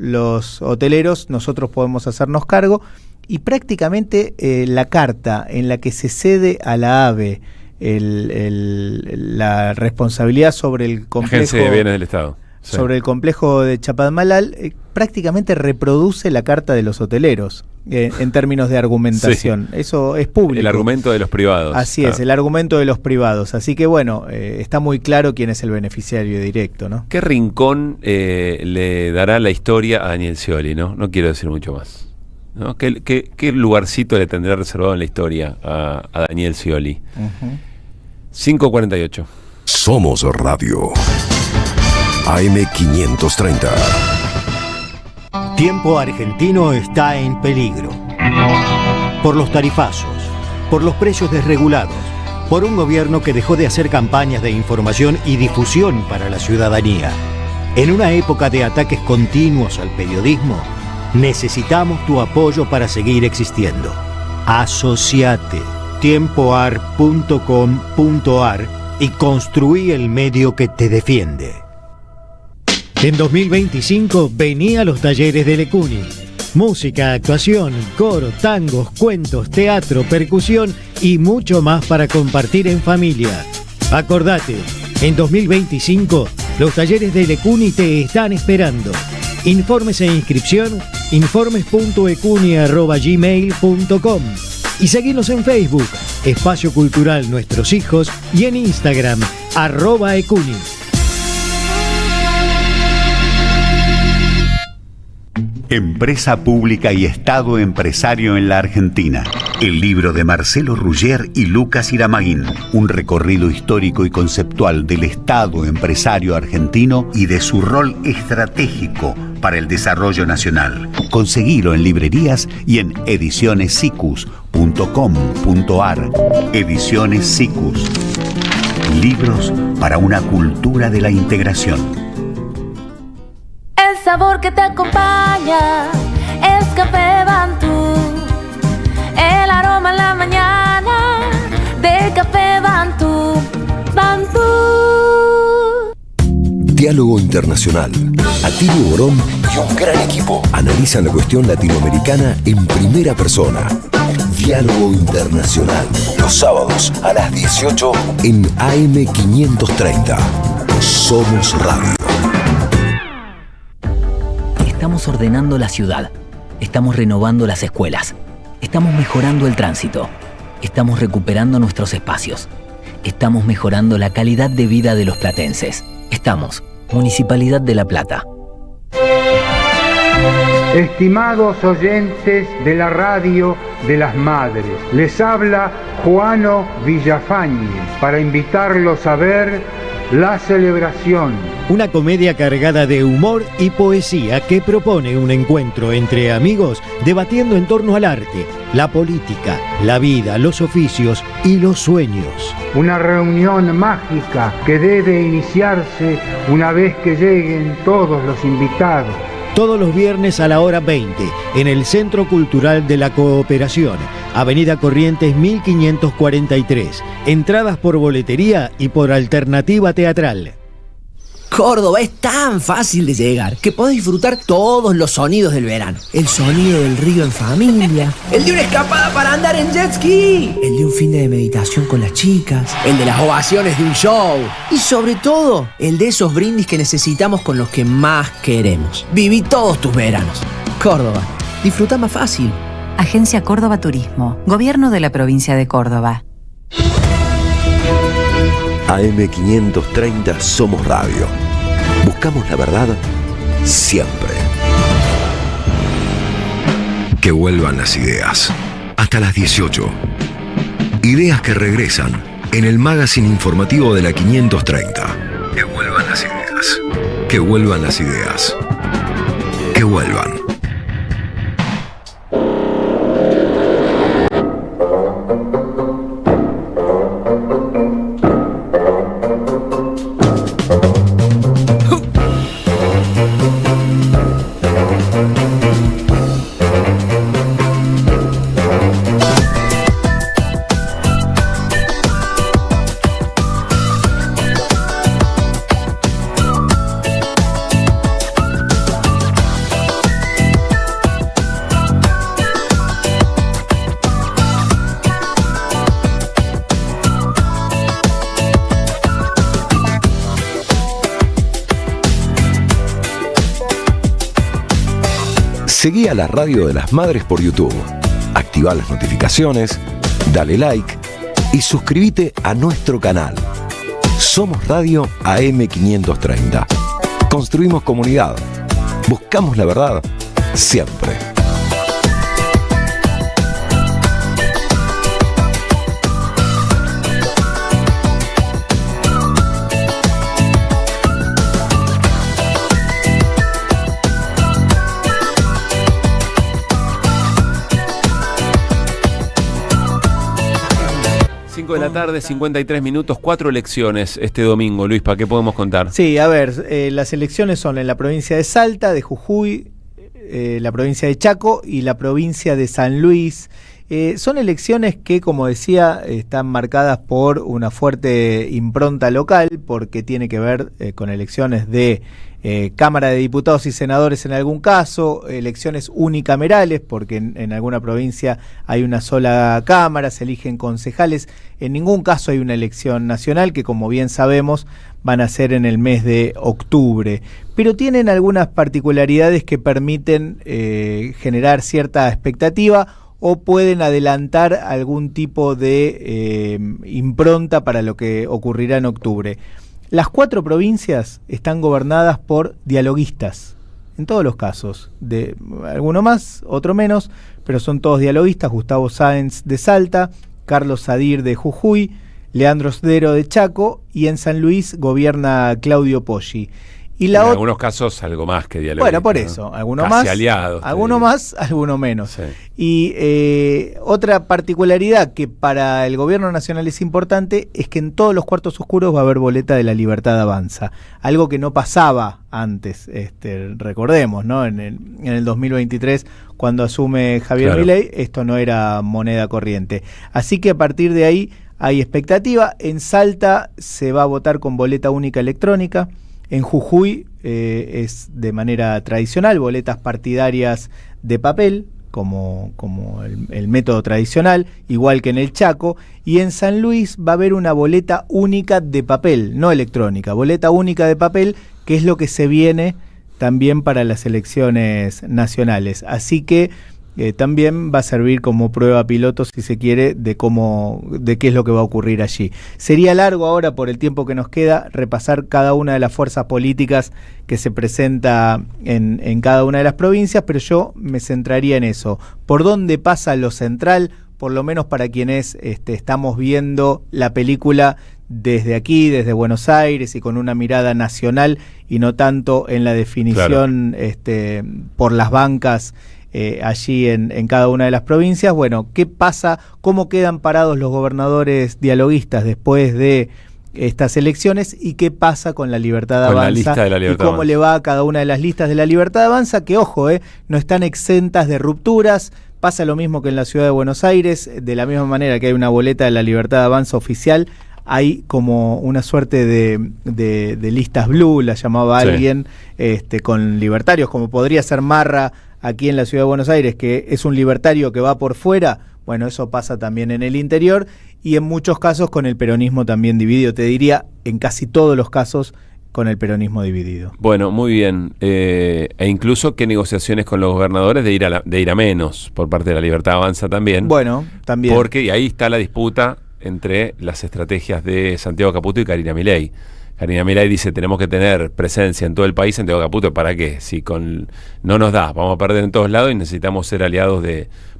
hoteleros, nosotros podemos hacernos cargo, y prácticamente la carta en la que se cede a la AVE la responsabilidad sobre el complejo, Agencia de Bienes del Estado, sobre el complejo de Chapadmalal, prácticamente reproduce la carta de los hoteleros en términos de argumentación. Eso es público. El argumento de los privados. Así es, el argumento de los privados. Así que bueno, está muy claro quién es el beneficiario directo, ¿no? ¿Qué rincón le dará la historia a Daniel Scioli, no? No quiero decir mucho más, ¿no? ¿Qué lugarcito le tendrá reservado en la historia a Daniel Scioli? 5:48. Somos Radio AM530. Tiempo argentino está en peligro. Por los tarifazos, por los precios desregulados, por un gobierno que dejó de hacer campañas de información y difusión para la ciudadanía. En una época de ataques continuos al periodismo, necesitamos tu apoyo para seguir existiendo. Asociate. Tiempoar.com.ar y construí el medio que te defiende. En 2025 vení a los talleres de Lecuni. Música, actuación, coro, tangos, cuentos, teatro, percusión y mucho más para compartir en familia. Acordate, en 2025 los talleres de Lecuni te están esperando. Informes e inscripción, informes.ecuni@gmail.com y seguinos en Facebook, Espacio Cultural Nuestros Hijos, y en Instagram, @ecuni. Empresa pública y Estado empresario en la Argentina. El libro de Marcelo Ruggier y Lucas Iramaguín. Un recorrido histórico y conceptual del Estado empresario argentino y de su rol estratégico para el desarrollo nacional. Conseguilo en librerías y en edicionessicus.com.ar. Ediciones Sicus. Libros para una cultura de la integración. El sabor que te acompaña es Café Bantú. El aroma en la mañana de Café Bantú. Bantú. Diálogo Internacional. Atilio Borón y un gran equipo analizan la cuestión latinoamericana en primera persona. Diálogo Internacional. Los sábados a las 18 en AM530. Somos Radio. Estamos ordenando la ciudad, estamos renovando las escuelas, estamos mejorando el tránsito, estamos recuperando nuestros espacios, estamos mejorando la calidad de vida de los platenses. Estamos, Municipalidad de La Plata. Estimados oyentes de la radio de las madres, les habla Juano Villafañe para invitarlos a ver La Celebración. Una comedia cargada de humor y poesía que propone un encuentro entre amigos debatiendo en torno al arte, la política, la vida, los oficios y los sueños. Una reunión mágica que debe iniciarse una vez que lleguen todos los invitados. Todos los viernes a la hora 20 en el Centro Cultural de la Cooperación, Avenida Corrientes 1543. Entradas por boletería y por alternativa teatral. Córdoba es tan fácil de llegar que podés disfrutar todos los sonidos del verano. El sonido del río en familia, el de una escapada para andar en jet ski, el de un fin de meditación con las chicas, el de las ovaciones de un show y sobre todo el de esos brindis que necesitamos con los que más queremos. Viví todos tus veranos. Córdoba, disfruta más fácil. Agencia Córdoba Turismo, Gobierno de la Provincia de Córdoba. AM530 Somos Radio. Buscamos la verdad siempre. Que vuelvan las ideas. Hasta las 18. Ideas que regresan en el magazine informativo de la 530. Que vuelvan las ideas. Que vuelvan las ideas. Que vuelvan. Seguí a la Radio de las Madres por YouTube. Activa las notificaciones, dale like y suscríbete a nuestro canal. Somos Radio AM530. Construimos comunidad. Buscamos la verdad siempre. De la tarde, 53 minutos, 4 elecciones este domingo. Luis, ¿para qué podemos contar? Sí, a ver, las elecciones son en la provincia de Salta, de Jujuy, la provincia de Chaco y la provincia de San Luis. Son elecciones que, como decía, están marcadas por una fuerte impronta local, porque tiene que ver con elecciones de Cámara de Diputados y Senadores en algún caso, elecciones unicamerales, porque en alguna provincia hay una sola cámara, se eligen concejales. En ningún caso hay una elección nacional, que como bien sabemos van a ser en el mes de octubre. Pero tienen algunas particularidades que permiten generar cierta expectativa o pueden adelantar algún tipo de impronta para lo que ocurrirá en octubre. Las 4 provincias están gobernadas por dialoguistas, en todos los casos, de alguno más, otro menos, pero son todos dialoguistas. Gustavo Sáenz de Salta, Carlos Sadir de Jujuy, Leandro Sdero de Chaco, y en San Luis gobierna Claudio Poggi. Y en algunos casos algo más que dialoguistas. Bueno, por eso, algunos casi más, aliados, algunos más, algunos menos. Sí. Y otra particularidad que para el gobierno nacional es importante es que en todos los cuartos oscuros va a haber boleta de La Libertad Avanza, algo que no pasaba antes, recordemos, ¿no? En el 2023, cuando asume Javier Milei, esto no era moneda corriente. Así que a partir de ahí hay expectativa. En Salta se va a votar con boleta única electrónica. En Jujuy es de manera tradicional, boletas partidarias de papel, como el método tradicional, igual que en el Chaco. Y en San Luis va a haber una boleta única de papel, no electrónica, boleta única de papel, que es lo que se viene también para las elecciones nacionales. Así que también va a servir como prueba piloto, si se quiere, de qué es lo que va a ocurrir allí. Sería largo ahora, por el tiempo que nos queda, repasar cada una de las fuerzas políticas que se presenta en cada una de las provincias, pero yo me centraría en eso. ¿Por dónde pasa lo central? Por lo menos para quienes estamos viendo la película desde aquí, desde Buenos Aires, y con una mirada nacional y no tanto en la definición por las bancas allí en cada una de las provincias. Bueno, ¿qué pasa? ¿Cómo quedan parados los gobernadores dialoguistas después de estas elecciones? ¿Y qué pasa con La Libertad Avanza? La lista de La Libertad ¿Y cómo le va a cada una de las listas de La Libertad Avanza? Que, ojo, no están exentas de rupturas. Pasa lo mismo que en la ciudad de Buenos Aires. De la misma manera que hay una boleta de La Libertad Avanza oficial, hay como una suerte de listas blue, la llamaba alguien, con libertarios, como podría ser Marra aquí en la ciudad de Buenos Aires, que es un libertario que va por fuera. Bueno, eso pasa también en el interior, y en muchos casos con el peronismo también dividido. Te diría, en casi todos los casos, con el peronismo dividido. Bueno, muy bien. E incluso qué negociaciones con los gobernadores de ir a menos por parte de La Libertad Avanza también. Bueno, también. Porque y ahí está la disputa entre las estrategias de Santiago Caputo y Karina Milei. Karina Milei dice: tenemos que tener presencia en todo el país. Santiago Caputo, ¿para qué? Si no nos da, vamos a perder en todos lados y necesitamos ser aliados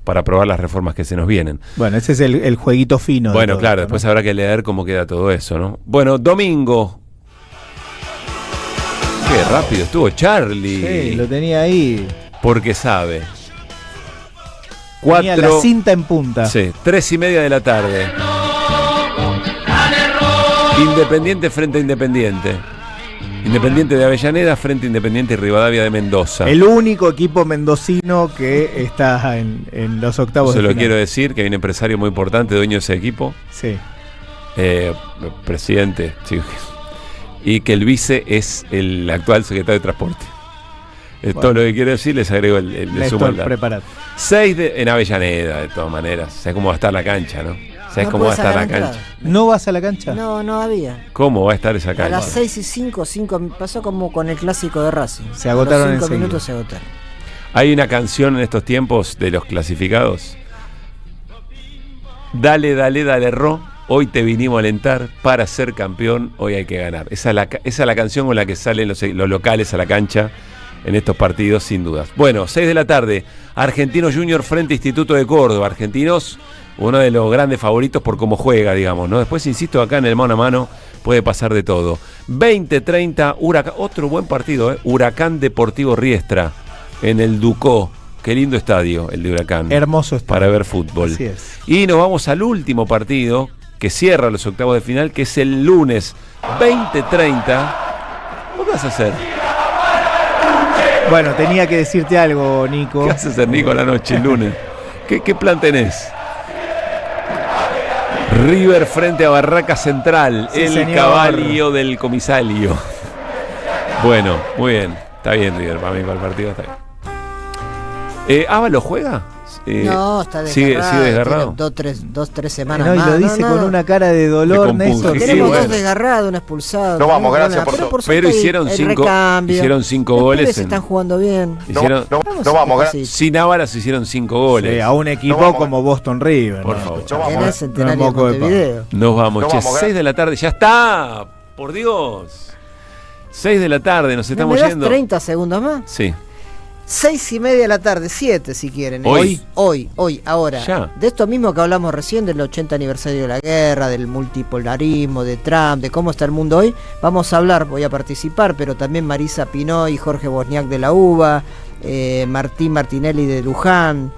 para aprobar las reformas que se nos vienen. Bueno, ese es el jueguito fino. Bueno, todo, claro, ¿no? Después habrá que leer cómo queda todo eso, ¿no? Bueno, domingo. Qué rápido estuvo Charlie. Sí, lo tenía ahí. Porque sabe. Tenía la cinta en punta. Sí, 3:30 de la tarde. Independiente frente a Independiente. Independiente de Avellaneda frente a Independiente y Rivadavia de Mendoza. El único equipo mendocino que está en los octavos de final. Se lo quiero decir, que hay un empresario muy importante, dueño de ese equipo. Sí. Presidente, sí. Y que el vice es el actual secretario de Transporte. Bueno, todo lo que quiero decir, les agrego el sumo al dato. 6 en Avellaneda, de todas maneras. ¿Sabes cómo va a estar la cancha, no? ¿Sabes cómo va a estar la cancha? ¿No vas a la cancha? No había. ¿Cómo va a estar esa cancha? A las 6:05, pasó como con el clásico de Racing. Se agotaron en 5 minutos se agotaron. Hay una canción en estos tiempos de los clasificados. Dale, dale, dale, Ro. Hoy te vinimos a alentar, para ser campeón, hoy hay que ganar. Esa es la canción con la que salen los locales a la cancha en estos partidos, sin dudas. Bueno, 6 de la tarde, Argentinos Junior frente a Instituto de Córdoba. Argentinos, uno de los grandes favoritos por cómo juega, digamos, ¿no? Después, insisto, acá en el mano a mano puede pasar de todo. 20:30, Huracán, otro buen partido, Huracán Deportivo Riestra, en el Ducó. Qué lindo estadio, el de Huracán. Hermoso estadio. Para ver fútbol. Así es. Y nos vamos al último partido, que cierra los octavos de final, que es el lunes 20:30. ¿Qué vas a hacer? Bueno, tenía que decirte algo, Nico. ¿Qué vas a hacer, Nico, a la noche, el lunes? ¿Qué plan tenés? River frente a Barraca Central, sí, el señor. caballo del comisario. Bueno, muy bien. Está bien, River. Para mí, para el partido está bien. ¿Ábalos juega? No, está desgarrado. ¿Sigue desgarrado? Dos, tres semanas no, más. Y lo dice con una cara de dolor, Néstor. Tenemos dos desgarrados, un expulsado. No vamos, gracias por todo. Pero hicieron 5 goles. Se están jugando bien. No vamos, gracias. Sin Ábalos hicieron 5 goles. Sí, a un equipo como Boston River. Por favor. En el Centenario de Montevideo. Nos vamos, 6 de la tarde. Ya está. Por Dios. 6 de la tarde, nos estamos yendo. 30 segundos más. Sí. 6:30 de la tarde, 7 si quieren. Hoy, ahora. Ya. De esto mismo que hablamos recién, del 80 aniversario de la guerra, del multipolarismo, de Trump, de cómo está el mundo hoy, vamos a hablar, voy a participar, pero también Marisa Pinoy, Jorge Bosniak de la UBA, Martín Martinelli de Luján,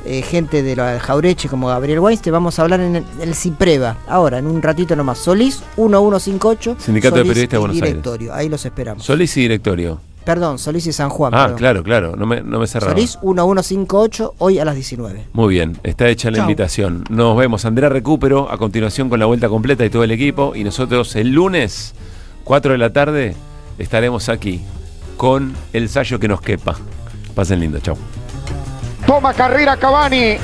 gente de la Jaureche como Gabriel Weinstein. Vamos a hablar en el CIPREVA, ahora, en un ratito nomás. Solís 1158, Sindicato Solís de Periodistas de Buenos Directorio. Aires. Ahí los esperamos. Solís y Directorio. Perdón, Solís y San Juan. Ah, perdón. Claro, no me cerraba. Solís 1158, hoy a las 19. Muy bien, está hecha la invitación. Nos vemos, Andrea Recupero, a continuación con la vuelta completa y todo el equipo. Y nosotros el lunes, 4 de la tarde, estaremos aquí con el Sayo que nos quepa. Pasen lindo, chau. Toma carrera Cavani.